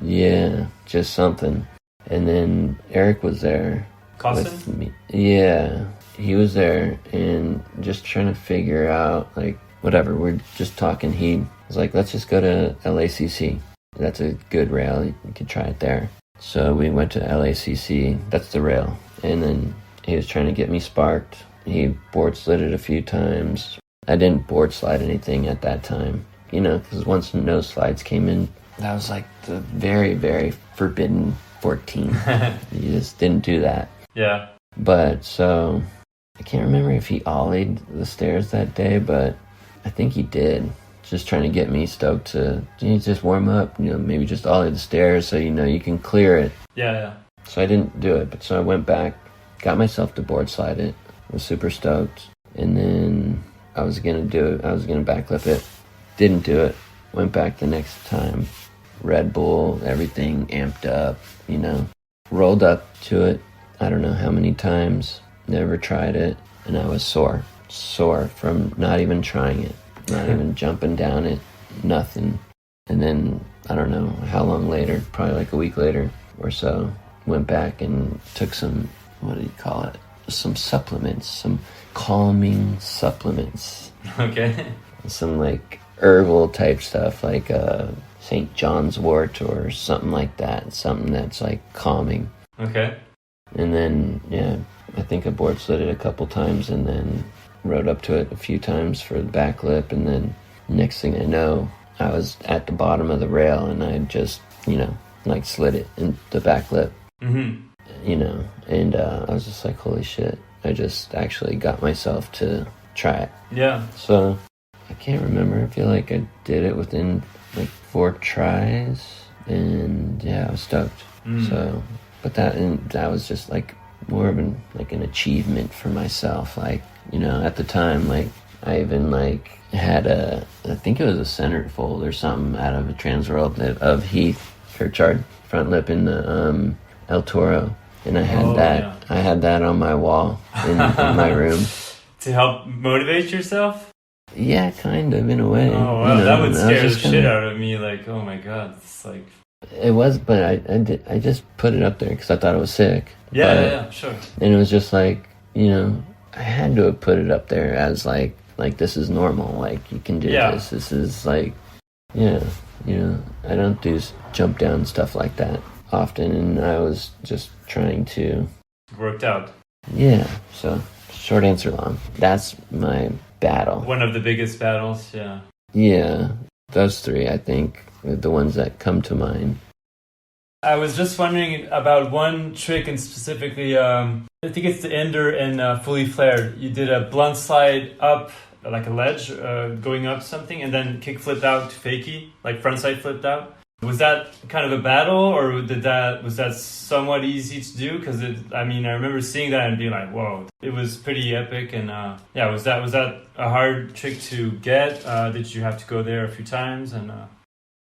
Yeah, just something. And then Eric was there. Costin? With me. Yeah, he was there and just trying to figure out, like, whatever. We're just talking. He was like, let's just go to LACC. That's a good rail. You could try it there. So we went to LACC. That's the rail. And then he was trying to get me sparked. He board slid it a few times. I didn't board slide anything at that time, you know, because once no slides came in, that was like the very, very forbidden 14. You just didn't do that. Yeah. But so I can't remember if he ollied the stairs that day, but I think he did. Just trying to get me stoked to just warm up, you know, maybe just ollie the stairs so you know you can clear it. Yeah. So I didn't do it, but so I went back, got myself to board slide it, was super stoked, and then I was gonna do it. I was gonna backflip it, didn't do it. Went back the next time, Red Bull, everything amped up, you know, rolled up to it. I don't know how many times, never tried it, and I was sore from not even trying it, not even jumping down it, nothing. And then, I don't know how long later, probably like a week later or so, went back and took some, what do you call it, some supplements, some calming supplements. Okay. Some like herbal type stuff, like St. John's wort or something like that, something that's like calming. Okay. And then, yeah, I think I board slid it a couple times and then rode up to it a few times for the back lip. And then next thing I know, I was at the bottom of the rail and I just, you know, like slid it in the back lip, you know, and I was just like, holy shit, I just actually got myself to try it. Yeah. So I can't remember. I feel like I did it within like 4 tries and yeah, I was stoked. So, but that was just like more of an achievement for myself. Like, you know, at the time, like I even like had I think it was a centerfold or something out of a Transworld of Heath Kirchard front lip in the El Toro, and I had that on my wall in my room to help motivate yourself. Yeah, kind of in a way. Oh wow, you know, that would scare the shit of, out of me. Like, oh my god, it's like. It was, but I just put it up there because I thought it was sick. Yeah, sure. And it was just like, you know, I had to have put it up there as like this is normal. Like you can do this. This is like, yeah, you know, I don't do jump down stuff like that often, and I was just trying to. Worked out. Yeah. So short answer long. That's my battle. One of the biggest battles. Yeah. Yeah, those 3 I think. The ones that come to mind. I was just wondering about one trick, and specifically, I think it's the ender and fully flared. You did a blunt slide up, like a ledge, going up something, and then kick flipped out to fakie, like front side flipped out. Was that kind of a battle, or was that somewhat easy to do? Because I remember seeing that and being like, whoa, it was pretty epic. And was that a hard trick to get? Did you have to go there a few times? And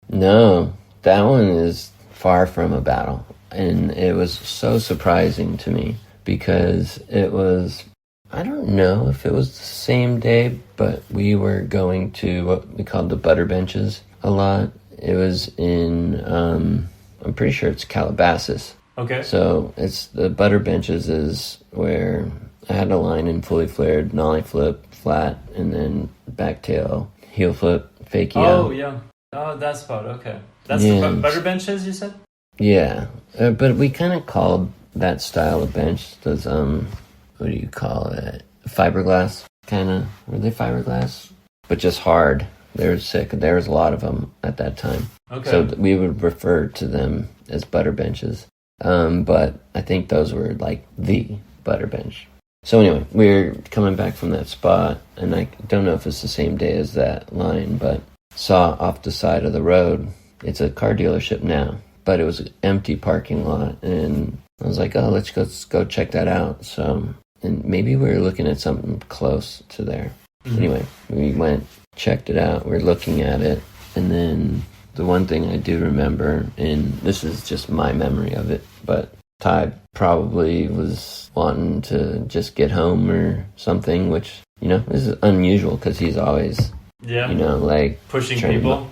No, that one is far from a battle. And it was so surprising to me because it was, I don't know if it was the same day, but we were going to what we called the butter benches a lot. It was in, I'm pretty sure it's Calabasas. Okay. So it's the butter benches is where I had a line in fully flared, nollie flip, flat, and then back tail, heel flip, fakie out. Oh, yeah. Oh, that spot, okay. That's the butter benches, you said? Yeah, but we kind of called that style of bench, those, what do you call it? Fiberglass, kind of. Were they fiberglass? But just hard. They were sick. There was a lot of them at that time. Okay. So we would refer to them as butter benches. But I think those were like the butter bench. So anyway, we're coming back from that spot, and I don't know if it's the same day as that line, but saw off the side of the road, it's a car dealership now, but it was an empty parking lot, and I was like, oh, let's go check that out. So and maybe we were looking at something close to there. Anyway, we went, checked it out, we're looking at it, and then the one thing I do remember, and this is just my memory of it, but Ty probably was wanting to just get home or something, which, you know, this is unusual because he's always, you know, like... Pushing people?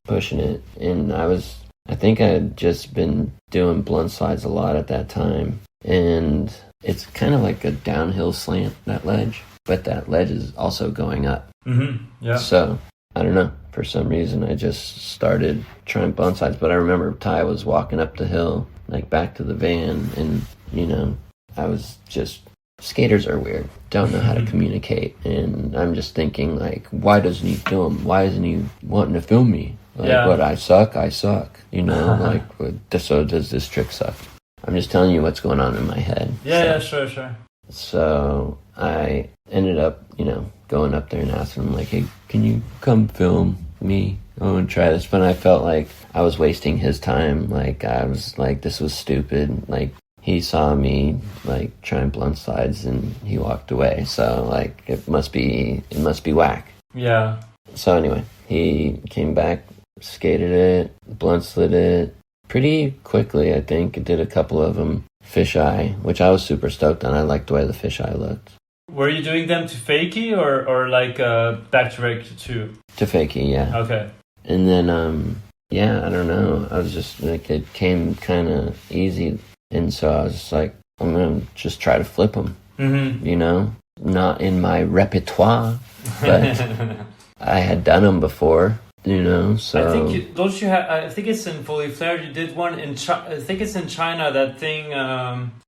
Pushing it. And I think I had just been doing blunt slides a lot at that time. And it's kind of like a downhill slant, that ledge. But that ledge is also going up. Mm-hmm. Yeah. So, I don't know. For some reason, I just started trying blunt slides. But I remember Ty was walking up the hill, like back to the van. And, you know, I was just... Skaters are weird. Don't know how to communicate. And I'm just thinking, like, why doesn't he film? Why isn't he wanting to film me? Like, what, I suck? You know, like, so does this trick suck? I'm just telling you what's going on in my head. Sure. So I ended up, you know, going up there and asking him, like, hey, can you come film me? I want to try this. But I felt like I was wasting his time. Like, I was like, this was stupid. Like, he saw me, like, trying blunt slides, and he walked away. So, like, it must be whack. Yeah. So anyway, he came back, skated it, blunt slid it pretty quickly, I think. Did a couple of them fisheye, which I was super stoked on. I liked the way the fisheye looked. Were you doing them to fakie or like back to regular too? To fakie, yeah. Okay. And then, I don't know. I was just, like, it came kind of easy. And so I was just like, I'm going to just try to flip them, you know? Not in my repertoire, but I had done them before, you know, so... I think it's in Fully Flared. You did one in I think it's in China, that thing,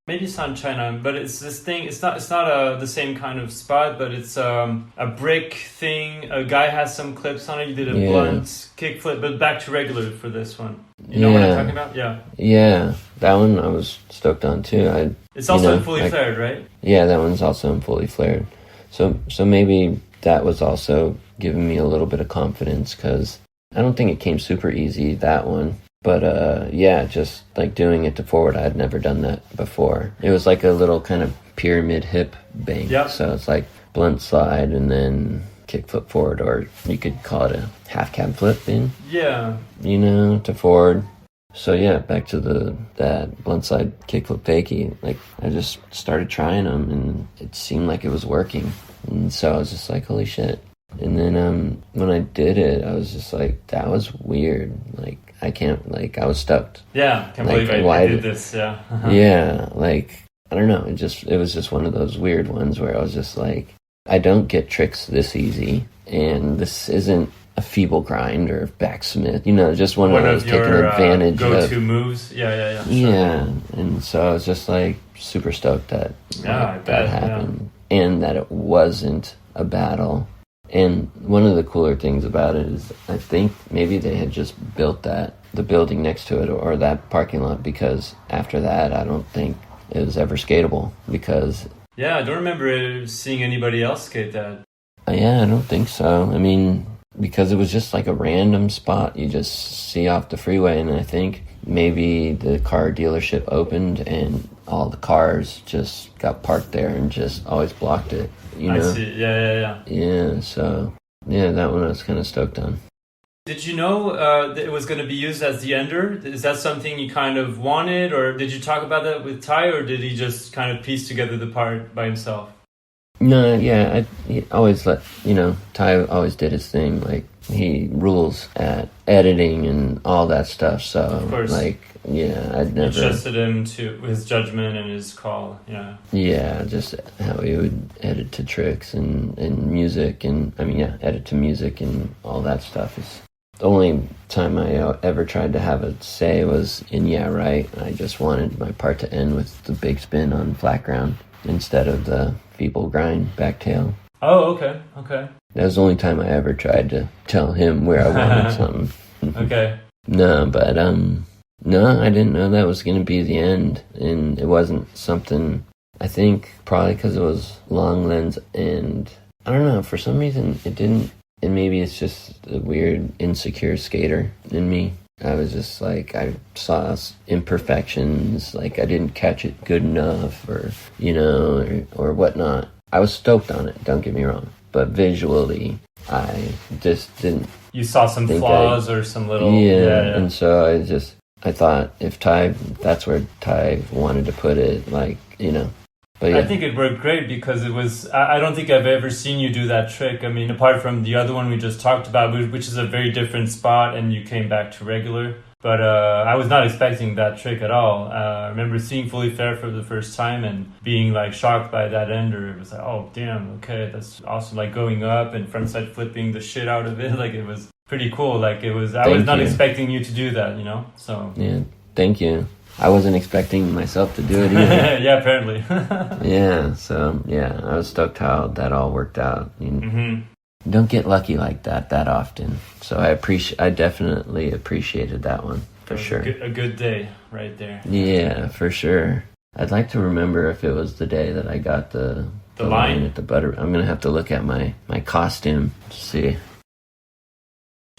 maybe it's not in China, but it's this thing, it's not the same kind of spot, but it's a brick thing. A guy has some clips on it. You did a blunt kickflip, but back to regular for this one. You know what I'm talking about? Yeah. Yeah, that one I was stoked on too. It's also in Fully Flared, right? Yeah, that one's also in Fully Flared. So maybe that was also giving me a little bit of confidence, because I don't think it came super easy, that one. But just like doing it to forward, I had never done that before. It was like a little kind of pyramid hip bank. Yep. So it's like blunt slide and then kickflip forward, or you could call it a half cab flip in. Yeah. You know, to forward. So yeah, back to that blunt slide kickflip fakie. Like, I just started trying them, and it seemed like it was working. And so I was just like, holy shit. And then when I did it, I was just like, that was weird. Like, I was stoked. Yeah, can't believe I did this, yeah. Yeah, like, I don't know. It was just one of those weird ones where I was just like, I don't get tricks this easy, and this isn't a feeble grind or back Smyth. You know, just one of those taking advantage go-to moves. Yeah. Sure. Yeah, and so I was just like super stoked that that happened, and that it wasn't a battle. And one of the cooler things about it is, I think maybe they had just built the building next to it, or that parking lot, because after that, I don't think it was ever skatable, because... Yeah, I don't remember seeing anybody else skate that. Yeah, I don't think so. I mean, because it was just like a random spot you just see off the freeway, and I think maybe the car dealership opened and all the cars just got parked there and just always blocked it, you know? I see. Yeah. Yeah, so, yeah, that one I was kind of stoked on. Did you know that it was going to be used as the ender? Is that something you kind of wanted, or did you talk about that with Ty, or did he just kind of piece together the part by himself? No, yeah, he always Ty always did his thing. Like, he rules at editing and all that stuff. So, of course. Like, yeah, I'd never... You trusted him to his judgment and his call, yeah. Yeah, just how he would edit to tricks and music, and, edit to music and all that stuff. Is the only time I ever tried to have a say was in Yeah Right. I just wanted my part to end with the big spin on flat ground instead of the feeble grind backtail. Oh, okay. That was the only time I ever tried to tell him where I wanted something. Okay. No, but no, I didn't know that was going to be the end, and it wasn't something. I think probably because it was long lens, and I don't know, for some reason it didn't. And maybe it's just a weird insecure skater in me. I was just like, I saw imperfections, like I didn't catch it good enough, or, you know, or whatnot. I was stoked on it, don't get me wrong. But visually, I just didn't. You saw some flaws or some little. Yeah. And so I thought if that's where Ty wanted to put it, like, you know. But yeah. I think it worked great because it was, I don't think I've ever seen you do that trick. I mean, apart from the other one we just talked about, which is a very different spot, and you came back to regular. But I was not expecting that trick at all. I remember seeing Fully Fair for the first time and being like shocked by that ender. It was like, oh, damn, okay, that's awesome. Like going up and frontside flipping the shit out of it. Like it was pretty cool. Like I was not expecting you to do that, you know? So yeah, thank you. I wasn't expecting myself to do it either. Yeah, apparently. Yeah, so yeah, I was stoked how that all worked out. You don't get lucky like that often. So I definitely appreciated that one for sure. A good day right there. Yeah, for sure. I'd like to remember if it was the day that I got the line at the butter. I'm gonna have to look at my costume to see.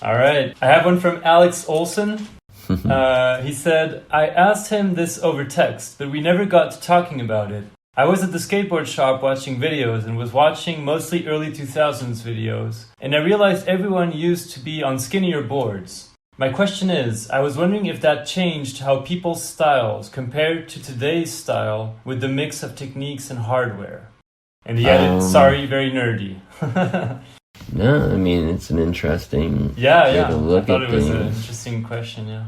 All right, I have one from Alex Olson. He said, I asked him this over text, but we never got to talking about it. I was at the skateboard shop watching videos and was watching mostly early 2000s videos, and I realized everyone used to be on skinnier boards. My question is, I was wondering if that changed how people's styles compared to today's style with the mix of techniques and hardware. And he added, sorry, very nerdy. No, I mean, it's an interesting way to look I thought at it was things. an interesting question, yeah.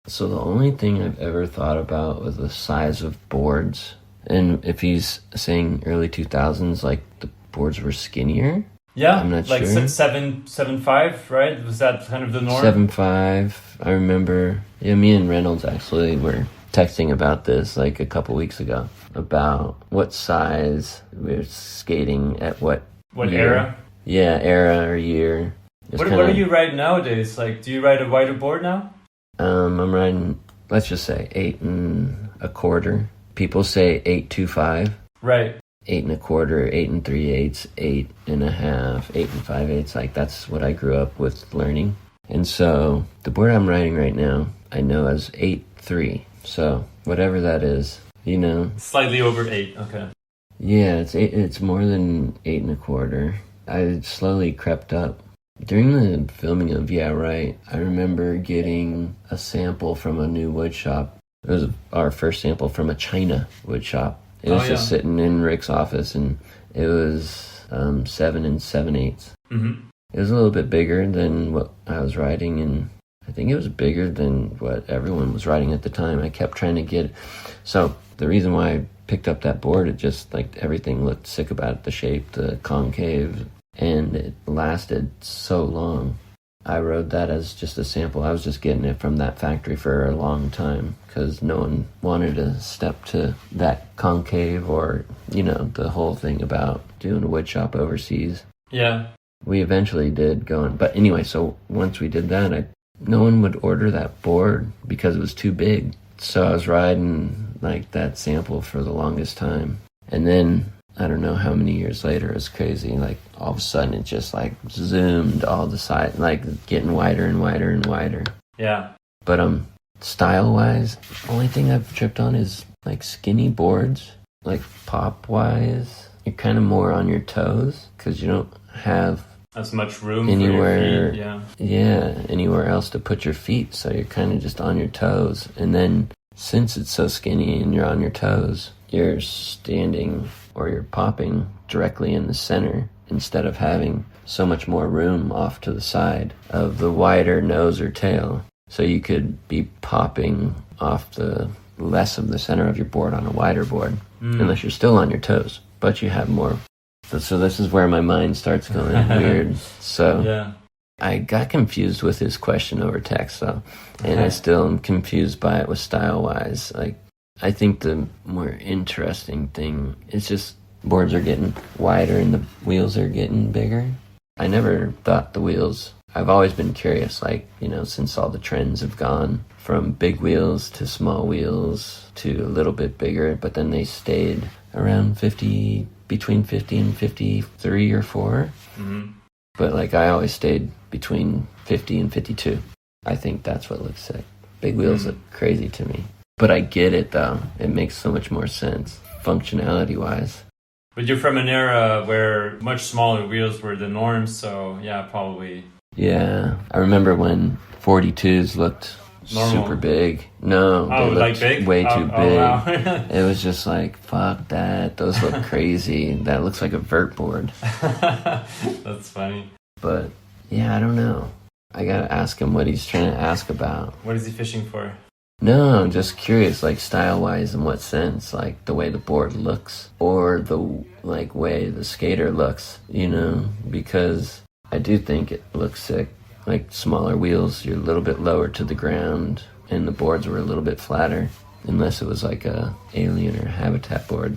So the only thing I've ever thought about was the size of boards. And if he's saying early 2000s, like the boards were skinnier? Yeah, I'm not like sure. 7.5, right? Was that kind of the norm? 7.5. I remember, me and Reynolds actually were texting about this like a couple weeks ago, about what size we were skating at what year. Era? Yeah, era or year. What are you riding nowadays? Like, do you ride a wider board now? I'm riding, let's just say 8 1/4. People say 8.25. Right. 8 1/4, 8 3/8, 8 1/2, 8 5/8. Like that's what I grew up with learning. And so the board I'm riding right now, I know as 8.3. So whatever that is, you know. Slightly over 8. Okay. Yeah, it's more than 8 1/4. I slowly crept up. During the filming of Yeah Right, I remember getting a sample from a new wood shop. It was our first sample from a China wood shop. It was just sitting in Rick's office, and it was 7 7/8. Mm-hmm. It was a little bit bigger than what I was riding, and I think it was bigger than what everyone was riding at the time. I kept trying to get it. So the reason why I picked up that board, it just, like, everything looked sick about it, the shape, the concave, and it lasted so long. I rode that as just a sample. I was just getting it from that factory for a long time because no one wanted to step to that concave or, you know, the whole thing about doing a wood shop overseas. Yeah. We eventually did go in. But anyway, so once we did that, no one would order that board because it was too big. So I was riding like that sample for the longest time. And then I don't know how many years later, it was crazy. Like all of a sudden it just like zoomed all the side, like getting wider and wider and wider. Yeah. But style wise, the only thing I've tripped on is like skinny boards, like pop wise. You're kind of more on your toes because you don't have as much room anywhere, for your feet, yeah, anywhere else to put your feet. So you're kind of just on your toes. And then since it's so skinny and you're on your toes, you're standing or you're popping directly in the center instead of having so much more room off to the side of the wider nose or tail. So you could be popping off the less of the center of your board on a wider board, unless you're still on your toes, but you have more. So this is where my mind starts going weird. So yeah. I got confused with his question over text, though, and I still am confused by it with style-wise. Like, I think the more interesting thing is just boards are getting wider and the wheels are getting bigger. I never thought the wheels... I've always been curious, like, you know, since all the trends have gone from big wheels to small wheels to a little bit bigger, but then they stayed around 50, between 50 and 53 or 4. Mm-hmm. But, like, I always stayed between 50 and 52. I think that's what looks sick. Big wheels look crazy to me. But I get it, though. It makes so much more sense, functionality-wise. But you're from an era where much smaller wheels were the norm, so yeah, probably. Yeah, I remember when 42s looked normal. Super big. No, they looked like big? way too big. Oh, wow. It was just like, fuck that. Those look crazy. That looks like a vert board. That's funny. But yeah, I don't know. I gotta ask him what he's trying to ask about. What is he fishing for? No, I'm just curious, like style-wise, in what sense? Like the way the board looks, or the like way the skater looks, you know? Because I do think it looks sick. Like smaller wheels, you're a little bit lower to the ground, and the boards were a little bit flatter, unless it was like a alien or habitat board.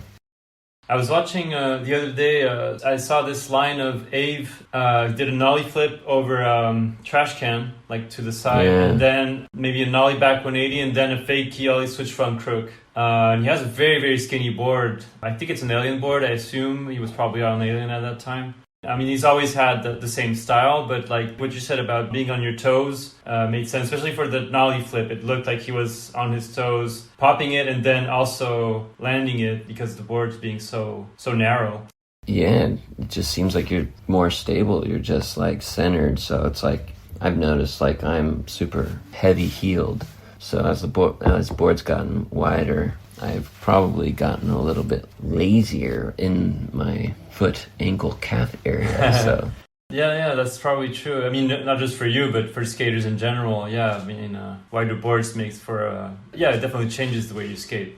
I was watching the other day, I saw this line of Ave did a nollie flip over trash can, like to the side, and then maybe a nollie back 180, and then a fake key ollie switch front crook. And he has a very, very skinny board. I think it's an alien board, I assume. He was probably on an alien at that time. I mean, he's always had the same style, but like what you said about being on your toes made sense, especially for the nollie flip. It looked like he was on his toes, popping it and then also landing it because the board's being so narrow. Yeah, it just seems like you're more stable. You're just like centered. So it's like, I've noticed like I'm super heavy heeled. So as the board's gotten wider, I've probably gotten a little bit lazier in my foot, ankle, calf area. So yeah, that's probably true. I mean, not just for you, but for skaters in general. Yeah, I mean, wider boards makes for it definitely changes the way you skate.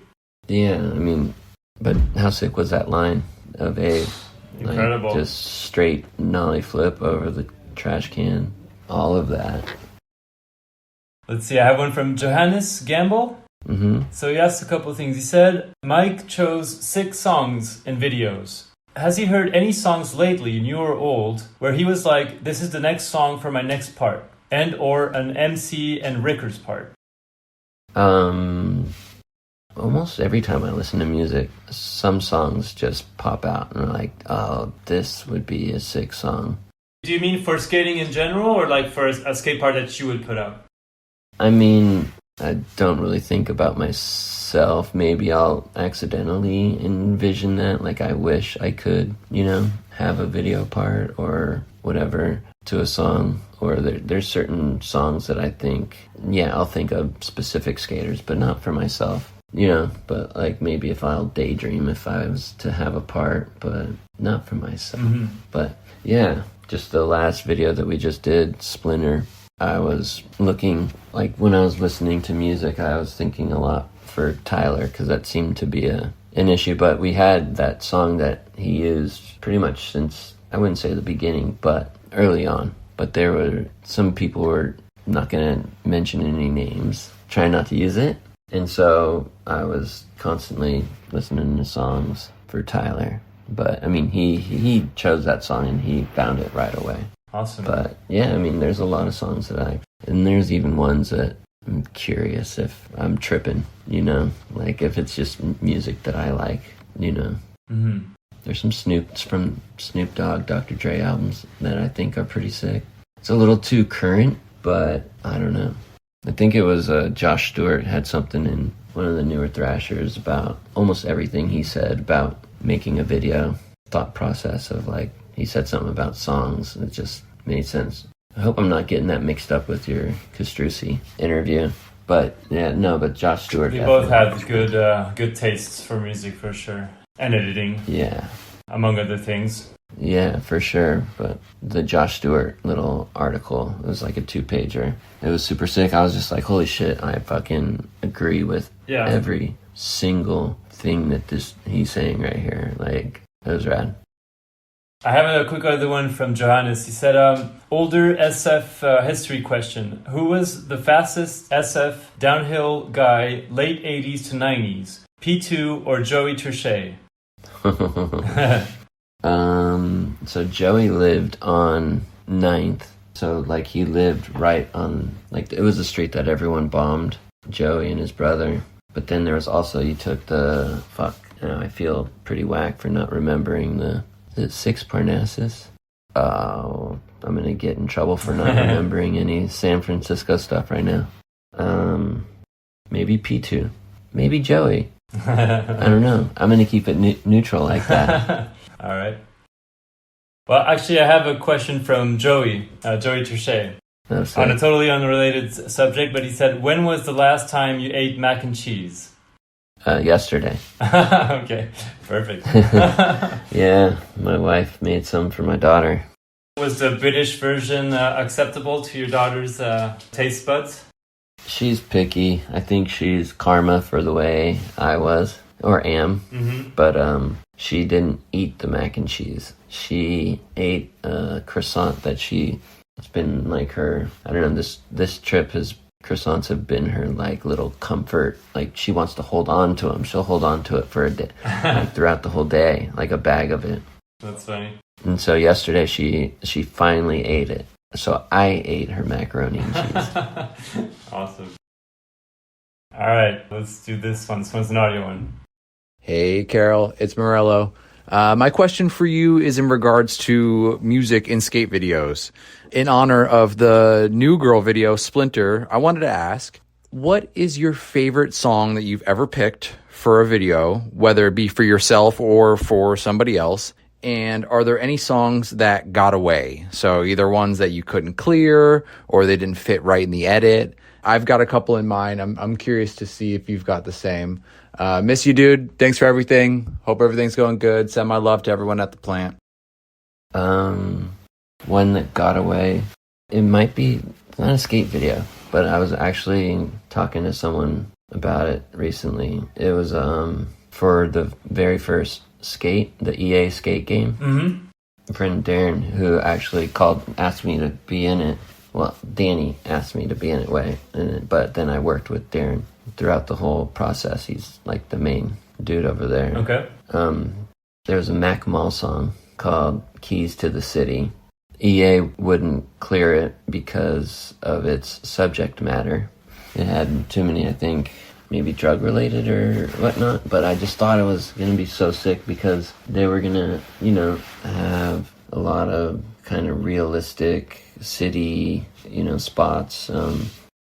Yeah, I mean, but how sick was that line of Abe? Incredible. Like, just straight nollie flip over the trash can, all of that. Let's see, I have one from Johannes Gamble. Mm-hmm. So he asked a couple of things. He said, Mike chose 6 songs and videos. Has he heard any songs lately, new or old, where he was like, this is the next song for my next part, and or an MC and Ricker's part? Almost every time I listen to music, some songs just pop out and are like, oh, this would be a sick song. Do you mean for skating in general, or like for a skate part that you would put up? I mean, I don't really think about myself. Maybe I'll accidentally envision that. Like, I wish I could, have a video part or whatever to a song. Or there's certain songs that I think, I'll think of specific skaters, but not for myself. But like maybe if I'll daydream if I was to have a part, but not for myself. Mm-hmm. But yeah, just the last video that we just did, Splinter, I was looking, like when I was listening to music, I was thinking a lot for Tyler because that seemed to be an issue. But we had that song that he used pretty much since, I wouldn't say the beginning, but early on. But there were some people who were not going to mention any names, trying not to use it. And so I was constantly listening to songs for Tyler. But I mean, he chose that song and he found it right away. Awesome. But yeah, I mean, there's a lot of songs that and there's even ones that I'm curious if I'm tripping, like if it's just music that I like, Mm-hmm. There's some from Snoop Dogg, Dr. Dre albums that I think are pretty sick. It's a little too current, but I don't know. I think it was Josh Stewart had something in one of the newer Thrashers about almost everything he said about making a video, thought process of like, he said something about songs. It just made sense. I hope I'm not getting that mixed up with your Castrucci interview. But yeah, no, but Josh Stewart. We both have good tastes for music for sure. And editing. Yeah. Among other things. Yeah, for sure. But the Josh Stewart little article, it was like a 2-pager. It was super sick. I was just like, holy shit, I fucking agree with every single thing that he's saying right here. Like, it was rad. I have a quick other one from Johannes. He said, older SF history question. Who was the fastest SF downhill guy late 80s to 90s? P2 or Joey Tershay? So Joey lived on 9th. So like he lived right on, like it was a street that everyone bombed, Joey and his brother. But then there was also, you took I feel pretty whack for not remembering the 6 Parnassus. Oh, I'm going to get in trouble for not remembering any San Francisco stuff right now. Maybe P2. Maybe Joey. I don't know. I'm going to keep it neutral like that. All right. Well, actually, I have a question from Joey Tershay. On a totally unrelated subject, but he said, when was the last time you ate mac and cheese? Yesterday. Okay, perfect. Yeah, my wife made some for my daughter. Was the British version acceptable to your daughter's taste buds? She's picky. I think she's karma for the way I was, or am. Mm-hmm. But she didn't eat the mac and cheese. She ate a croissant that it's been like her, I don't know, this trip croissants have been her like little comfort. Like she wants to hold on to them. She'll hold on to it for a day, like throughout the whole day, like a bag of it. That's funny. And so yesterday she finally ate it. So I ate her macaroni and cheese. Awesome. All right, let's do this one. This one's an audio one. Hey, Carol, it's Marello. My question for you is in regards to music in skate videos. In honor of the new girl video, Splinter, I wanted to ask, what is your favorite song that you've ever picked for a video, whether it be for yourself or for somebody else? And are there any songs that got away? So either ones that you couldn't clear or they didn't fit right in the edit. I've got a couple in mind. I'm curious to see if you've got the same. Miss you, dude. Thanks for everything. Hope everything's going good. Send my love to everyone at the plant. One that got away. It might be not a skate video, but I was actually talking to someone about it recently. It was for the very first skate, the EA skate game. Mm-hmm. My friend Darren, who actually asked me to be in it. Well, Danny asked me to be in it, but then I worked with Darren throughout the whole process. He's like the main dude over there. Okay. There's a Mac Mall song called Keys to the City. EA wouldn't clear it because of its subject matter. It had too many, I think, maybe drug related or whatnot, but I just thought it was going to be so sick because they were going to, have a lot of kind of realistic city, spots.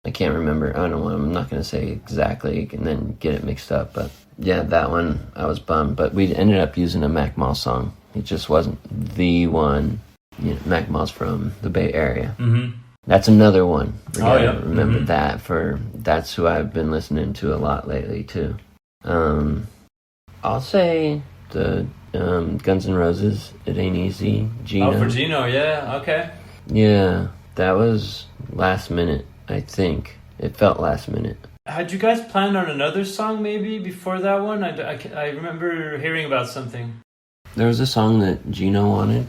I can't remember. I don't know. I'm not going to say exactly and then get it mixed up. But yeah, that one, I was bummed. But we ended up using a Mac Mall song. It just wasn't the one. Mac Mall's from the Bay Area. Mm-hmm. That's another one. Remember mm-hmm. That's who I've been listening to a lot lately too. I'll say the Guns N' Roses, It Ain't Easy, Gino. Oh, for Gino, yeah, okay. Yeah, that was last minute, I think. It felt last minute. Had you guys planned on another song maybe before that one? I remember hearing about something. There was a song that Gino wanted.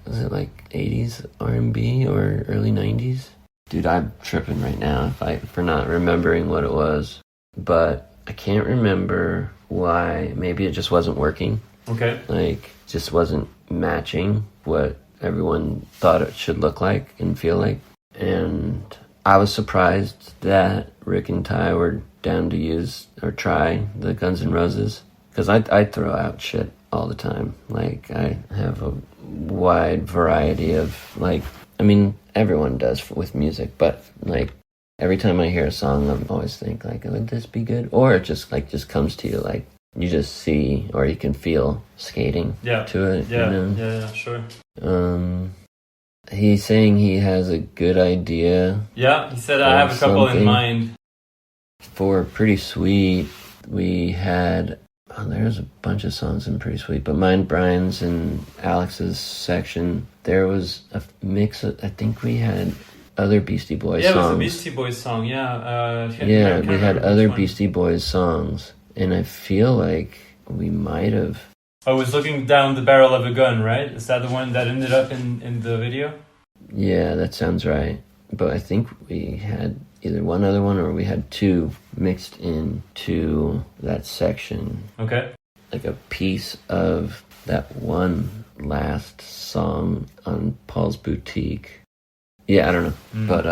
Was it like 80s R&B or early 90s? Dude, I'm tripping right now for not remembering what it was. But I can't remember why. Maybe it just wasn't working. Okay. Like, just wasn't matching what everyone thought it should look like and feel like. And I was surprised that Rick and Ty were down to use or try the Guns N' Roses. Because I throw out shit all the time. Like, I have a wide variety of, everyone does with music. But, every time I hear a song, I always think, would this be good? Or it just comes to you, you just see or you can feel skating to it. Yeah, sure. He's saying he has a good idea. Yeah, he said I have a couple in mind. For Pretty Sweet, we had there's a bunch of songs in Pretty Sweet, but mine, Brian's, and Alex's section, there was a mix of, I think we had other Beastie Boys songs. Yeah, it was a Beastie Boys song, yeah. We had other Beastie Boys songs, and I feel like we might have. I was looking down the barrel of a gun, right? Is that the one that ended up in the video? Yeah, that sounds right. But I think we had either one other one or we had two mixed into that section. Okay. Like a piece of that one last song on Paul's Boutique. Yeah, I don't know. But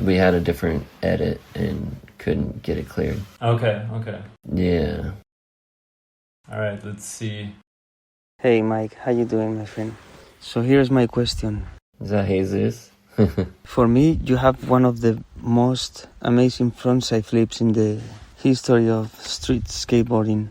we had a different edit and couldn't get it cleared. Okay. Yeah. All right, let's see. Hey Mike, how you doing, my friend? So here's my question. Is that Jesus? For me, you have one of the most amazing frontside flips in the history of street skateboarding.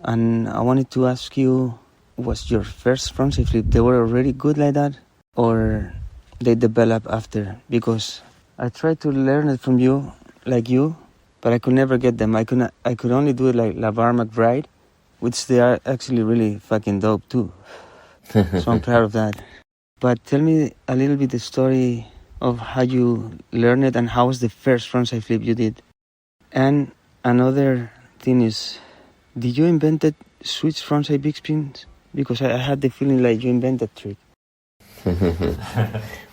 And I wanted to ask you, was your first frontside flip, they were already good like that? Or they developed after? Because I tried to learn it from you, like you, but I could never get them. I could only do it like LeVar McBride, which they are actually really fucking dope too. So I'm proud of that. But tell me a little bit the story of how you learned it and how was the first frontside flip you did. And another thing is, did you invent that switch frontside big spins? Because I had the feeling like you invented that trick.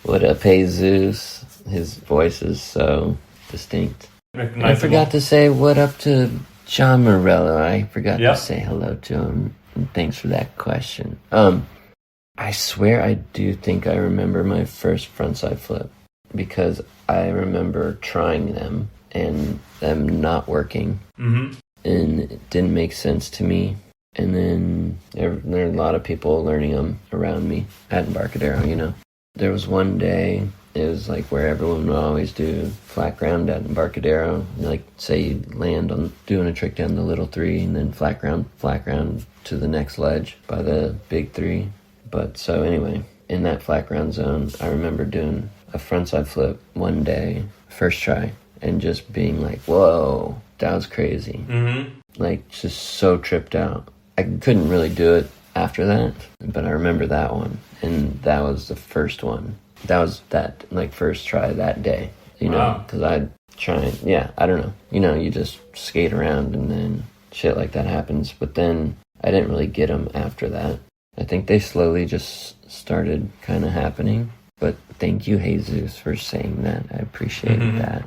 What up, Jesus? His voice is so distinct. I forgot to say what up to John Marello. I forgot to say hello to him. And thanks for that question. I swear I do think I remember my first frontside flip because I remember trying them and them not working. Mm-hmm. And it didn't make sense to me. And then there are a lot of people learning them around me at Embarcadero, you know. There was one day, it was like where everyone would always do flat ground at Embarcadero. Like, say you land on doing a trick down the little three and then flat ground to the next ledge by the big three. But so anyway, in that flat ground zone, I remember doing a frontside flip one day, first try, and just being like, whoa, that was crazy. Mm-hmm. Like, just so tripped out. I couldn't really do it after that, but I remember that one. And that was the first one. That was that, like, first try that day, you know, because I'd try, I don't know. You know, you just skate around and then shit like that happens. But then I didn't really get them after that. I think they slowly just started kind of happening. But thank you, Jesus, for saying that. I appreciated that.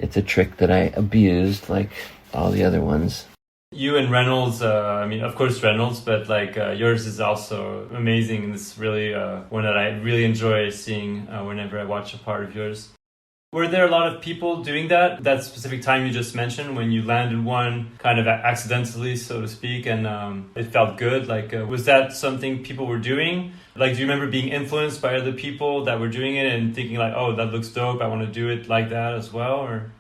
It's a trick that I abused, like all the other ones. You and Reynolds, I mean, of course Reynolds, but like yours is also amazing. And it's really one that I really enjoy seeing whenever I watch a part of yours. Were there a lot of people doing that specific time you just mentioned when you landed one kind of accidentally, so to speak, and it felt good? Like, was that something people were doing? Like, do you remember being influenced by other people that were doing it and thinking like, oh, that looks dope, I want to do it like that as well? Or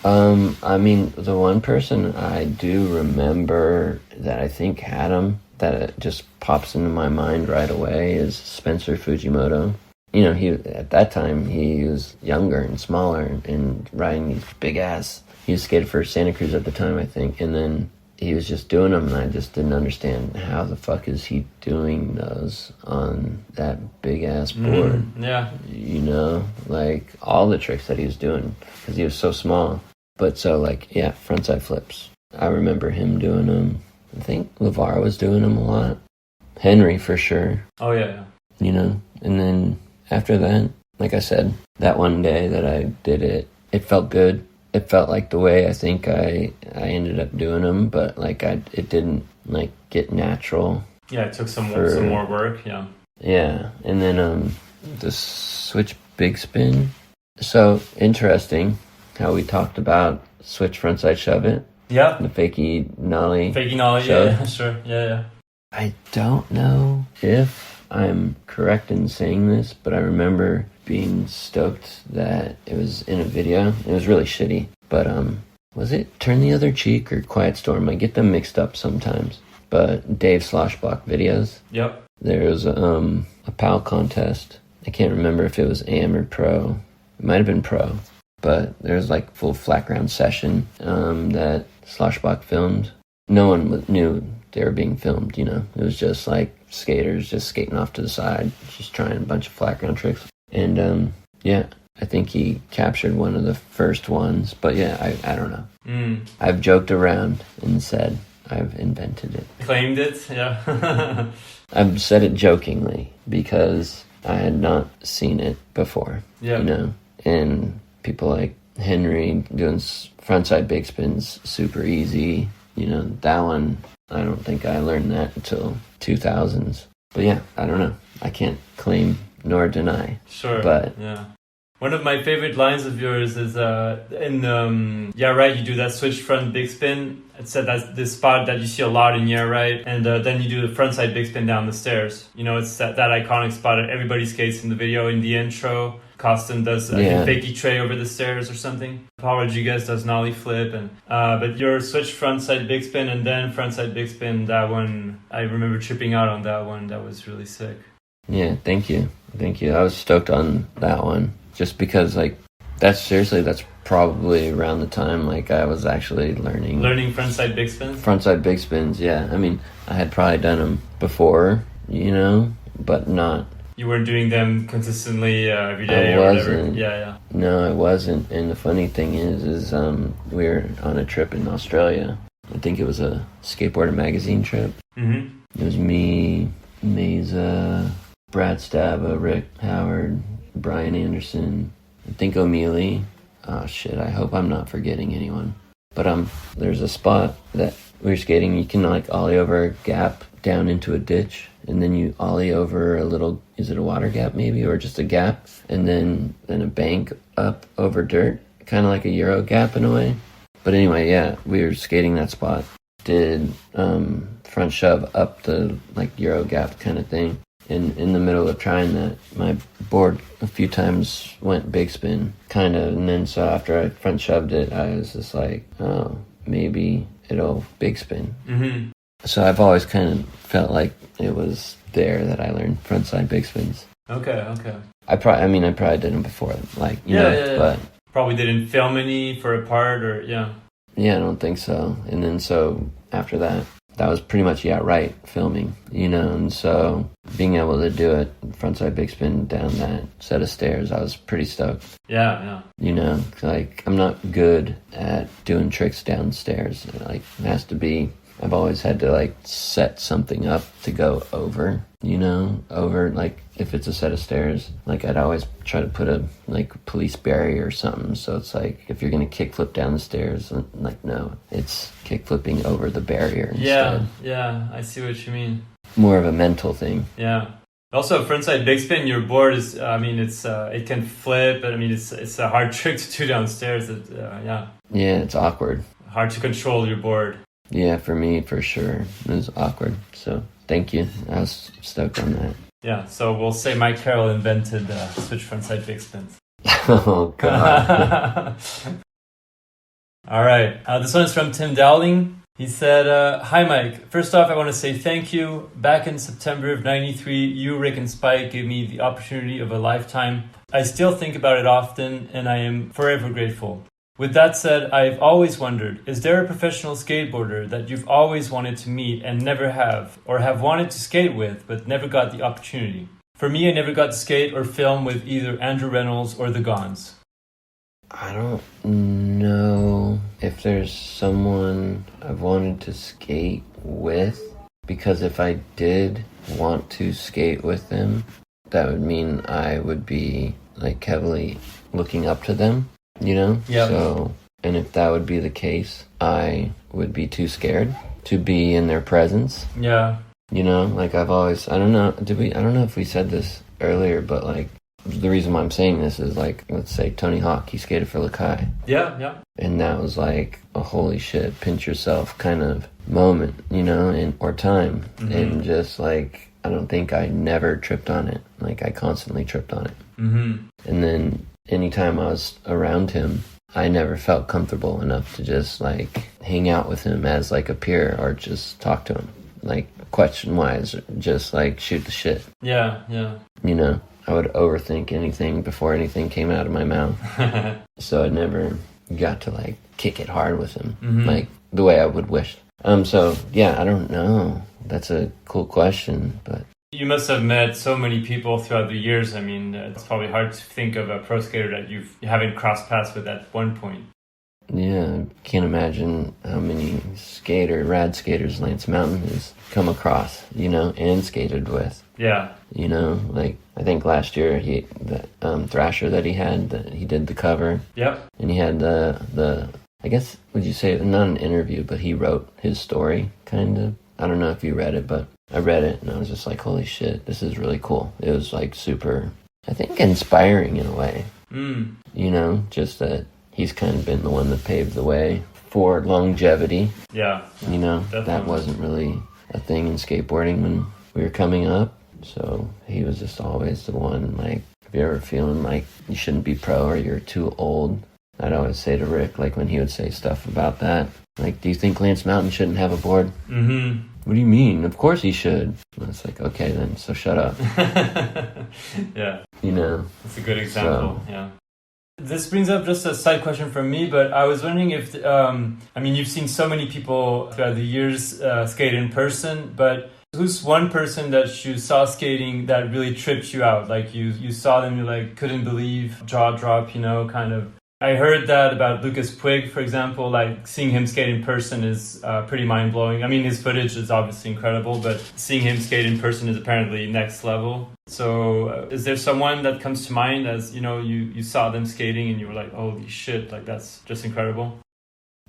I mean, the one person I do remember that I think had him, that it just pops into my mind right away, is Spencer Fujimoto. You know, at that time, he was younger and smaller and riding these big ass. He was skated for Santa Cruz at the time, I think. And then he was just doing them, and I just didn't understand how the fuck is he doing those on that big ass board. Yeah. You know, like all the tricks that he was doing because he was so small. But so, like, yeah, frontside flips. I remember him doing them. I think LeVar was doing them a lot. Henry, for sure. Oh, yeah. You know, and then after that, like I said, that one day that I did it, it felt good. It felt like the way I think I ended up doing them, but like it didn't like get natural. Yeah, it took some more work. Yeah. Yeah, and then the switch big spin. So interesting how we talked about switch frontside shove it. Yeah. The fakie nollie. Yeah, sure. Yeah. I don't know if I'm correct in saying this, but I remember being stoked that it was in a video. It was really shitty, but was it Turn the Other Cheek or Quiet Storm? I get them mixed up sometimes. But Dave Sloshbach videos. Yep. There was a PAL contest. I can't remember if it was AM or Pro. It might have been Pro. But there was like full flat ground session that Sloshbach filmed. No one knew they were being filmed, you know. It was just like skaters just skating off to the side, just trying a bunch of flat ground tricks. And yeah, I think he captured one of the first ones. But yeah, I don't know. I've joked around and said I've invented it. Claimed it, yeah. I've said it jokingly because I had not seen it before, you know. And people like Henry doing frontside big spins, super easy. You know, that one, I don't think I learned that until 2000s. But yeah, I don't know. I can't claim nor deny. Sure. But yeah. One of my favorite lines of yours is Yeah Right, you do that switch front big spin. It said that's this spot that you see a lot in Yeah Right. And then you do the front side big spin down the stairs. You know, it's that iconic spot that everybody skates in the video in the intro. Costin does a fakie tray over the stairs or something. Paulo Diaz does an ollie flip. And but your switch front side big spin and then front side big spin, that one, I remember tripping out on that one. That was really sick. Yeah, thank you. I was stoked on that one. Just because, like, that's probably around the time, like, I was actually learning frontside big spins? Frontside big spins, yeah. I mean, I had probably done them before, you know, but not... You weren't doing them consistently every day or whatever? Yeah. No, I wasn't. And the funny thing is we were on a trip in Australia. I think it was a skateboarder magazine trip. Mm-hmm. It was me, Meza, Brad Staba, Rick Howard, Brian Anderson, I think O'Mealy. Oh shit, I hope I'm not forgetting anyone. But there's a spot that we were skating, you can like ollie over a gap down into a ditch, and then you ollie over a little, is it a water gap maybe, or just a gap, and then a bank up over dirt, kind of like a Euro gap in a way. But anyway, yeah, we were skating that spot, did front shove up the like Euro gap kind of thing. And in the middle of trying that, my board a few times went big spin, kind of. And then so after I front shoved it, I was just like, oh, maybe it'll big spin. Mm-hmm. So I've always kind of felt like it was there that I learned frontside big spins. Okay. I probably did them before, like, you know, but... Probably didn't film any for a part or, yeah. Yeah, I don't think so. And then so after that was pretty much right filming, you know, and so being able to do it frontside big spin down that set of stairs, I was pretty stoked. Yeah. You know, like I'm not good at doing tricks downstairs. Like it has to be, I've always had to like set something up to go over, you know, over like if it's a set of stairs, like I'd always try to put a like police barrier or something. So it's like if you're going to kickflip down the stairs, like no, it's kickflipping over the barrier instead. Yeah, I see what you mean. More of a mental thing. Yeah. Also, frontside big spin, your board is, I mean, it's it can flip, but I mean, it's a hard trick to do downstairs. Yeah, it's awkward. Hard to control your board. Yeah, for me, for sure. It was awkward. So thank you. I was stoked on that. Yeah, so we'll say Mike Carroll invented switch frontside big spins. Oh, God. All right. This one is from Tim Dowling. He said, hi, Mike. First off, I want to say thank you. Back in September of 93, you, Rick, and Spike gave me the opportunity of a lifetime. I still think about it often, and I am forever grateful. With that said, I've always wondered, is there a professional skateboarder that you've always wanted to meet and never have, or have wanted to skate with but never got the opportunity? For me, I never got to skate or film with either Andrew Reynolds or the Gons. I don't know if there's someone I've wanted to skate with, because if I did want to skate with them, that would mean I would be like heavily looking up to them. You know? Yeah. So, and if that would be the case, I would be too scared to be in their presence. Yeah. You know, like I've always, I don't know if we said this earlier, but like the reason why I'm saying this is like, let's say Tony Hawk, he skated for Lakai. Yeah. And that was like a holy shit, pinch yourself kind of moment, you know, or time. Mm-hmm. And just like, I don't think I never tripped on it. Like I constantly tripped on it. Mm-hmm. And then anytime I was around him, I never felt comfortable enough to just like hang out with him as like a peer or just talk to him, like question wise, just like shoot the shit. Yeah. You know, I would overthink anything before anything came out of my mouth. So I never got to like kick it hard with him, like the way I would wish. So yeah, I don't know. That's a cool question, but. You must have met so many people throughout the years. I mean, it's probably hard to think of a pro skater that you haven't crossed paths with at one point. Yeah, I can't imagine how many rad skaters Lance Mountain has come across, you know, and skated with. Yeah. You know, like, I think last year Thrasher that he did the cover. Yep. And he had the I guess, would you say, not an interview, but he wrote his story, kind of. I don't know if you read it, but I read it and I was just like, holy shit, this is really cool. It was like super, I think, inspiring in a way. You know, just that he's kind of been the one that paved the way for longevity. Yeah. You know, definitely. That wasn't really a thing in skateboarding when we were coming up. So he was just always the one, like, if you're ever feeling like you shouldn't be pro or you're too old, I'd always say to Rick, like when he would say stuff about that, like, do you think Lance Mountain shouldn't have a board? Mm-hmm. What do you mean? Of course he should. And it's like, okay then, so shut up. Yeah. You know? That's a good example, yeah. This brings up just a side question from me, but I was wondering if, I mean, you've seen so many people throughout the years skate in person, but who's one person that you saw skating that really tripped you out? Like you saw them, you like couldn't believe, jaw drop, you know, kind of. I heard that about Lucas Puig, for example, like seeing him skate in person is pretty mind-blowing. I mean, his footage is obviously incredible, but seeing him skate in person is apparently next level. So is there someone that comes to mind as, you know, you saw them skating and you were like, holy shit, like that's just incredible?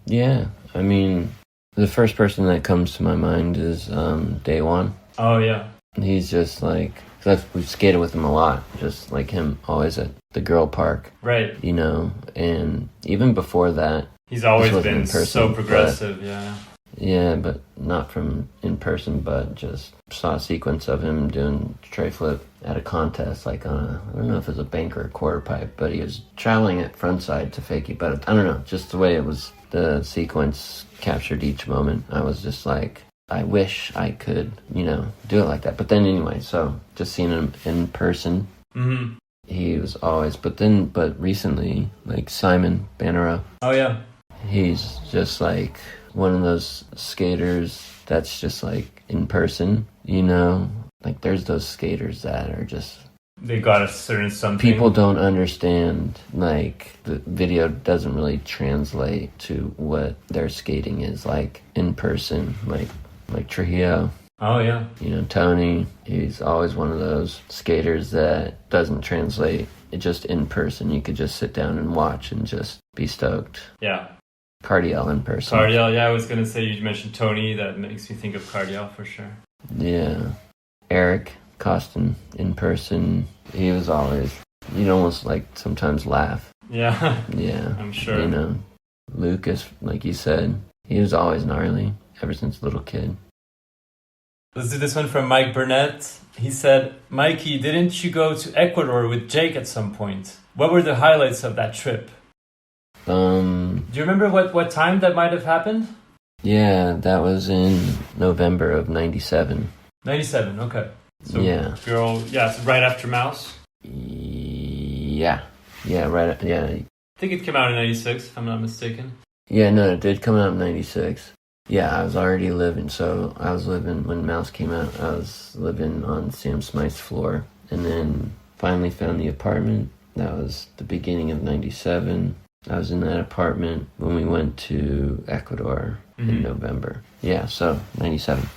Yeah, I mean, the first person that comes to my mind is Day One. Oh, yeah. He's just like, we've skated with him a lot, just like him always at the girl park. Right. You know, and even before that. He's always been so progressive, yeah. Yeah, but not from in person, but just saw a sequence of him doing tray flip at a contest, like on a, I don't know if it was a bank or a quarter pipe, but he was traveling at frontside to fake it, but I don't know, just the way it was, the sequence captured each moment. I was just like, I wish I could, you know, do it like that. But then anyway, so just seeing him in person, he was always, but recently, like Simon Barrow. Oh, yeah. He's just like one of those skaters that's just like in person, you know, like there's those skaters that are just, they got a certain something. People don't understand, like the video doesn't really translate to what their skating is like in person, like Trujillo. Oh, yeah. You know, Tony, he's always one of those skaters that doesn't translate. It just in person, you could just sit down and watch and just be stoked. Yeah. Cardiel in person. Cardiel, yeah, I was going to say, you mentioned Tony, that makes me think of Cardiel for sure. Yeah. Eric Costin in person, he was always, you'd almost like sometimes laugh. Yeah. Yeah. I'm sure. You know, Lucas, like you said, he was always gnarly ever since a little kid. Let's do this one from Mike Burnett. He said, Mikey, didn't you go to Ecuador with Jake at some point? What were the highlights of that trip? Do you remember what time that might have happened? Yeah, that was in November of 97. 97, okay. So yeah. So right after Mouse? Yeah. Yeah, right. Yeah. I think it came out in 96, if I'm not mistaken. Yeah, no, it did come out in 96. Yeah, I was already living, so I was living, when Mouse came out, I was living on Sam Smyth's floor. And then finally found the apartment. That was the beginning of 97. I was in that apartment when we went to Ecuador in November. Yeah, so 97.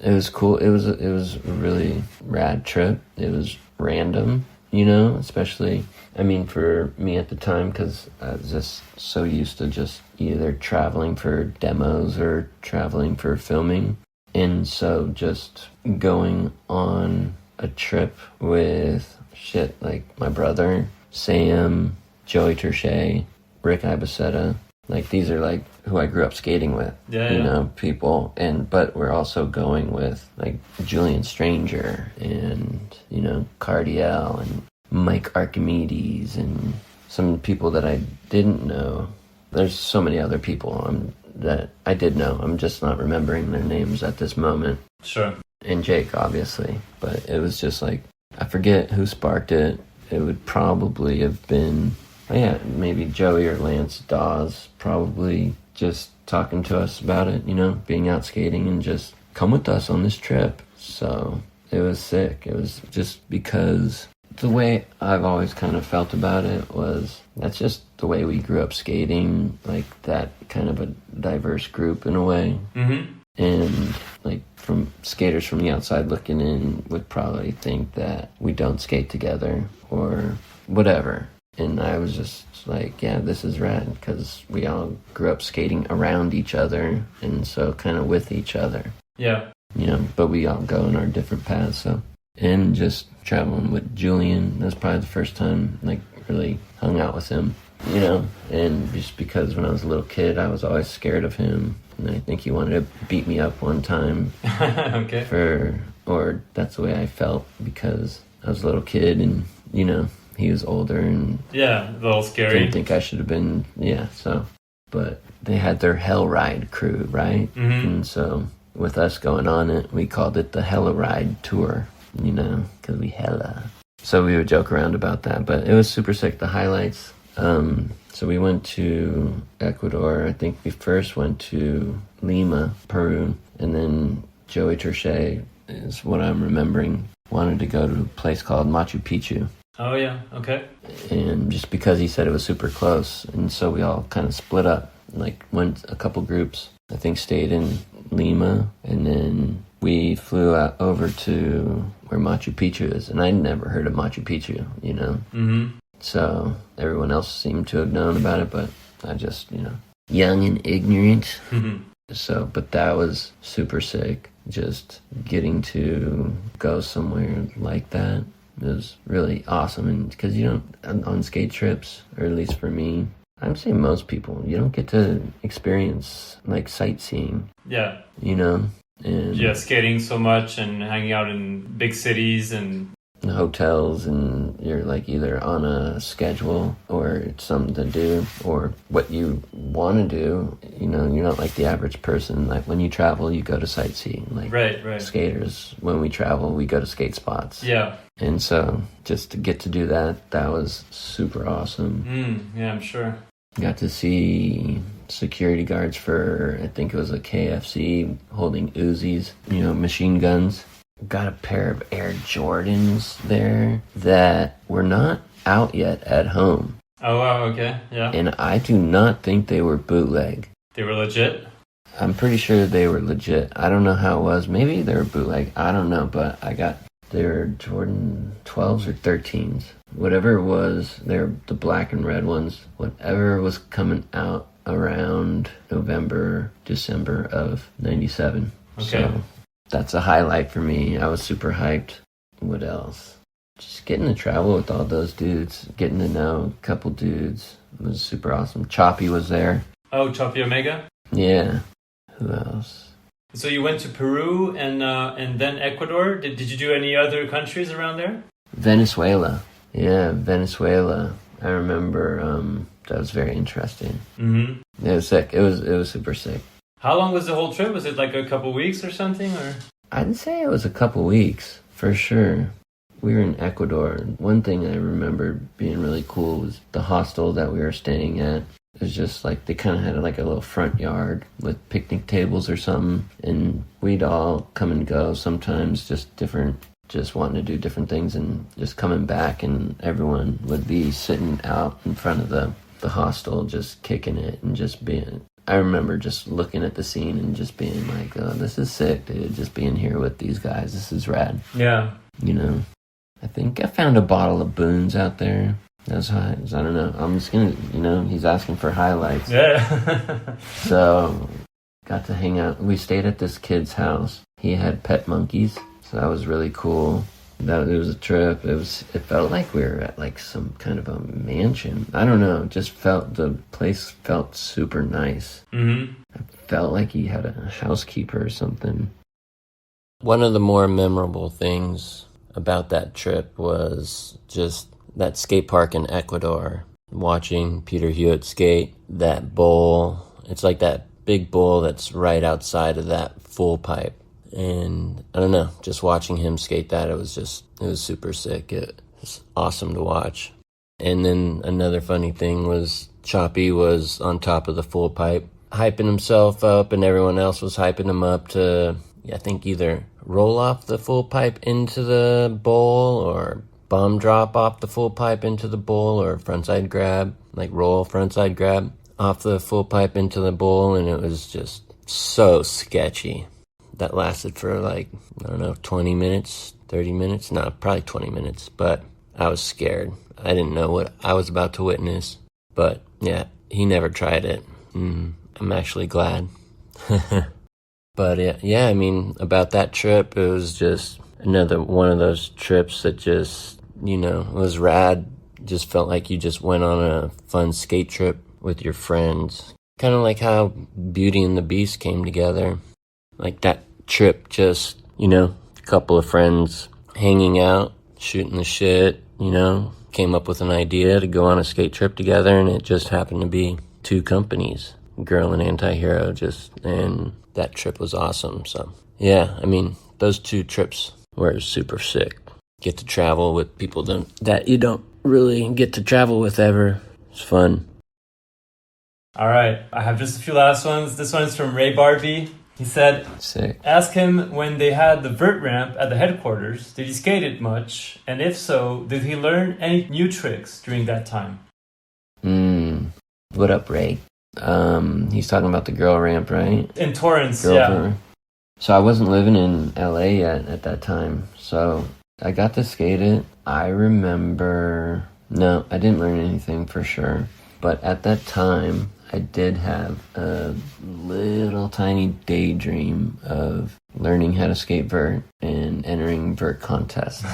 It was cool. It was a really rad trip. It was random, you know, especially, I mean, for me at the time, because I was just so used to just either traveling for demos or traveling for filming. And so just going on a trip with like my brother, Sam, Joey Tershay, Rick Ibaceta, like these are like who I grew up skating with, you know, people. But we're also going with like Julian Stranger and, you know, Cardiel and Mike Archimedes and some people that I didn't know. There's so many other people that I did know. I'm just not remembering their names at this moment. Sure. And Jake, obviously. But it was just like, I forget who sparked it. It would probably have been, maybe Joey or Lance Dawes, probably just talking to us about it, you know, being out skating and just come with us on this trip. So it was sick. It was just because the way I've always kind of felt about it was that's just the way we grew up skating, like that kind of a diverse group in a way. Mm-hmm. And like from skaters from the outside looking in would probably think that we don't skate together or whatever. And I was just like, yeah, this is rad because we all grew up skating around each other and so kind of with each other. Yeah. You know, but we all go in our different paths. So, and just traveling with Julian, that's probably the first time, like really hung out with him, you know, and just because when I was a little kid, I was always scared of him. And I think he wanted to beat me up one time. Okay. Or that's the way I felt because I was a little kid and, you know, he was older and... Yeah, a little scary. Didn't think I should have been, so... But they had their Hell Ride crew, right? Mm-hmm. And so with us going on it, we called it the Hella Ride Tour, you know, because we hella. So we would joke around about that, but it was super sick, the highlights. So we went to Ecuador. I think we first went to Lima, Peru, and then Joey Tershay is what I'm remembering, wanted to go to a place called Machu Picchu. Oh, yeah, okay. And just because he said it was super close, and so we all kind of split up, like went a couple groups. I think stayed in Lima, and then we flew out over to where Machu Picchu is, and I'd never heard of Machu Picchu, you know? Mm-hmm. So everyone else seemed to have known about it, but I just, you know, young and ignorant. Mm-hmm. So, but that was super sick, just getting to go somewhere like that. It was really awesome, and because you don't, on skate trips, or at least for me, I'm saying most people, you don't get to experience like sightseeing. Yeah. You know? And yeah, skating so much and hanging out in big cities and hotels, and you're like either on a schedule or it's something to do or what you want to do. You know, you're not like the average person. Like when you travel, you go to sightseeing. Like right. Skaters, when we travel, we go to skate spots. Yeah. And so just to get to do that, that was super awesome. Yeah, I'm sure. Got to see security guards for, I think it was a KFC, holding Uzis, you know, machine guns. Got a pair of Air Jordans there that were not out yet at home. Oh, wow, okay, yeah. And I do not think they were bootleg. They were legit? I'm pretty sure they were legit. I don't know how it was. Maybe they were bootleg. I don't know, but they were Jordan 12s or 13s. Whatever it was, they're the black and red ones. Whatever was coming out around November, December of 97. Okay. So that's a highlight for me. I was super hyped. What else? Just getting to travel with all those dudes, getting to know a couple dudes was super awesome. Choppy was there. Oh, Choppy Omega? Yeah. Who else? So you went to Peru and then Ecuador. Did you do any other countries around there? Venezuela. Yeah, Venezuela. I remember that was very interesting. Mm-hmm. It was sick. It was super sick. How long was the whole trip? Was it like a couple weeks or something? Or I'd say it was a couple weeks, for sure. We were in Ecuador. One thing I remember being really cool was the hostel that we were staying at. It was just like they kind of had like a little front yard with picnic tables or something. And we'd all come and go sometimes, just wanting to do different things and just coming back. And everyone would be sitting out in front of the hostel, just kicking it and just being... I remember just looking at the scene and just being like, oh, this is sick, dude. Just being here with these guys. This is rad. Yeah. You know, I think I found a bottle of Boone's out there. That's high. I don't know. I'm just going to, you know, he's asking for highlights. Yeah. So, got to hang out. We stayed at this kid's house. He had pet monkeys. So that was really cool. It was a trip. It felt like we were at like some kind of a mansion. I don't know. The place felt super nice. Mm-hmm. I felt like he had a housekeeper or something. One of the more memorable things about that trip was just that skate park in Ecuador. Watching Peter Hewitt skate, that bowl. It's like that big bowl that's right outside of that full pipe. And I don't know, just watching him skate that, it was super sick. It was awesome to watch. And then another funny thing was Choppy was on top of the full pipe, hyping himself up, and everyone else was hyping him up to, I think, either roll off the full pipe into the bowl or bomb drop off the full pipe into the bowl, or frontside grab, like roll frontside grab off the full pipe into the bowl. And it was just so sketchy. That lasted for like, I don't know, 20 minutes, 30 minutes? No, probably 20 minutes. But I was scared. I didn't know what I was about to witness. But yeah, he never tried it. I'm actually glad. But yeah, I mean, about that trip, it was just another one of those trips that just, you know, was rad Just felt like you just went on a fun skate trip with your friends. Kind of like how Beauty and the Beast came together. Like that trip, just, a couple of friends hanging out, shooting the shit, came up with an idea to go on a skate trip together, and it just happened to be two companies, Girl and Anti-Hero, and that trip was awesome. So, yeah, those two trips were super sick. Get to travel with people that you don't really get to travel with ever. It's fun. All right, I have just a few last ones. This one is from Ray Barbee. He said, sick. Ask him when they had the vert ramp at the headquarters, did he skate it much? And if so, did he learn any new tricks during that time? What up, Ray? He's talking about the girl ramp, right? In Torrance, Girl. So I wasn't living in LA yet at that time, so I got to skate it. I remember... No, I didn't learn anything for sure. But at that time, I did have a little tiny daydream of learning how to skate vert and entering vert contests.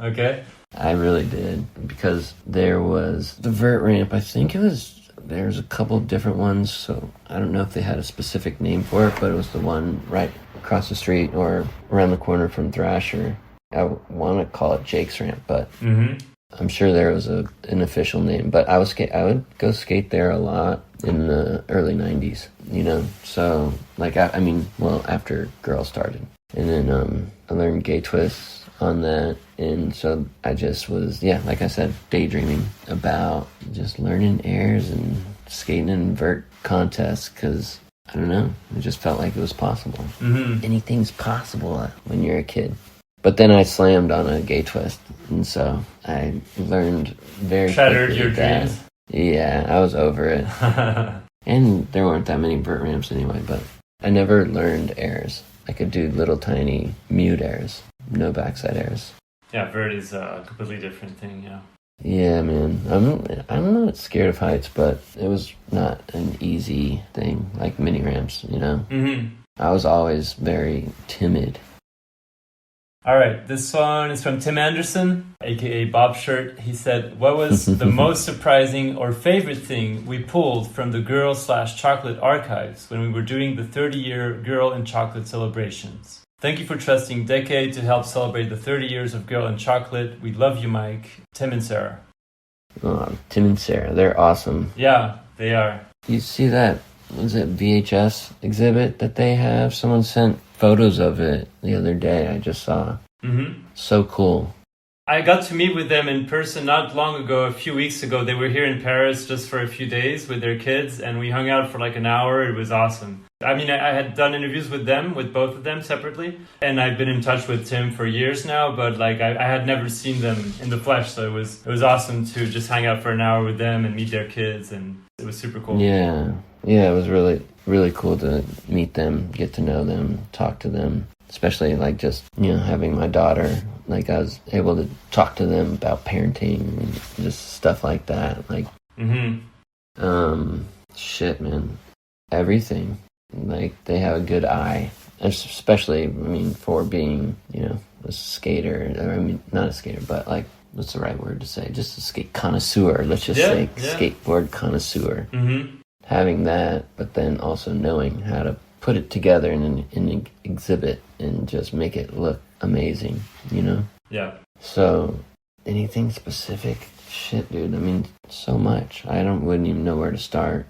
Okay. I really did, because there was the vert ramp. I think there's a couple of different ones, so I don't know if they had a specific name for it, but it was the one right across the street or around the corner from Thrasher. I want to call it Jake's Ramp, but I'm sure there was an official name. But I would go skate there a lot in the early 90s, so after Girl started. And then I learned gay twists on that, and so I just was, like I said, daydreaming about just learning airs and skating in vert contests, because I don't know, it just felt like it was possible. Anything's possible when you're a kid. But then I slammed on a gay twist, and so I learned very Shattered quickly your dreams. Yeah, I was over it. And there weren't that many vert ramps anyway, but I never learned airs. I could do little tiny mute airs, no backside airs. Yeah, vert is a completely different thing, yeah. Yeah, man. I'm not scared of heights, but it was not an easy thing, like mini ramps, I was always very timid. All right, this one is from Tim Anderson, aka Bob Shirt. He said, what was the most surprising or favorite thing we pulled from the Girl/Chocolate archives when we were doing the 30-year Girl and Chocolate celebrations? Thank you for trusting Decade to help celebrate the 30 years of Girl and Chocolate. We love you, Mike. Tim and Sarah. Oh, Tim and Sarah, they're awesome. Yeah, they are. You see that, was it VHS exhibit that they have? Someone sent photos of it the other day. I just saw. So cool. I got to meet with them in person not long ago, a few weeks ago. They were here in Paris just for a few days with their kids, and we hung out for like an hour. It was awesome. I had done interviews with both of them separately, and I've been in touch with Tim for years now, but I had never seen them in the flesh, so it was awesome to just hang out for an hour with them and meet their kids, and it was super cool. Yeah, it was really, really cool to meet them, get to know them, talk to them, especially just, having my daughter. I was able to talk to them about parenting and just stuff like that. Shit, man. Everything. They have a good eye. Especially, for being, a skater. Not a skater, but what's the right word to say? Just a skate connoisseur. Let's just say skateboard connoisseur. Having that, but then also knowing how to put it together in an exhibit and just make it look amazing, Yeah. So, anything specific? Shit, dude. So much. Wouldn't even know where to start.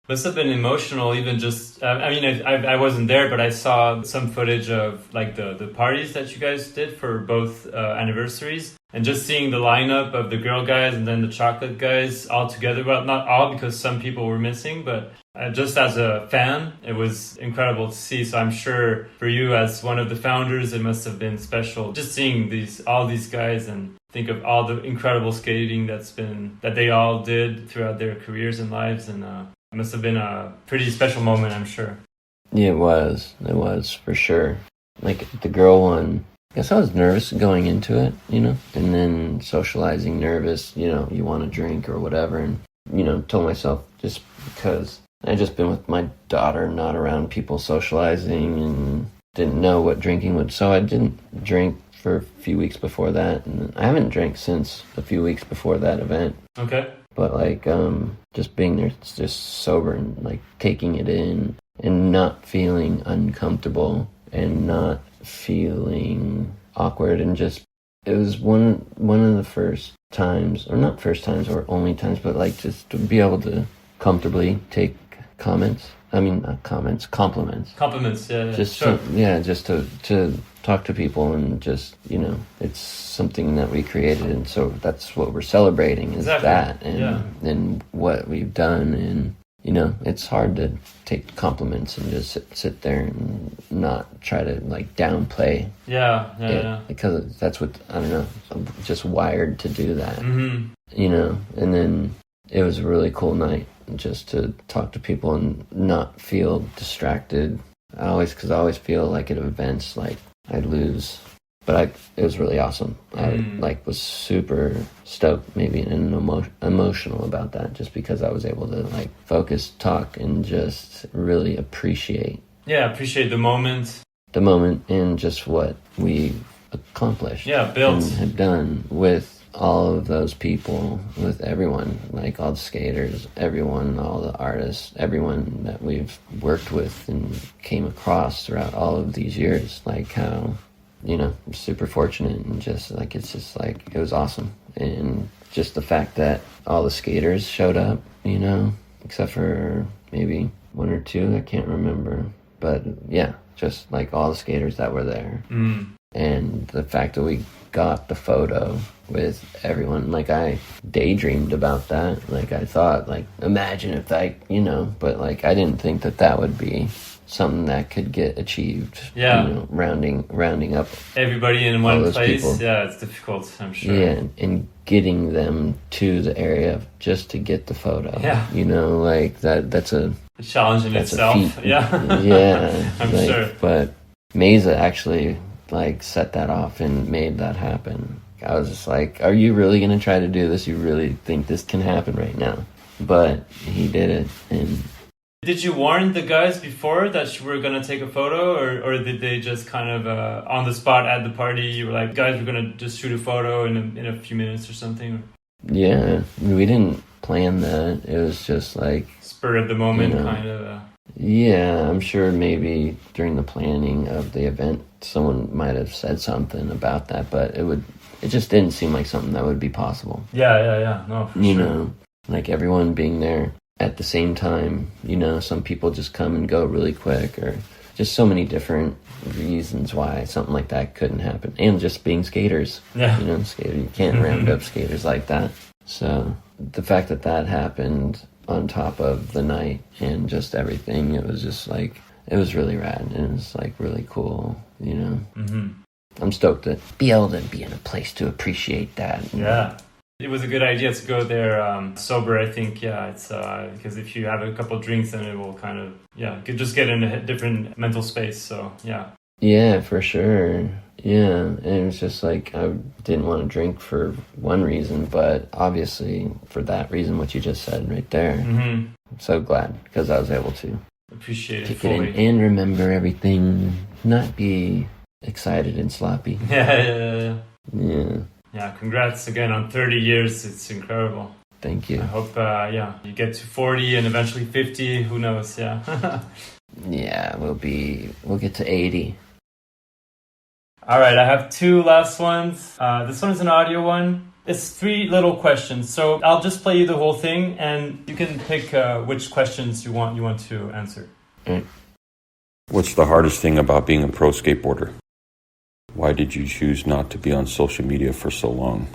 Must have been emotional, even just... I wasn't there, but I saw some footage of the parties that you guys did for both anniversaries, and just seeing the lineup of the girl guys and then the chocolate guys all together. Well, not all, because some people were missing, but just as a fan, it was incredible to see. So I'm sure for you as one of the founders, it must have been special just seeing all these guys and think of all the incredible skating that they all did throughout their careers and lives, and it must have been a pretty special moment, I'm sure. Yeah, it was. It was, for sure. The girl one, I guess I was nervous going into it, and then socializing nervous, you want to drink or whatever, and, told myself just because I'd just been with my daughter, not around people socializing, and didn't know what drinking would, so I didn't drink for a few weeks before that, and I haven't drank since a few weeks before that event. Okay. But like just being there, just sober and like taking it in and not feeling uncomfortable and not feeling awkward, and just it was one of the first times, or not first times or only times, but like just to be able to comfortably take compliments. Compliments, yeah. Just sure. just to talk to people, and just, you know, it's something that we created, and so that's what we're celebrating is that, and what we've done. And you know, it's hard to take compliments and just sit there and not try to like downplay it, because that's what, I don't know, I'm just wired to do that. You know. And then it was a really cool night just to talk to people and not feel distracted. I always feel like at events like I'd lose, but it was really awesome. I like was super stoked, maybe, and emotional about that, just because I was able to like focus, talk, and just really appreciate the moment, and just what we've accomplished, built, and have done with all of those people, with everyone, like all the skaters, everyone, all the artists, everyone that we've worked with and came across throughout all of these years. Like how, you know, I'm super fortunate, and just like, it's just like, it was awesome. And just the fact that all the skaters showed up, you know, except for maybe one or two, I can't remember. But yeah, just like all the skaters that were there. And the fact that we got the photo with everyone, like I daydreamed about that. Like I thought, like, imagine if you know, but like I didn't think that would be something that could get achieved. You know, rounding up everybody in one place. People. Yeah, it's difficult, I'm sure. Yeah, and getting them to the area just to get the photo. Yeah. You know, like that's a challenge in itself. Yeah. Yeah. I'm sure. But Meza actually like set that off and made that happen. I was just like, are you really going to try to do this? You really think this can happen right now? But he did it. And did you warn the guys before that you were going to take a photo, or did they just kind of on the spot at the party, you were like, guys, we're going to just shoot a photo in a few minutes or something? Yeah, we didn't plan that. It was just like spur of the moment, you know, kind of. Yeah, I'm sure maybe during the planning of the event, someone might have said something about that, but it just didn't seem like something that would be possible. Yeah. No, for you sure. know, like everyone being there at the same time. You know, some people just come and go really quick, or just so many different reasons why something like that couldn't happen. And just being skaters. Yeah. You know, you can't round up skaters like that. So the fact that happened on top of the night and just everything, it was just like, it was really rad, and it was like really cool, you know. I'm stoked to be able to be in a place to appreciate that. Yeah, it was a good idea to go there sober, I think. Yeah, it's because if you have a couple drinks, then it will kind of just get in a different mental space. So yeah, for sure. Yeah, and it was just like, I didn't want to drink for one reason, but obviously for that reason, what you just said right there. I'm so glad, because I was able to appreciate it fully. And remember everything, not be excited and sloppy. Yeah. Yeah, congrats again on 30 years. It's incredible. Thank you. I hope you get to 40 and eventually 50. Who knows? Yeah. Yeah, we'll get to 80. All right, I have two last ones. This one is an audio one. It's 3 little questions. So I'll just play you the whole thing, and you can pick which questions you want to answer. What's the hardest thing about being a pro skateboarder? Why did you choose not to be on social media for so long?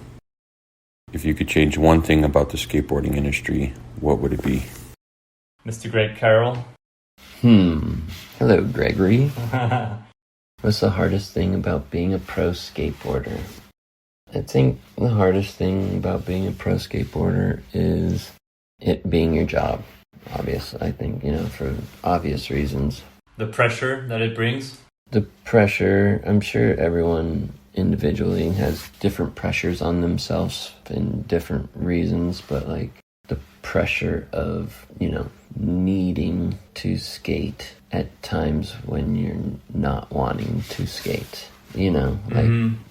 If you could change one thing about the skateboarding industry, what would it be? Mr. Greg Carroll. Hello, Gregory. What's the hardest thing about being a pro skateboarder? I think the hardest thing about being a pro skateboarder is it being your job. Obvious, I think, you know, for obvious reasons. The pressure that it brings? The pressure, I'm sure everyone individually has different pressures on themselves and different reasons, but like the pressure of, you know, needing to skate at times when you're not wanting to skate, you know, like,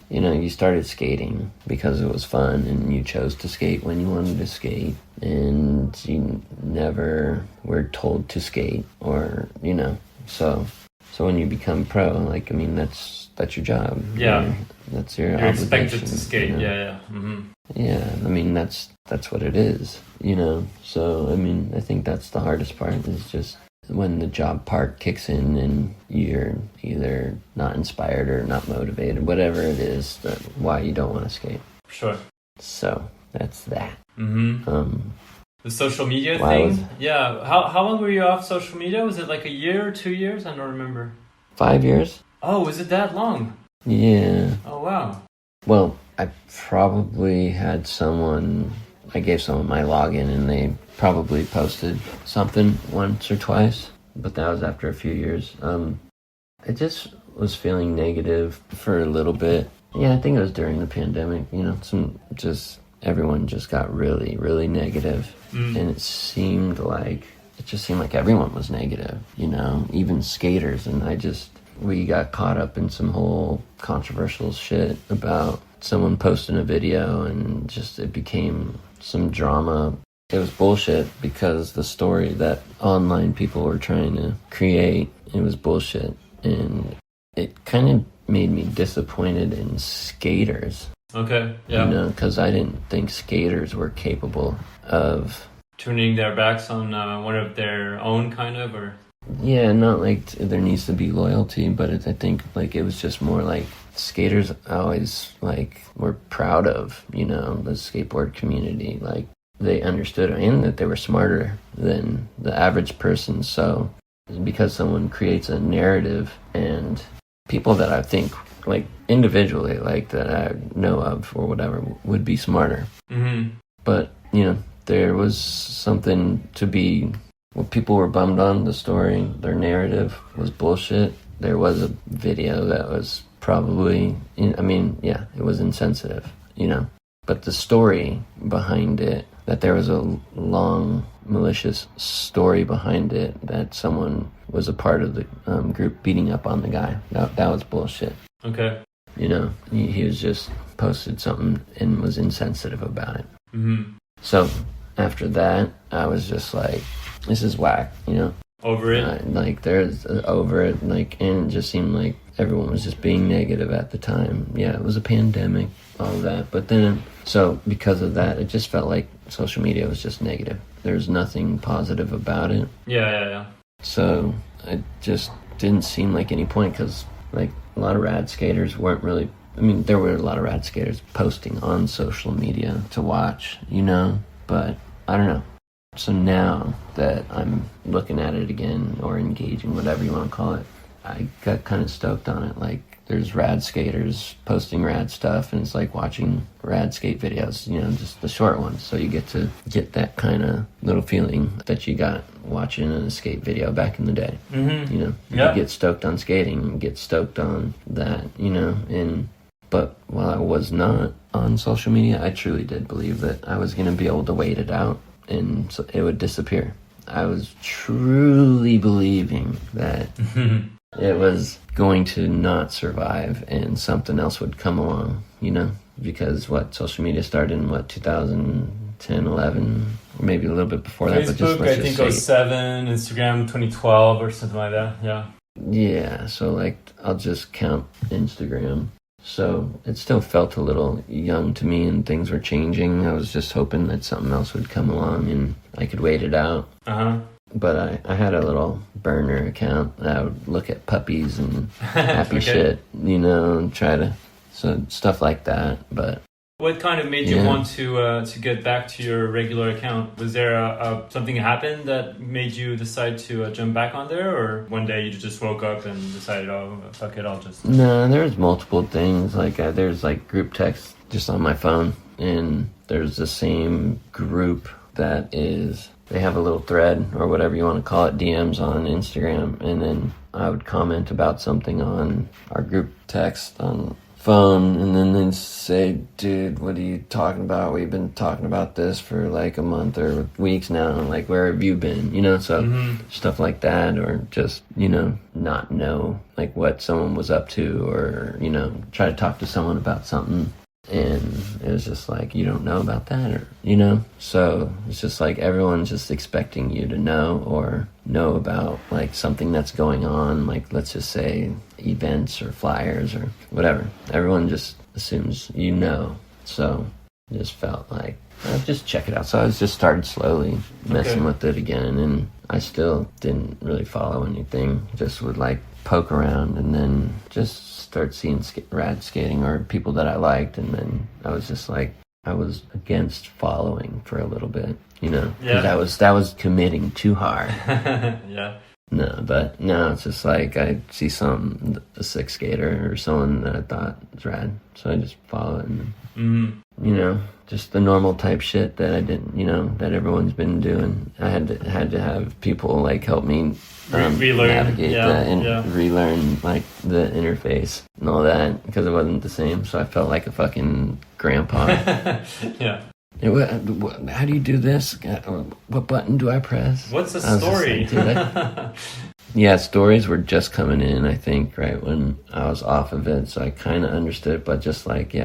you know, you started skating because it was fun and you chose to skate when you wanted to skate and you never were told to skate or, you know, so when you become pro, like, I mean, that's your job. Yeah. That's your You're obligation. expected to skate, you know? yeah. Yeah, I mean, that's what it is, you know? So, I mean, I think that's the hardest part is just when the job part kicks in and you're either not inspired or not motivated, whatever it is, why you don't want to skate. Sure. So, that's that. The social media Why thing? Yeah. How long were you off social media? Was it like a year or 2 years? I don't remember. 5 years? Oh, was it that long? Yeah. Oh, wow. Well, I probably had I gave someone my login and they probably posted something once or twice, but that was after a few years. I just was feeling negative for a little bit. Yeah, I think it was during the pandemic, you know, everyone just got really, really negative. And it just seemed like everyone was negative, you know, even skaters. And we got caught up in some whole controversial shit about someone posting a video and just it became some drama. It was bullshit because the story that online people were trying to create, it was bullshit. And it kind of made me disappointed in skaters. Okay, yeah. You know, because I didn't think skaters were capable of turning their backs on one of their own, kind of, or? Yeah, not like there needs to be loyalty, but I think like it was just more like skaters always like were proud of, you know, the skateboard community. Like they understood and that they were smarter than the average person. So because someone creates a narrative and people that I think like individually, like that I know of or whatever would be smarter. But, you know, there was something to be, well, people were bummed on the story. Their narrative was bullshit. There was a video that was probably, it was insensitive, you know. But the story behind it, that there was a long, malicious story behind it, that someone was a part of the group beating up on the guy, that was bullshit. Okay. You know, he was just posted something and was insensitive about it. So after that, I was just like, this is whack, you know. Over it? Like, there's over it, like, and it just seemed like everyone was just being negative at the time. Yeah, it was a pandemic, all of that. But then, so because of that, it just felt like social media was just negative. There's nothing positive about it. Yeah. So it just didn't seem like any point because, like, a lot of rad skaters weren't really, there were a lot of rad skaters posting on social media to watch, you know, but I don't know. So now that I'm looking at it again or engaging, whatever you want to call it, I got kind of stoked on it. Like, there's rad skaters posting rad stuff, and it's like watching rad skate videos, you know, just the short ones. So you get to get that kind of little feeling that you got watching a skate video back in the day. You know, you get stoked on skating, you get stoked on that, you know. But while I was not on social media, I truly did believe that I was going to be able to wait it out and so it would disappear. I was truly believing that it was going to not survive and something else would come along, you know, because social media started in 2010, 11, or maybe a little bit before that. But Facebook, I think 07, Instagram 2012 or something like that, yeah. Yeah, so like I'll just count Instagram. So it still felt a little young to me and things were changing. I was just hoping that something else would come along and I could wait it out. But I had a little burner account. I would look at puppies and happy shit, you know, and so stuff like that. But what kind of made you want to get back to your regular account? Was there something happened that made you decide to jump back on there, or one day you just woke up and decided, oh fuck it, I'll just? No, there's multiple things. Like there's like group text just on my phone, and there's the same group that is. They have a little thread or whatever you want to call it, DMs on Instagram, and then I would comment about something on our group text on phone, and then they'd say, dude, what are you talking about? We've been talking about this for like a month or weeks now. Like, where have you been? You know, so stuff like that, or just, you know, not know like what someone was up to, or, you know, try to talk to someone about something. And it was just like, you don't know about that, or, you know? So it's just like everyone's just expecting you to know, or know about like something that's going on, like let's just say events or flyers or whatever. Everyone just assumes you know. So it just felt like, I'll just check it out. So I just started slowly messing with it again, and I still didn't really follow anything. Just would like poke around and then just start seeing rad skating or people that I liked, and then I was just like, I was against following for a little bit, you know, because that was committing too hard. No, but now it's just like I see a sick skater or someone that I thought was rad, so I just follow it, and you know, just the normal type shit that I didn't, you know, that everyone's been doing. I had to have people like help me relearn, navigate relearn like the interface and all that, because it wasn't the same. So I felt like a fucking grandpa. How do you do this? What button do I press? What's the story? Yeah, stories were just coming in, I think, right when I was off of it. So I kind of understood, but just like,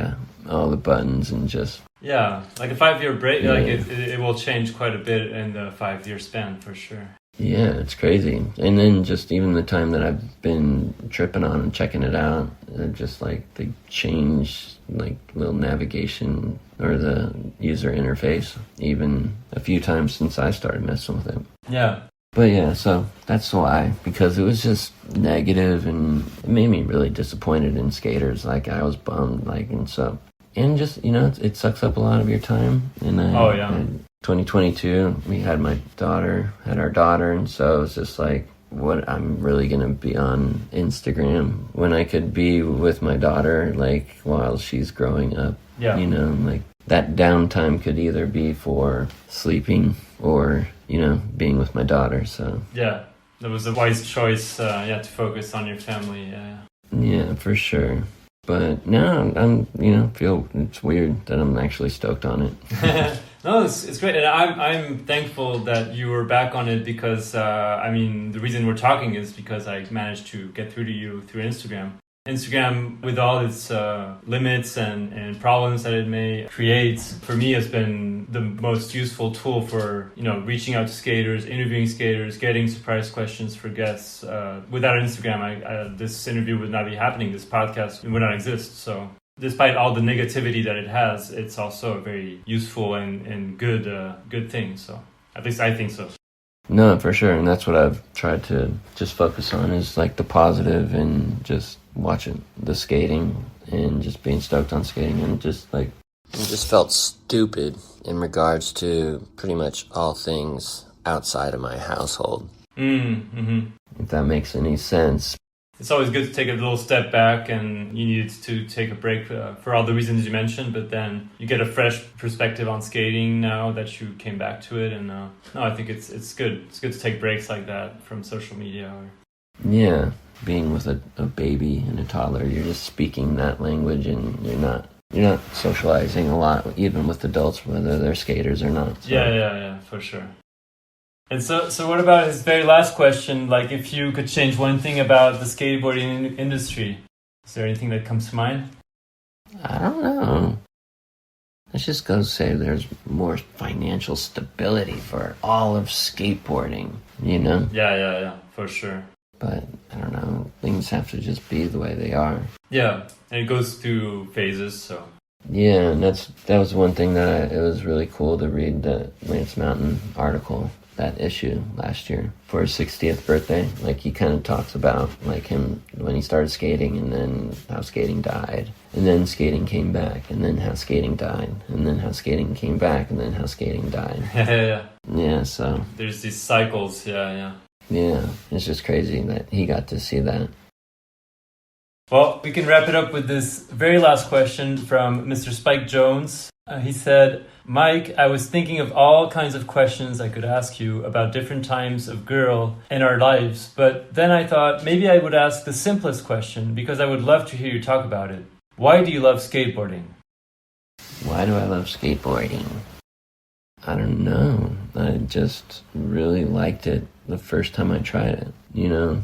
all the buttons and just... Yeah, like a 5-year break, like it will change quite a bit in the 5-year span, for sure. Yeah, it's crazy. And then just even the time that I've been tripping on and checking it out, just like they change like little navigation or the user interface even a few times since I started messing with it. Yeah. But yeah, so that's why, because it was just negative, and it made me really disappointed in skaters. Like, I was bummed, like, and so, and just, you know, it sucks up a lot of your time. And 2022, we had our daughter, and so it's just like, what, I'm really gonna be on Instagram when I could be with my daughter, like, while she's growing up. Yeah. You know, like, that downtime could either be for sleeping or, you know, being with my daughter, so. Yeah, that was a wise choice, to focus on your family, Yeah, for sure. But now I'm, you know, feel it's weird that I'm actually stoked on it. No, it's great, and I'm thankful that you were back on it, because I mean, the reason we're talking is because I managed to get through to you through Instagram. Instagram, with all its limits and problems that it may create, for me has been the most useful tool for, you know, reaching out to skaters, interviewing skaters, getting surprise questions for guests. Without Instagram, this interview would not be happening. This podcast would not exist. So despite all the negativity that it has, it's also a very useful and good thing. So at least I think so. No, for sure. And that's what I've tried to just focus on, is like the positive, and just watching the skating and just being stoked on skating, and just like... I just felt stupid in regards to pretty much all things outside of my household. If that makes any sense. It's always good to take a little step back, and you need to take a break for all the reasons you mentioned, but then you get a fresh perspective on skating now that you came back to it. And no, I think it's good. It's good to take breaks like that from social media. Yeah, being with a baby and a toddler, you're just speaking that language, and you're not socializing a lot, even with adults, whether they're skaters or not. So. Yeah, for sure. And so what about his very last question? Like, if you could change one thing about the skateboarding industry, is there anything that comes to mind? I don't know. Let's just go say there's more financial stability for all of skateboarding, you know? Yeah, for sure. But, I don't know, things have to just be the way they are. Yeah, and it goes through phases, so... Yeah, and that was one thing that it was really cool to read, the Lance Mountain article, that issue last year for his 60th birthday. Like, he kind of talks about like him when he started skating, and then how skating died, and then skating came back, and then how skating died, and then how skating came back, and then how skating died. Yeah, so there's these cycles. Yeah, it's just crazy that he got to see that. Well, we can wrap it up with this very last question from Mr. Spike Jonze. He said, Mike, I was thinking of all kinds of questions I could ask you about different times of Girl in our lives, but then I thought maybe I would ask the simplest question, because I would love to hear you talk about it. Why do you love skateboarding? Why do I love skateboarding? I don't know. I just really liked it the first time I tried it. You know,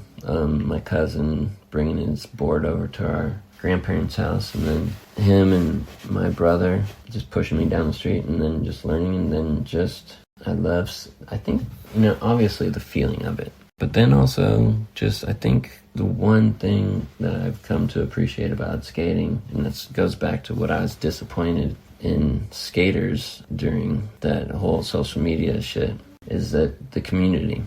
my cousin bringing his board over to our grandparents' house, and then him and my brother just pushing me down the street, and then just learning, and then just, I think, you know, obviously the feeling of it. But then also just, I think the one thing that I've come to appreciate about skating, and this goes back to what I was disappointed in skaters during that whole social media shit, is that the community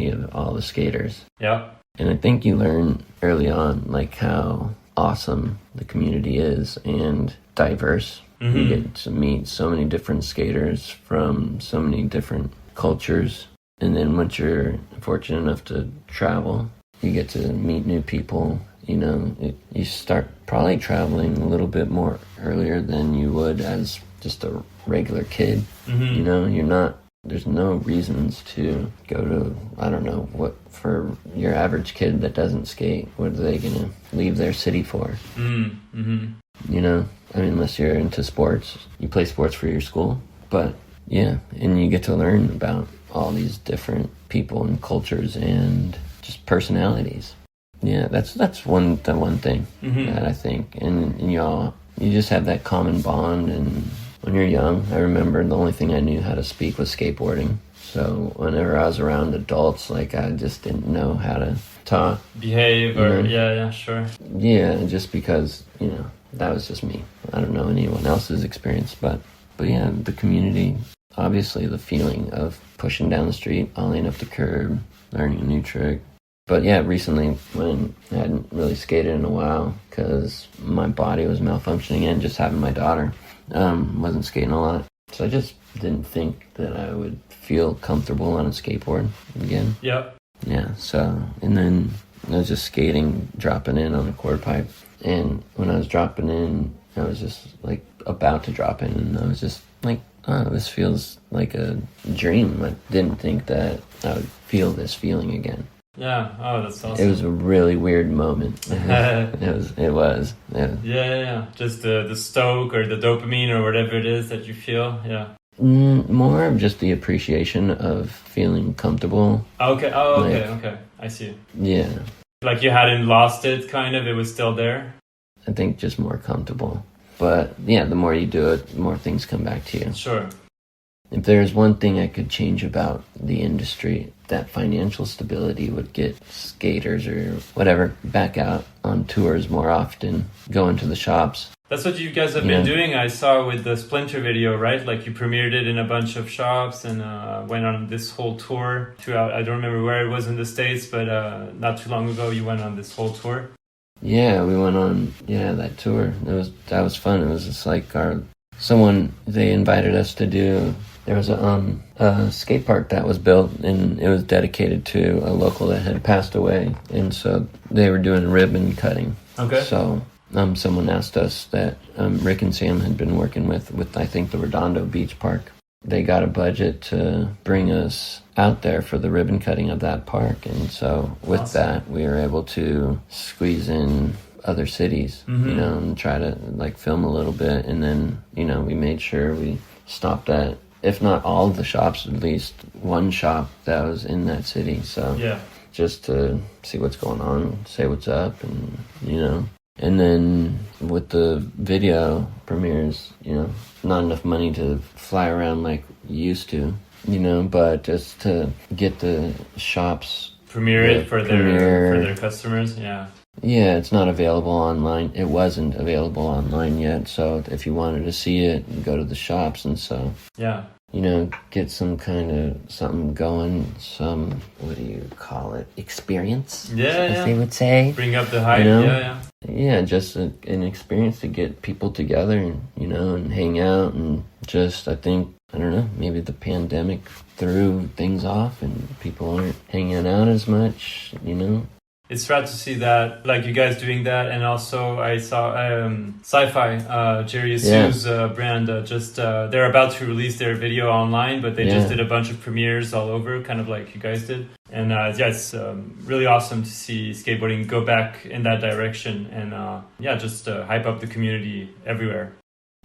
of all the skaters. Yeah. And I think you learn early on, like, how awesome the community is and diverse. Mm-hmm. You get to meet so many different skaters from so many different cultures. And then once you're fortunate enough to travel, you get to meet new people. You know, you start probably traveling a little bit more earlier than you would as just a regular kid. Mm-hmm. You know, there's no reasons to go to, I don't know, what, for your average kid that doesn't skate, what are they going to leave their city for? Mm-hmm. You know, I mean, unless you're into sports, you play sports for your school. But yeah, and you get to learn about all these different people and cultures and just personalities. Yeah, that's the one thing that I think, and you just have that common bond. And when you're young, I remember the only thing I knew how to speak was skateboarding. So whenever I was around adults, like, I just didn't know how to talk, behave, or yeah, sure. Yeah, just because, you know, that was just me. I don't know anyone else's experience, but yeah, the community, obviously the feeling of pushing down the street, ollie up the curb, learning a new trick. But yeah, recently, when I hadn't really skated in a while because my body was malfunctioning and just having my daughter, wasn't skating a lot. So I just didn't think that I would feel comfortable on a skateboard again. Yep. Yeah, so, and then I was just skating, dropping in on a quarter pipe. And when I was dropping in, I was just like about to drop in, and I was just like, oh, this feels like a dream. I didn't think that I would feel this feeling again. Yeah. Oh, that's awesome. It was a really weird moment. It was. Yeah. Yeah. Just the stoke or the dopamine or whatever it is that you feel. Yeah. More of just the appreciation of feeling comfortable. Okay. Oh, okay. Like, Okay. I see. Yeah. Like you hadn't lost it, kind of. It was still there. I think just more comfortable. But yeah, the more you do it, the more things come back to you. Sure. If there's one thing I could change about the industry, that financial stability would get skaters or whatever back out on tours more often, go into the shops. That's what you guys have been doing. I saw with the Splinter video, right? Like you premiered it in a bunch of shops and went on this whole tour throughout. I don't remember where it was in the States, but not too long ago you went on this whole tour. Yeah, we went on that tour. That was fun. It was just like they invited us to do. There was a skate park that was built, and it was dedicated to a local that had passed away, and so they were doing ribbon cutting. Okay. So someone asked us that Rick and Sam had been working with I think the Redondo Beach Park. They got a budget to bring us out there for the ribbon cutting of that park, and so with that we were able to squeeze in other cities, and try to like film a little bit, and then we made sure we stopped at, if not all of the shops, at least one shop that was in that city. So just to see what's going on, say what's up, and and then with the video premieres, not enough money to fly around like you used to, but just to get the shops premiere it for their customers. Yeah, it's not available online. It wasn't available online yet. So if you wanted to see it, you go to the shops, and so get some kind of something going, some, what do you call it, experience, as they would say. Bring up the hype, Yeah, just an experience to get people together, and hang out, and just, I think, I don't know, maybe the pandemic threw things off and people aren't hanging out as much, It's rad to see that, like you guys doing that, and also I saw Sci-Fi, Jerry Asu's brand, they're about to release their video online, but they just did a bunch of premieres all over, kind of like you guys did. And it's really awesome to see skateboarding go back in that direction, and just hype up the community everywhere.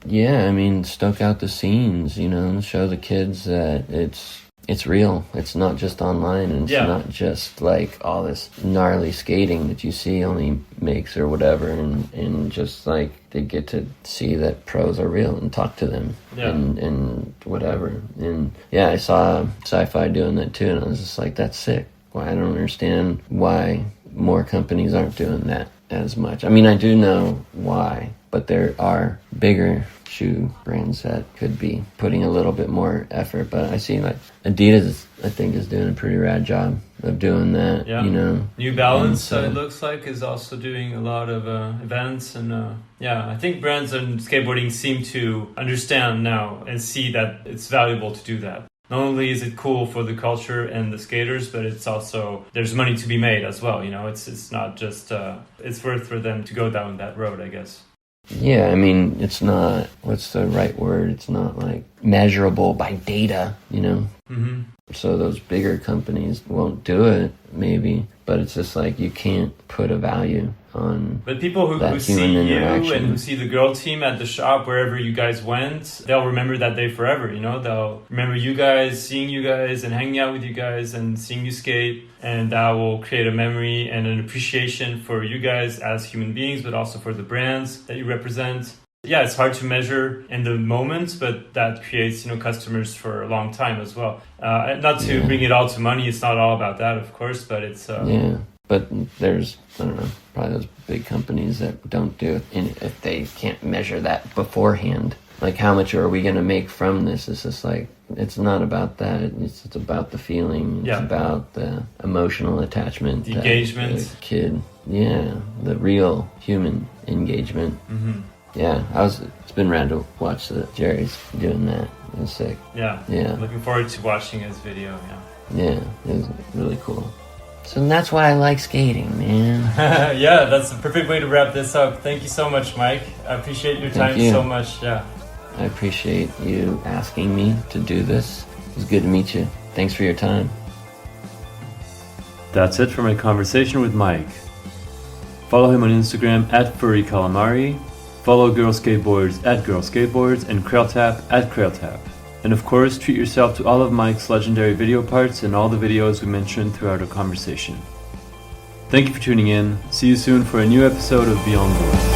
Yeah, I mean, stoke out the scenes, you know, and show the kids that it's real. It's not just online, and it's not just like all this gnarly skating that you see on the makes or whatever, and just like they get to see that pros are real and talk to them and whatever. And I saw Sci-Fi doing that too, and I was just like, that's sick. Well, I don't understand why more companies aren't doing that as much. I mean, I do know why, but there are bigger shoe brands that could be putting a little bit more effort. But I see like Adidas, I think, is doing a pretty rad job of doing that. You know, New Balance, it looks like, is also doing a lot of events, and I think brands and skateboarding seem to understand now and see that it's valuable to do that. Not only is it cool for the culture and the skaters, but it's also, there's money to be made as well. You know, it's not just, it's worth for them to go down that road, I guess. Yeah, I mean, it's not, what's the right word? It's not like measurable by data, you know? Mm-hmm. So those bigger companies won't do it, maybe, but it's just like you can't put a value on. But people who see you and who see the girl team at the shop wherever you guys went, they'll remember that day forever, you know? They'll remember you guys, seeing you guys and hanging out with you guys and seeing you skate, and that will create a memory and an appreciation for you guys as human beings, but also for the brands that you represent. Yeah, it's hard to measure in the moment, but that creates, you know, customers for a long time as well. Not to bring it all to money, it's not all about that, of course, but it's... but there's, I don't know, probably those big companies that don't do it, and if they can't measure that beforehand. Like, how much are we going to make from this? It's just like, it's not about that. It's about the feeling. It's about the emotional attachment. The engagement. The kid. Yeah, the real human engagement. Mm-hmm. Yeah, it's been rad to watch Jerry's doing that. It was sick. Yeah. Looking forward to watching his video, Yeah, it was really cool. So that's why I like skating, man. Yeah, that's the perfect way to wrap this up. Thank you so much, Mike. I appreciate your time so much. Yeah. I appreciate you asking me to do this. It was good to meet you. Thanks for your time. That's it for my conversation with Mike. Follow him on Instagram at Furry Calamari. Follow Girl Skateboards at Girl Skateboards and Krailtap at Krailtap. And of course, treat yourself to all of Mike's legendary video parts and all the videos we mentioned throughout our conversation. Thank you for tuning in. See you soon for a new episode of Beyond Boards.